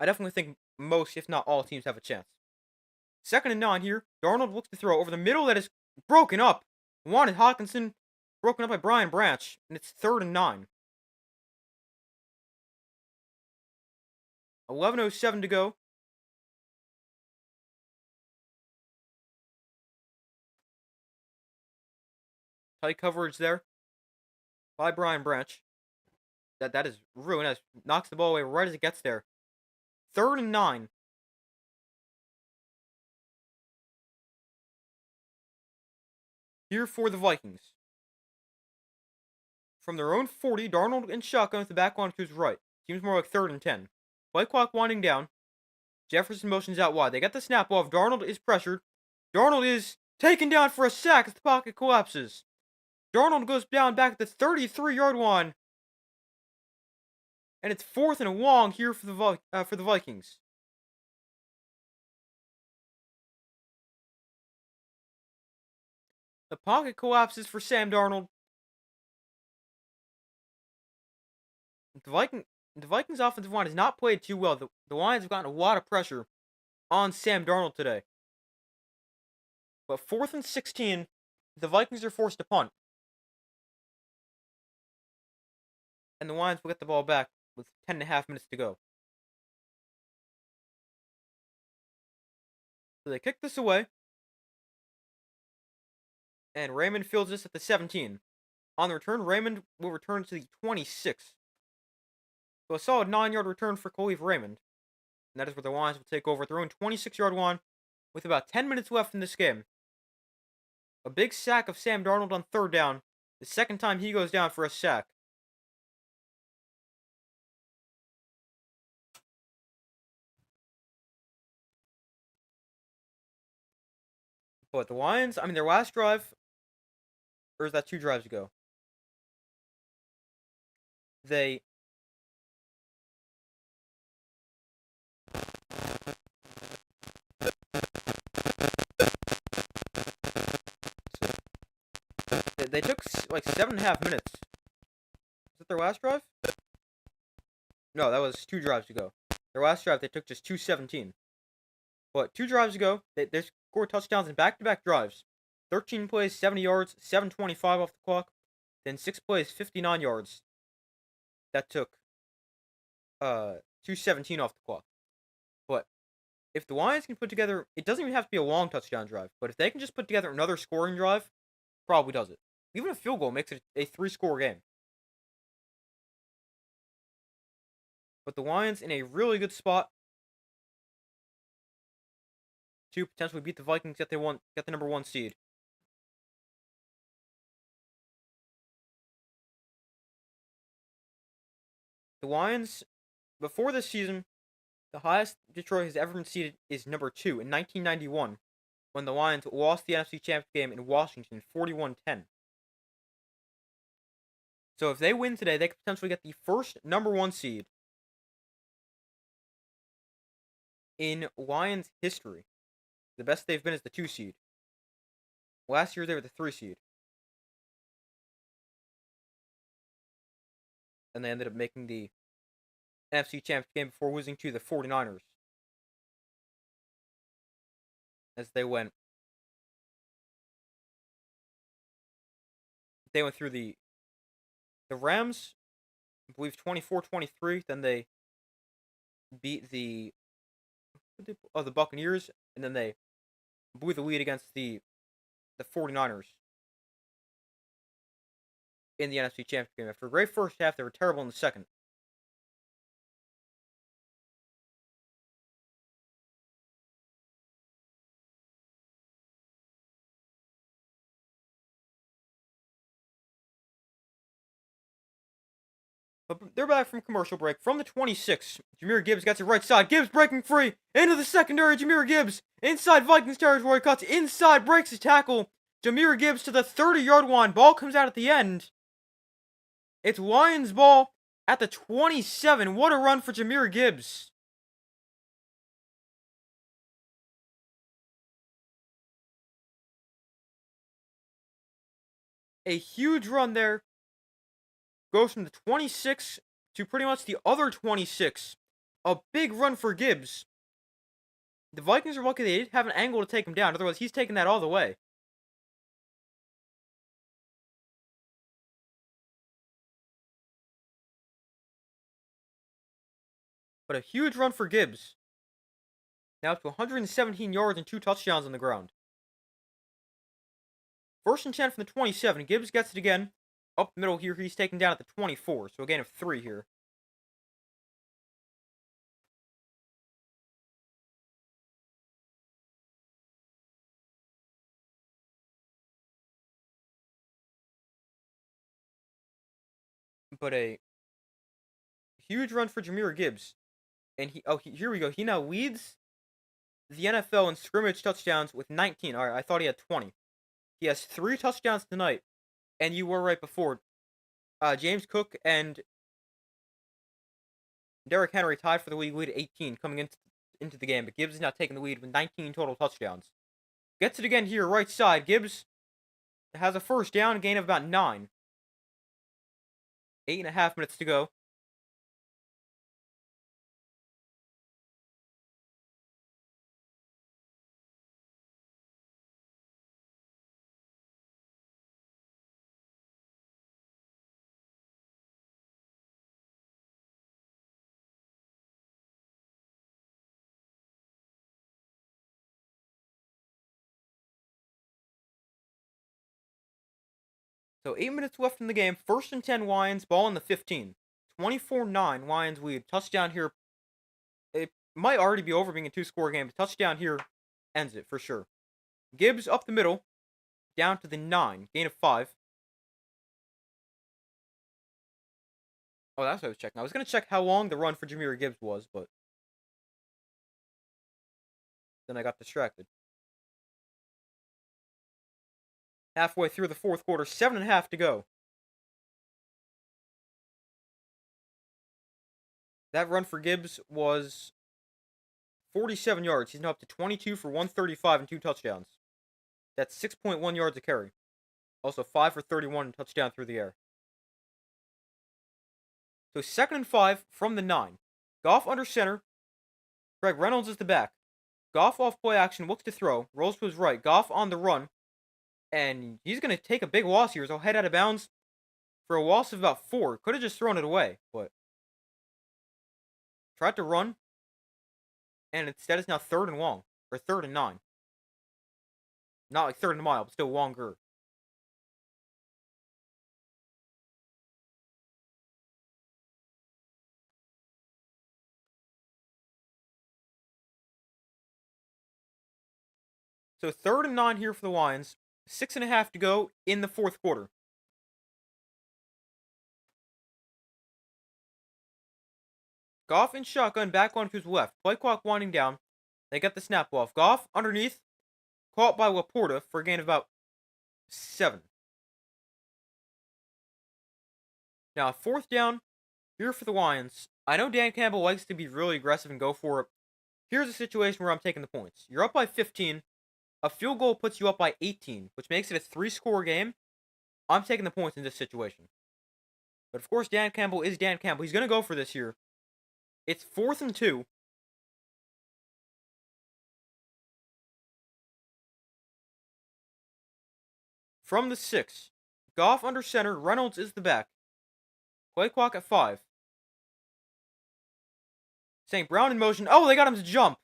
[SPEAKER 1] I definitely think most, if not all, teams have a chance. 2nd and 9 here. Darnold looks to throw over the middle. That is broken up. Wanted Hawkinson broken up by Brian Branch, and it's 3rd and 9. 11:07 to go. Tight coverage there by Brian Branch. That is really nice. Knocks the ball away right as it gets there. 3rd and 9. Here for the Vikings. From their own 40, Darnold and shotgun with the back line to his right. Seems more like 3rd and 10. Play clock winding down. Jefferson motions out wide. They get the snap off. Darnold is pressured. Darnold is taken down for a sack as the pocket collapses. Darnold goes down back at the 33-yard line. And it's 4th and long here for the Vikings. The pocket collapses for Sam Darnold. The Vikings offensive line has not played too well. The Lions have gotten a lot of pressure on Sam Darnold today. But 4th and 16, the Vikings are forced to punt. And the Lions will get the ball back with 10.5 minutes to go. So they kick this away. And Raymond fields this at the 17. On the return, Raymond will return to the 26. So a solid 9-yard return for Khalif Raymond. And that is where the Lions will take over at their own 26-yard line with about 10 minutes left in this game. A big sack of Sam Darnold on 3rd down. The second time he goes down for a sack. But the Lions, their last drive, or is that 2 drives ago? They took like 7.5 minutes. Is that their last drive? No, that was 2 drives ago. Their last drive, they took just 2:17. But 2 drives ago, they scored touchdowns in back-to-back drives. 13 plays, 70 yards, 7:25 off the clock. Then 6 plays, 59 yards. That took 2:17 off the clock. But if the Lions can put together, it doesn't even have to be a long touchdown drive, but if they can just put together another scoring drive, probably does it. Even a field goal makes it a 3-score game. But the Lions in a really good spot to potentially beat the Vikings, get the number 1 seed. The Lions, before this season, the highest Detroit has ever been seeded is number 2 in 1991, when the Lions lost the NFC Championship game in Washington 41-10. So if they win today, they could potentially get the first number 1 seed in Lions history. The best they've been is the 2 seed. Last year they were the 3 seed. And they ended up making the NFC Championship game before losing to the 49ers. As they went through the Rams, I believe 24-23, then they beat the Buccaneers, and then they blew the lead against the 49ers in the NFC Championship game. After a great first half, they were terrible in the second. But they're back from commercial break. From the 26, Jahmyr Gibbs gets it right side. Gibbs breaking free. Into the secondary. Jahmyr Gibbs inside Vikings territory. Cuts inside. Breaks his tackle. Jahmyr Gibbs to the 30-yard line. Ball comes out at the end. It's Lions ball at the 27. What a run for Jahmyr Gibbs. A huge run there. Goes from the 26 to pretty much the other 26. A big run for Gibbs. The Vikings are lucky they didn't have an angle to take him down. Otherwise, he's taking that all the way. But a huge run for Gibbs. Now up to 117 yards and 2 touchdowns on the ground. 1st and 10 from the 27. Gibbs gets it again. Up the middle here, he's taken down at the 24. So a gain of 3 here. But a huge run for Jahmyr Gibbs. And here we go. He now leads the NFL in scrimmage touchdowns with 19. All right, I thought he had 20. He has 3 touchdowns tonight, and you were right before. James Cook and Derrick Henry tied for the league lead at 18 coming into the game, but Gibbs is now taking the lead with 19 total touchdowns. Gets it again here, right side. Gibbs has a first down, gain of about 9. 8.5 minutes to go. So 8 minutes left in the game. First and 10 Lions, ball in the 15. 24-9 Lions lead. Touchdown here. It might already be over being a 2-score game, but touchdown here ends it for sure. Gibbs up the middle, down to the 9, gain of 5. Oh, that's what I was checking. I was going to check how long the run for Jahmyr Gibbs was, but then I got distracted. Halfway through the fourth quarter, 7.5 to go. That run for Gibbs was 47 yards. He's now up to 22 for 135 and 2 touchdowns. That's 6.1 yards a carry. Also 5 for 31 and touchdown through the air. So 2nd and 5 from the 9. Goff under center. Greg Reynolds is the back. Goff off play action, looks to throw, rolls to his right. Goff on the run, and he's going to take a big loss here. So head out of bounds for a loss of about 4. Could have just thrown it away, but tried to run, and instead it's now 3rd and long, or 3rd and 9. Not like 3rd and a mile, but still longer. So 3rd and 9 here for the Lions. 6.5 to go in the fourth quarter. Goff in shotgun, back on to his left. Play clock winding down. They get the snap off. Goff underneath, caught by Laporta for a gain of about 7. Now, 4th down here for the Lions. I know Dan Campbell likes to be really aggressive and go for it. Here's a situation where I'm taking the points. You're up by 15. A field goal puts you up by 18, which makes it a 3-score game. I'm taking the points in this situation. But of course, Dan Campbell is Dan Campbell. He's going to go for this here. It's 4th and 2. From the 6. Goff under center. Reynolds is the back. Play clock at 5. St. Brown in motion. Oh, they got him to jump.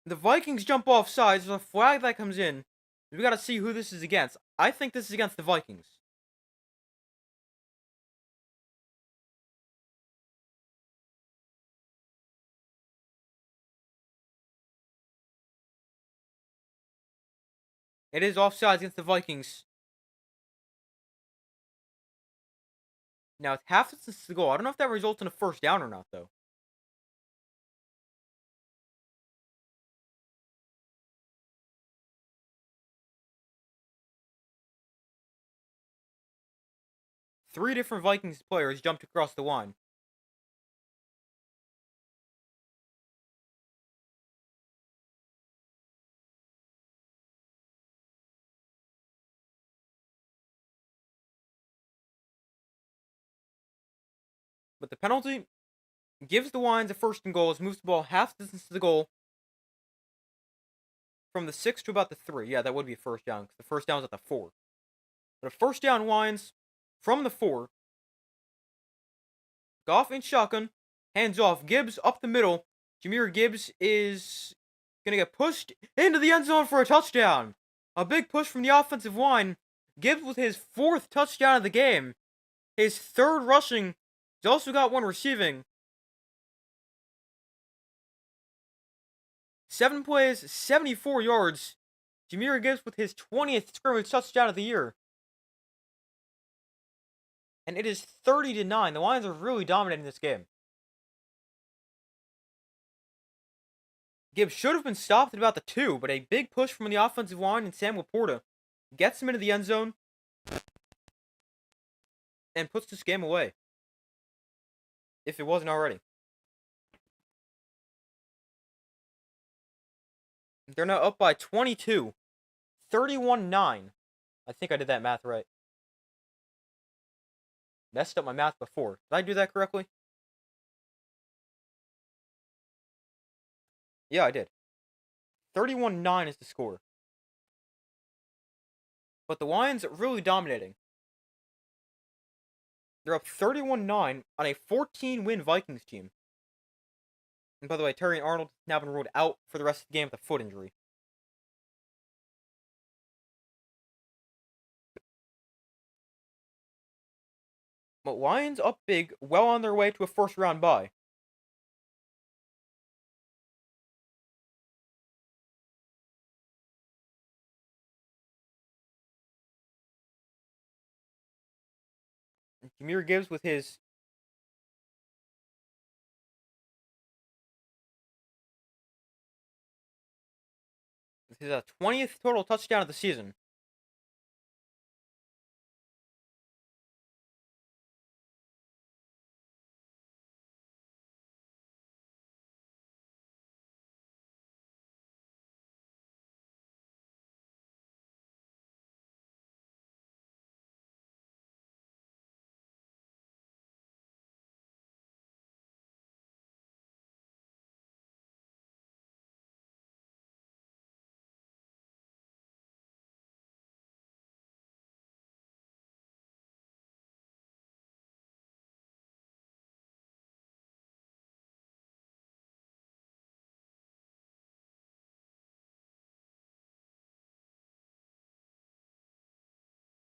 [SPEAKER 1] The Vikings jump off sides. There's a flag that comes in. We got to see who this is against. I think this is against the Vikings. It is offsides against the Vikings. Now, it's half distance to goal. I don't know if that results in a first down or not, though. Three different Vikings players jumped across the line. But the penalty gives the Lions a first and goal as moves the ball half distance to the goal from the 6 to about the 3. Yeah, that would be a first down because the first down is at the 4. But a first down Lions from the 4. Goff in shotgun, hands off. Gibbs up the middle. Jahmyr Gibbs is going to get pushed into the end zone for a touchdown. A big push from the offensive line. Gibbs with his 4th touchdown of the game. His 3rd rushing. He's also got 1 receiving. 7 plays, 74 yards. Jahmyr Gibbs with his 20th scrimmage touchdown of the year. And it is 30-9. The Lions are really dominating this game. Gibbs should have been stopped at about the 2, but a big push from the offensive line and Sam Laporta gets him into the end zone and puts this game away, if it wasn't already. They're now up by 22, 31-9. I think I did that math right. Messed up my math before. Did I do that correctly? Yeah, I did. 31-9 is the score. But the Lions are really dominating. They're up 31-9 on a 14-win Vikings team. And by the way, Terry Arnold has now been ruled out for the rest of the game with a foot injury. But Lions up big, well on their way to a first-round bye. Jahmyr Gibbs with his 20th total touchdown of the season.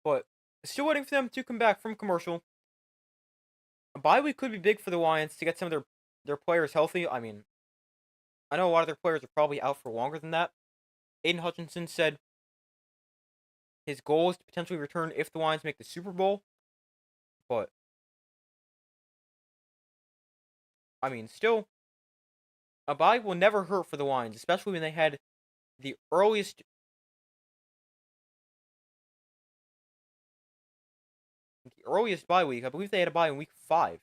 [SPEAKER 1] But still waiting for them to come back from commercial. A bye week could be big for the Lions to get some of their players healthy. I mean, I know a lot of their players are probably out for longer than that. Aiden Hutchinson said his goal is to potentially return if the Lions make the Super Bowl. But, I mean, still, a bye will never hurt for the Lions, especially when they had the earliest bye week. I believe they had a bye in week 5.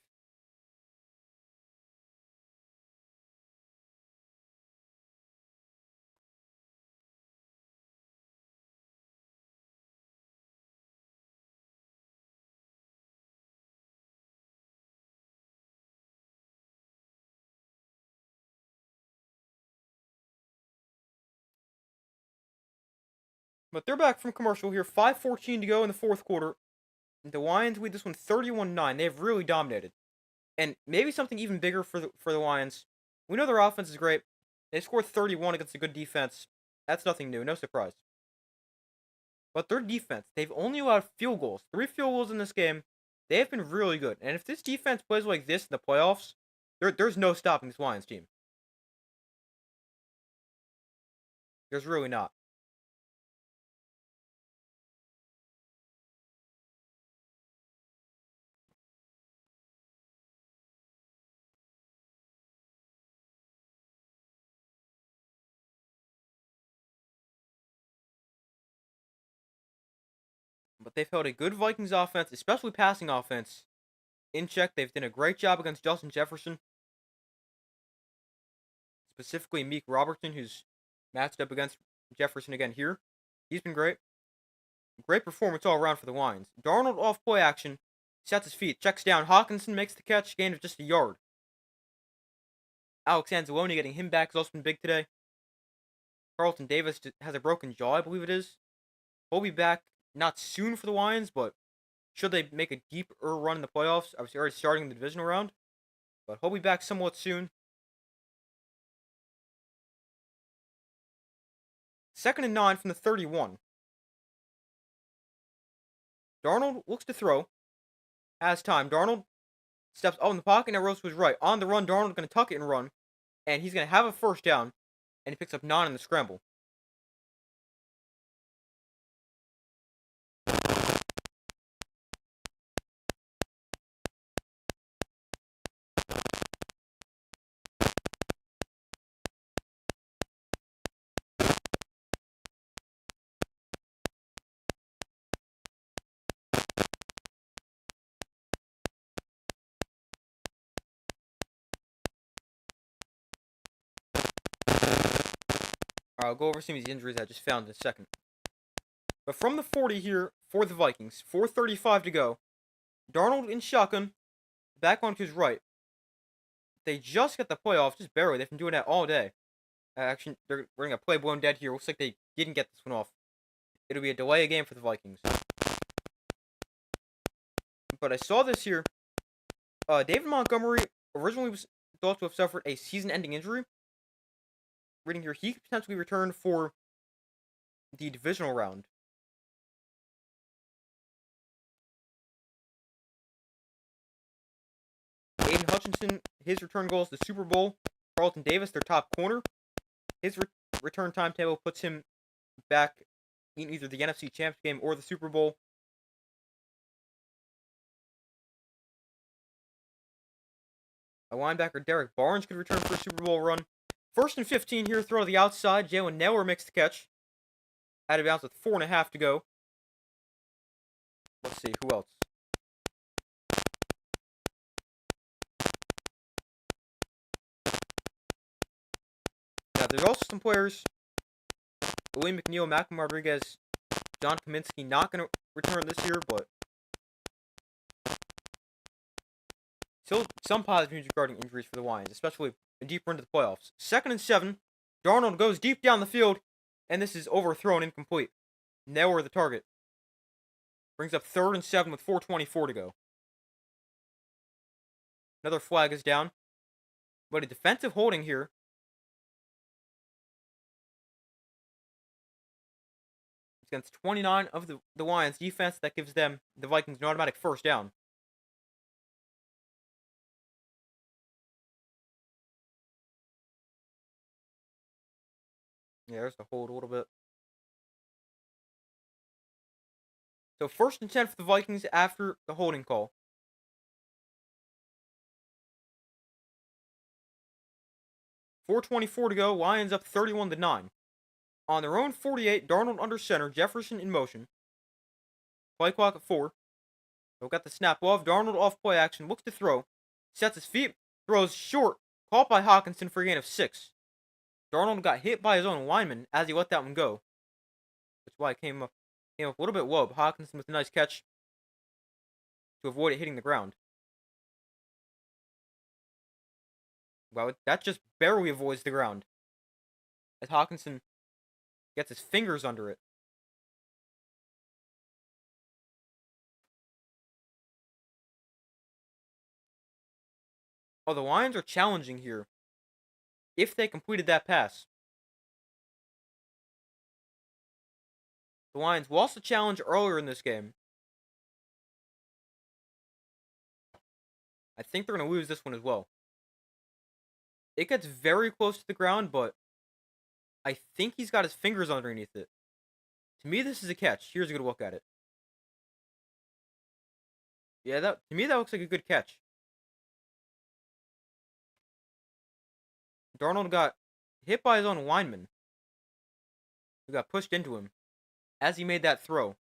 [SPEAKER 1] But they're back from commercial here. 5:14 to go in the fourth quarter. The Lions lead this one 31-9. They've really dominated. And maybe something even bigger for the Lions. We know their offense is great. They scored 31 against a good defense. That's nothing new. No surprise. But their defense, they've only allowed field goals. 3 field goals in this game. They have been really good. And if this defense plays like this in the playoffs, there's no stopping this Lions team. There's really not. But they've held a good Vikings offense, especially passing offense, in check. They've done a great job against Justin Jefferson. Specifically Meek Robertson, who's matched up against Jefferson again here. He's been great. Great performance all around for the Lions. Darnold off play action, sets his feet, checks down. Hawkinson makes the catch, gain of just a yard. Alex Anzalone getting him back has also been big today. Carlton Davis has a broken jaw, I believe it is. He'll be back not soon for the Lions, but should they make a deeper run in the playoffs, obviously already starting the divisional round, but he'll be back somewhat soon. 2nd and 9 from the 31. Darnold looks to throw. Has time. Darnold steps up in the pocket and rolls to his right. On the run, Darnold's going to tuck it and run. And he's going to have a first down. And he picks up 9 in the scramble. I'll go over some of these injuries I just found in a second. But from the 40 here for the Vikings, 4:35 to go. Darnold in shotgun, back onto his right. They just got the playoff, just barely. They've been doing that all day. Actually, they're running a play blown dead here. Looks like they didn't get this one off. It'll be a delay game for the Vikings. But I saw this here. David Montgomery originally was thought to have suffered a season-ending injury. Reading here, he could potentially return for the divisional round. Aiden Hutchinson, his return goal is the Super Bowl. Carlton Davis, their top corner. His return timetable puts him back in either the NFC Championship game or the Super Bowl. A linebacker, Derek Barnes, could return for a Super Bowl run. 1st and 15 here, throw to the outside. Jalen Nailor makes the catch. Out of bounds with 4.5 to go. Let's see, who else? Now, there's also some players. William McNeil, Malcolm Rodriguez, John Kaminsky not going to return this year, but still some positive news regarding injuries for the Lions, especially deeper into the playoffs. 2nd and 7. Darnold goes deep down the field, and this is overthrown, incomplete. Nailor the target. Brings up 3rd and 7 with 4:24 to go. Another flag is down. But a defensive holding here. It's against 29 of the Lions defense. That gives them, the Vikings, an automatic 1st down. Yeah, there's the hold a little bit. So 1st and 10 for the Vikings after the holding call. .424 to go. Lions up 31-9. On their own 48, Darnold under center. Jefferson in motion. Play clock at 4. They'll got the snap off. Darnold off play action. Looks to throw. Sets his feet. Throws short. Caught by Hockenson for a gain of 6. Darnold got hit by his own lineman as he let that one go. That's why it came up a little bit low. But Hockenson with a nice catch to avoid it hitting the ground. Well, that just barely avoids the ground. As Hockenson gets his fingers under it. Oh, the Lions are challenging here. If they completed that pass. The Lions lost the challenge earlier in this game. I think they're going to lose this one as well. It gets very close to the ground, but I think he's got his fingers underneath it. To me, this is a catch. Here's a good look at it. Yeah, to me, that looks like a good catch. Darnold got hit by his own lineman, who got pushed into him as he made that throw,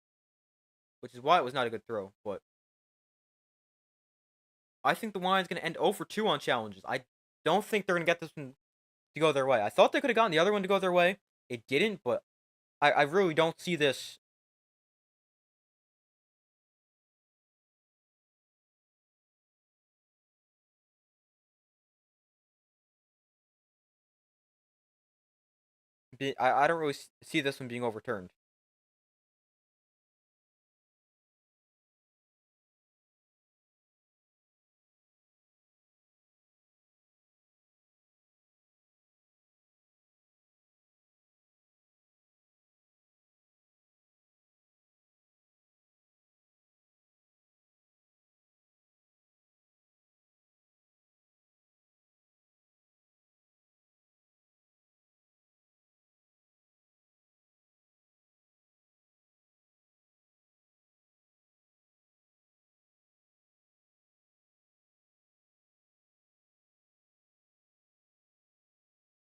[SPEAKER 1] which is why it was not a good throw. But I think the Lions going to end 0 for 2 on challenges. I don't think they're going to get this one to go their way. I thought they could have gotten the other one to go their way. It didn't, but I really don't see this. I don't really see this one being overturned.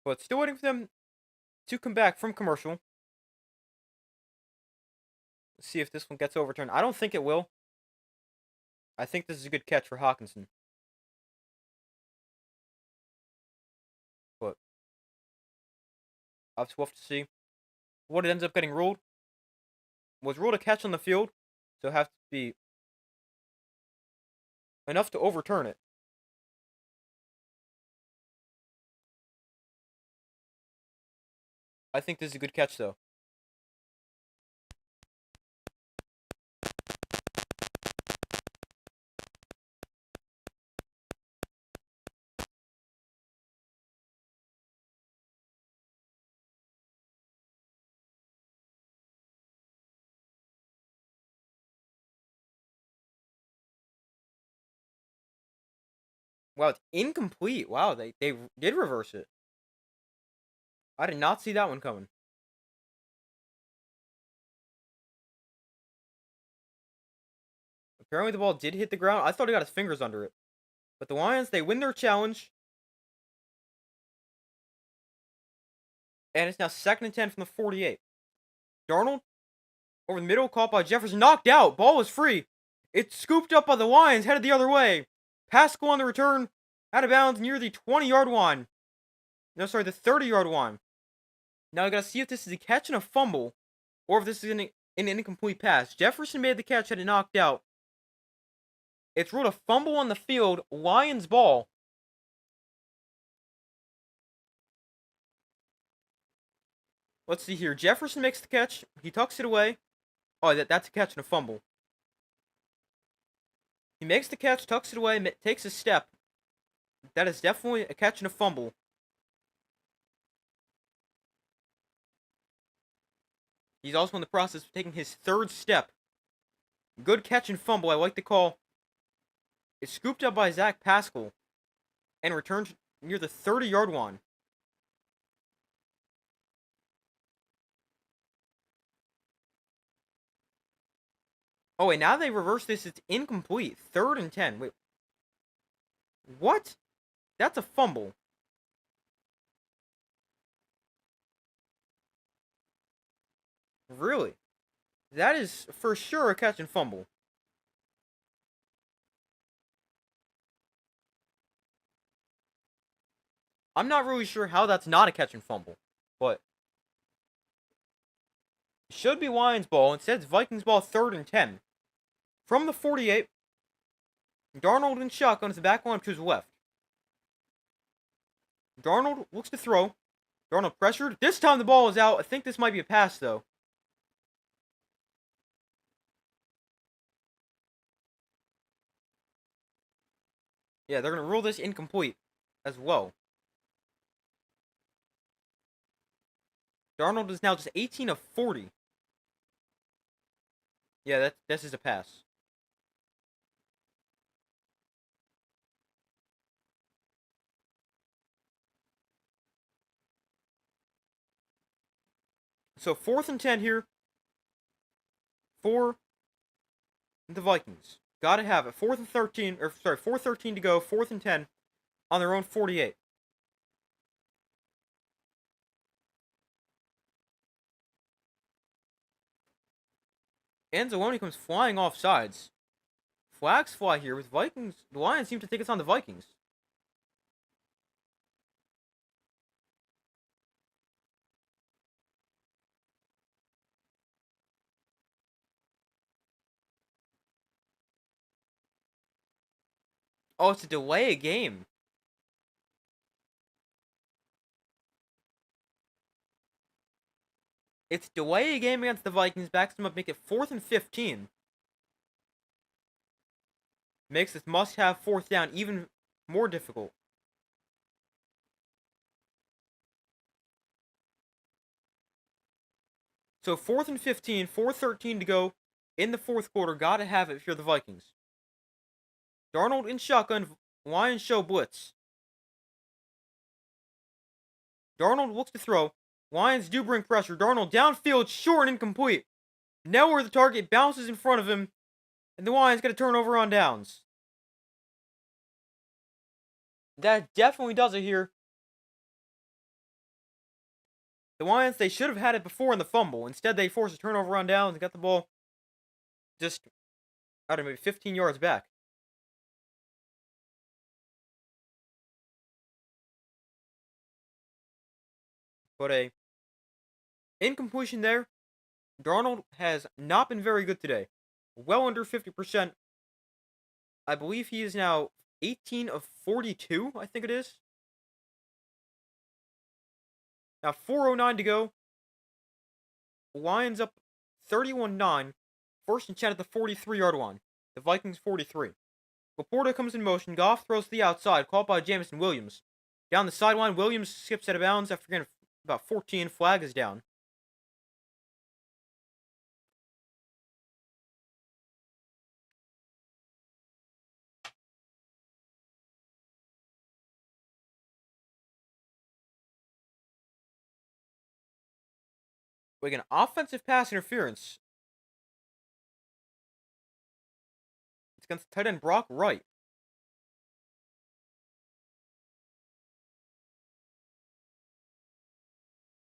[SPEAKER 1] But still waiting for them to come back from commercial. Let's see if this one gets overturned. I don't think it will. I think this is a good catch for Hockenson. But I'll have to see. What it ends up getting ruled was ruled a catch on the field, so it has to be enough to overturn it. I think this is a good catch, though. Wow, it's incomplete. Wow, they did reverse it. I did not see that one coming. Apparently the ball did hit the ground. I thought he got his fingers under it. But the Lions, they win their challenge. And it's now 2nd and 10 from the 48. Darnold, over the middle, caught by Jefferson, knocked out. Ball was free. It's scooped up by the Lions, headed the other way. Pascal on the return, out of bounds near the 20-yard line. No, sorry, the 30-yard line. Now I gotta see if this is a catch and a fumble, or if this is an incomplete pass. Jefferson made the catch, had it knocked out. It's ruled a fumble on the field. Lions ball. Let's see here. Jefferson makes the catch. He tucks it away. Oh, that's a catch and a fumble. He makes the catch, tucks it away, takes a step. That is definitely a catch and a fumble. He's also in the process of taking his 3rd step. Good catch and fumble. I like the call. It's scooped up by Zach Pascal and returned near the 30-yard line. Oh, wait, now they reverse this. It's incomplete. 3rd and 10. Wait. What? That's a fumble. Really? That is for sure a catch and fumble. I'm not really sure how that's not a catch and fumble, but it should be Lions ball. Instead, it's Vikings ball, 3rd and 10. From the 48, Darnold in shotgun is the back line to his left. Darnold looks to throw. Darnold pressured. This time the ball is out. I think this might be a pass, though. Yeah, they're going to rule this incomplete as well. Darnold is now just 18 of 40. Yeah, this is a pass. So 4th and 10 here for the Vikings. Gotta have it. 4th and 13, or sorry, 4:13 to go. 4th and 10 on their own 48. Anzalone comes flying off sides. Flags fly here with Vikings. The Lions seem to think it's on the Vikings. Oh, it's a delay a game. It's delay a game against the Vikings. Backs them up, make it 4th and 15. Makes this must-have 4th down even more difficult. So 4th and 15, 4:13 to go in the 4th quarter. Gotta have it if you're the Vikings. Darnold in shotgun. Lions show blitz. Darnold looks to throw. Lions do bring pressure. Darnold downfield, short and incomplete. Nowhere the target bounces in front of him, and the Lions get a turnover on downs. That definitely does it here. The Lions, they should have had it before in the fumble. Instead, they forced a turnover on downs and got the ball just, I don't know, maybe 15 yards back. But a Incompletion there. Darnold has not been very good today. Well under 50%. I believe he is now 18 of 42, I think it is. Now 4:09 to go. Lions up 31-9. First and 10 at the 43-yard line. The Vikings 43. Laporta comes in motion. Goff throws to the outside, caught by Jameson Williams. Down the sideline, Williams skips out of bounds after getting about 14. Flag is down. We get an offensive pass interference. It's against tight end Brock Wright.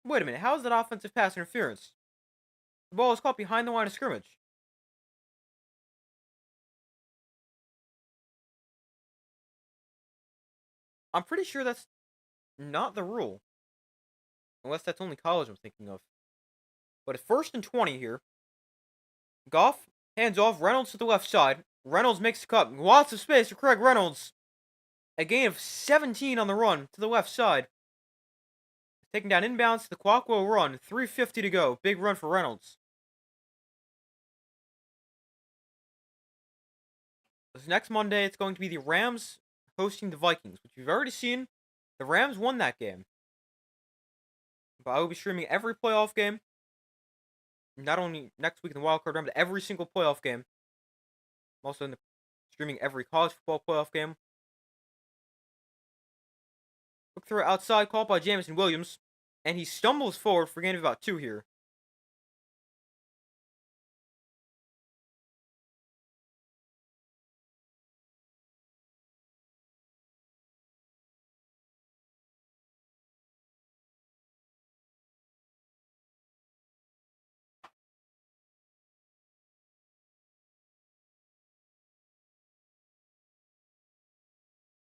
[SPEAKER 1] Wait a minute, how is that offensive pass interference? The ball is caught behind the line of scrimmage. I'm pretty sure that's not the rule. Unless that's only college I'm thinking of. But at first and 20 here. Goff hands off. Reynolds to the left side. Reynolds makes the cut. Lots of space for Craig Reynolds. A gain of 17 on the run to the left side. Taking down inbounds to the clock will run. 3:50 to go. Big run for Reynolds. This next Monday, it's going to be the Rams hosting the Vikings, which we've already seen. The Rams won that game. But I will be streaming every playoff game. Not only next week in the wildcard round, but every single playoff game. I'm also streaming every college football playoff game. Look through outside, called by Jameson Williams. And he stumbles forward for a gain of about 2 here.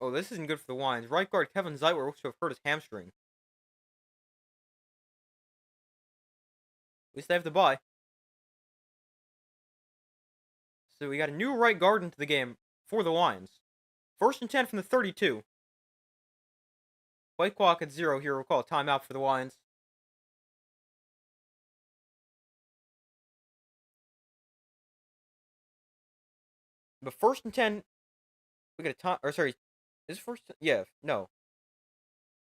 [SPEAKER 1] Oh, this isn't good for the Lions. Right guard Kevin Zeitler looks to have hurt his hamstring. At least they have the bye. So we got a new right guard into the game for the Lions. First and 10 from the 32. Play clock at 0 here. We'll call a timeout for the Lions. But first and 10, we get a time. Or sorry, is it first? Yeah, no.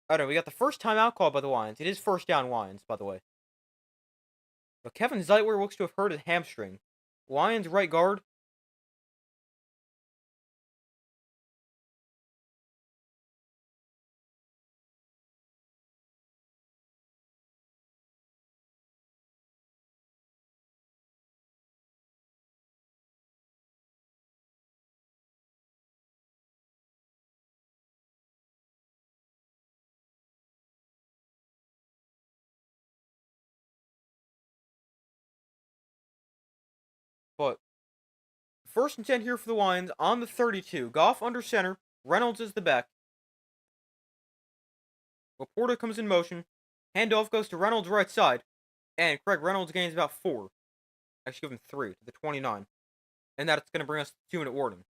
[SPEAKER 1] Oh no, we got the first timeout called by the Lions. It is first down Lions, by the way. But Kevin Zeitler looks to have hurt his hamstring. Lions right guard. But first and 10 here for the Lions on the 32. Goff under center. Reynolds is the back. Laporta comes in motion. Handoff goes to Reynolds' right side. And Craig Reynolds gains about 4. Actually, give him 3 to the 29. And that's going to bring us to 2-minute warning.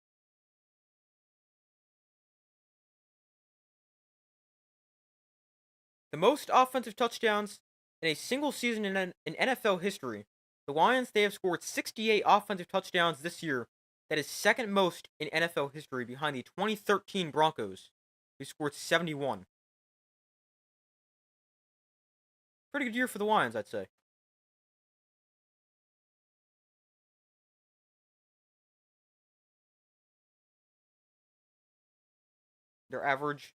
[SPEAKER 1] The most offensive touchdowns in a single season in NFL history. The Lions, they have scored 68 offensive touchdowns this year. That is second most in NFL history behind the 2013 Broncos, who scored 71. Pretty good year for the Lions, I'd say. Their average,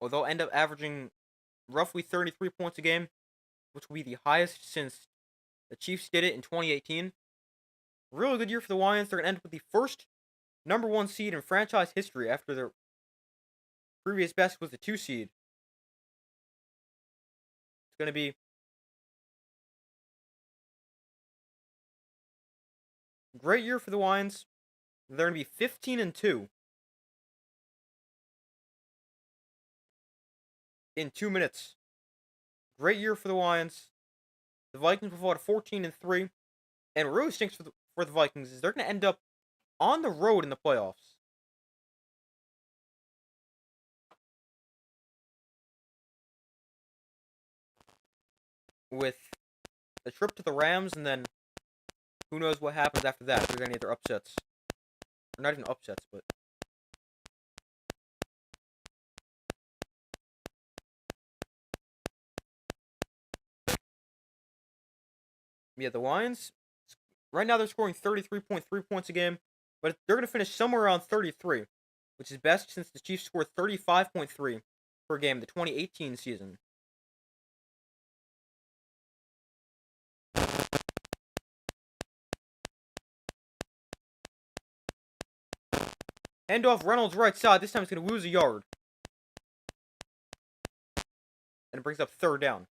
[SPEAKER 1] well, they'll end up averaging roughly 33 points a game, which will be the highest since the Chiefs did it in 2018. Really good year for the Lions. They're going to end up with the first number 1 seed in franchise history after their previous best was the 2 seed. It's going to be a great year for the Lions. They're going to be 15-2 in 2 minutes. Great year for the Lions. The Vikings will fall to 14-3, and what really stinks for the Vikings is they're going to end up on the road in the playoffs with a trip to the Rams, and then who knows what happens after that. If there's any other upsets, or not even upsets, but yeah, the Lions right now they're scoring 33.3 points a game, but they're going to finish somewhere around 33, which is best since the Chiefs scored 35.3 per game the 2018 season. Hand off Reynolds right side. This time it's going to lose a yard. And it brings up third down.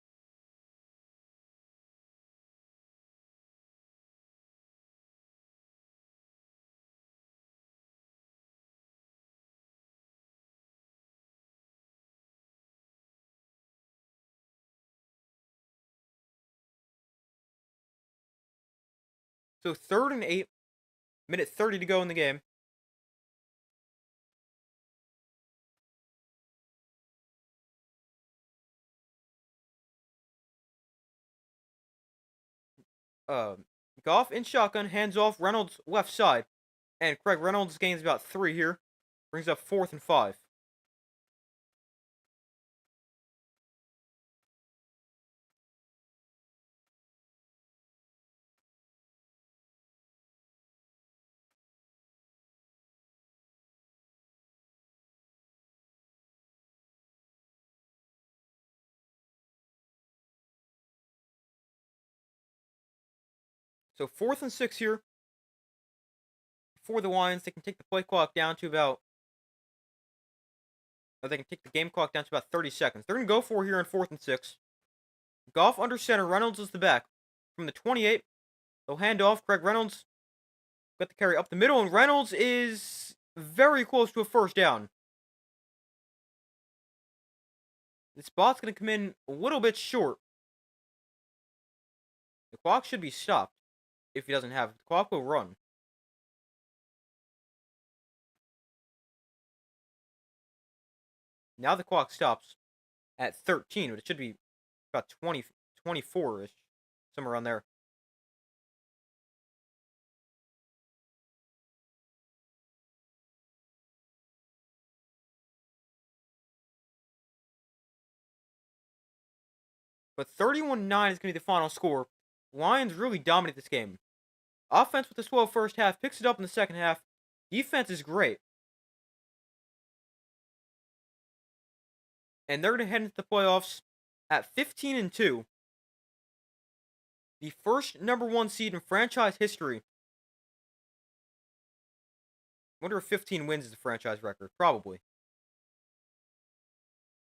[SPEAKER 1] So 3rd and 8, minute 30 to go in the game. Uh, Goff in shotgun, hands off Reynolds left side. And Craig Reynolds gains about 3 here. Brings up 4th and 5. So 4th and 6 here for the Lions. They can take the play clock down to about, or they can take the game clock down to about 30 seconds. They're going to go for here in 4th and 6. Goff under center. Reynolds is the back. From the 28, they'll hand off. Craig Reynolds got the carry up the middle, and Reynolds is very close to a first down. The spot's going to come in a little bit short. The clock should be stopped if he doesn't have it. The clock will run. Now the clock stops at 13, but it should be about 20, 24-ish, somewhere around there. But 31-9 is going to be the final score. Lions really dominate this game. Offense with the slow first half, picks it up in the second half. Defense is great. And they're going to head into the playoffs at 15-2. The first #1 seed in franchise history. I wonder if 15 wins is the franchise record. Probably.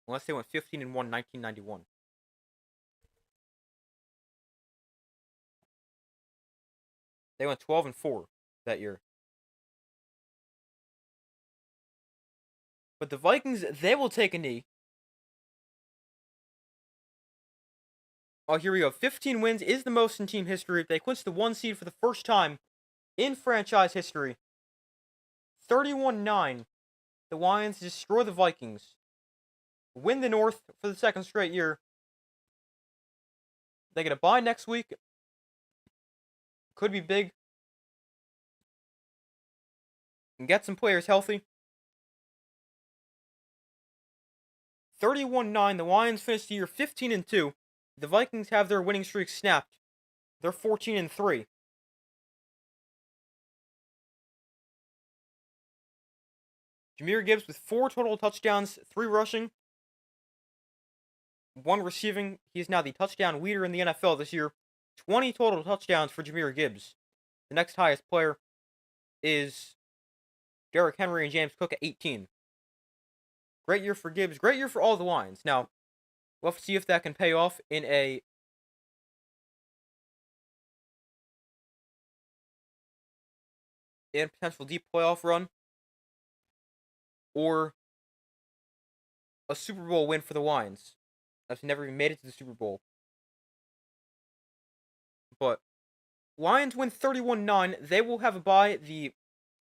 [SPEAKER 1] Unless they went 15-1 in 1991. They went 12-4 that year. But the Vikings, they will take a knee. Oh, here we go. 15 wins is the most in team history. They clinch the 1 seed for the first time in franchise history. 31-9. The Lions destroy the Vikings. Win the North for the 2nd straight year. They get a bye next week. Could be big. And get some players healthy. 31-9. The Lions finish the year 15-2. The Vikings have their winning streak snapped. They're 14-3. Jahmyr Gibbs with 4 total touchdowns, 3 rushing, 1 receiving. He is now the touchdown leader in the NFL this year. 20 total touchdowns for Jahmyr Gibbs. The next highest player is Derrick Henry and James Cook at 18. Great year for Gibbs. Great year for all the Lions. Now, we'll have to see if that can pay off in a potential deep playoff run or a Super Bowl win for the Lions I've never even made it to the Super Bowl. But Lions win 31-9. They will have a bye. The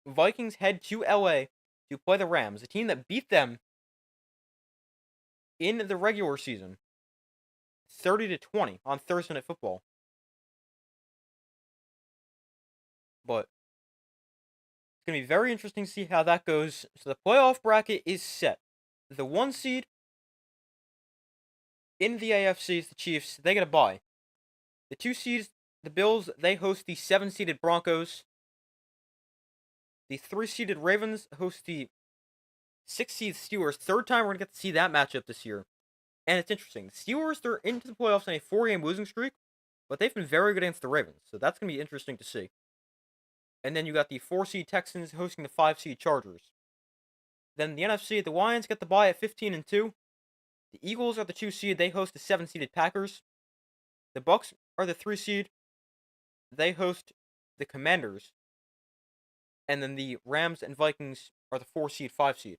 [SPEAKER 1] Vikings head to LA to play the Rams, a team that beat them in the regular season 30-20 on Thursday Night Football. But it's going to be very interesting to see how that goes. So the playoff bracket is set. The 1 seed in the AFC is the Chiefs. They get a bye. The 2 seeds, the Bills, they host the 7-seeded Broncos. The 3-seeded Ravens host the 6-seed Steelers. Third time we're going to get to see that matchup this year. And it's interesting. The Steelers, they're into the playoffs on a 4-game losing streak, but they've been very good against the Ravens. So that's going to be interesting to see. And then you got the 4-seed Texans hosting the 5-seed Chargers. Then the NFC, the Lions get the bye at 15-2. The Eagles are the 2 seed. They host the 7-seeded Packers. The Bucks are the 3 seed. They host the Commanders. And then the Rams and Vikings are the 4 seed, 5 seed.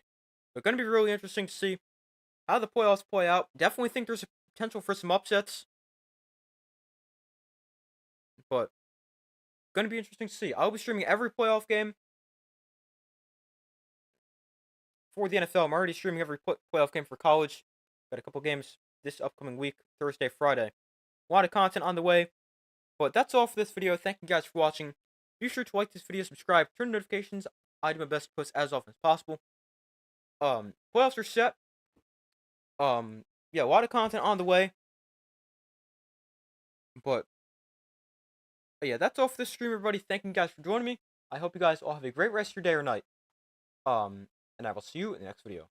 [SPEAKER 1] It's going to be really interesting to see how the playoffs play out. Definitely think there's a potential for some upsets. But going to be interesting to see. I'll be streaming every playoff game for the NFL. I'm already streaming every playoff game for college. Got a couple games this upcoming week, Thursday, Friday. A lot of content on the way. But that's all for this video. Thank you guys for watching. Be sure to like this video, subscribe, turn notifications. I do my best to post as often as possible. Playoffs are set. Yeah, a lot of content on the way. But yeah, that's all for this stream, everybody. Thank you guys for joining me. I hope you guys all have a great rest of your day or night. And I will see you in the next video.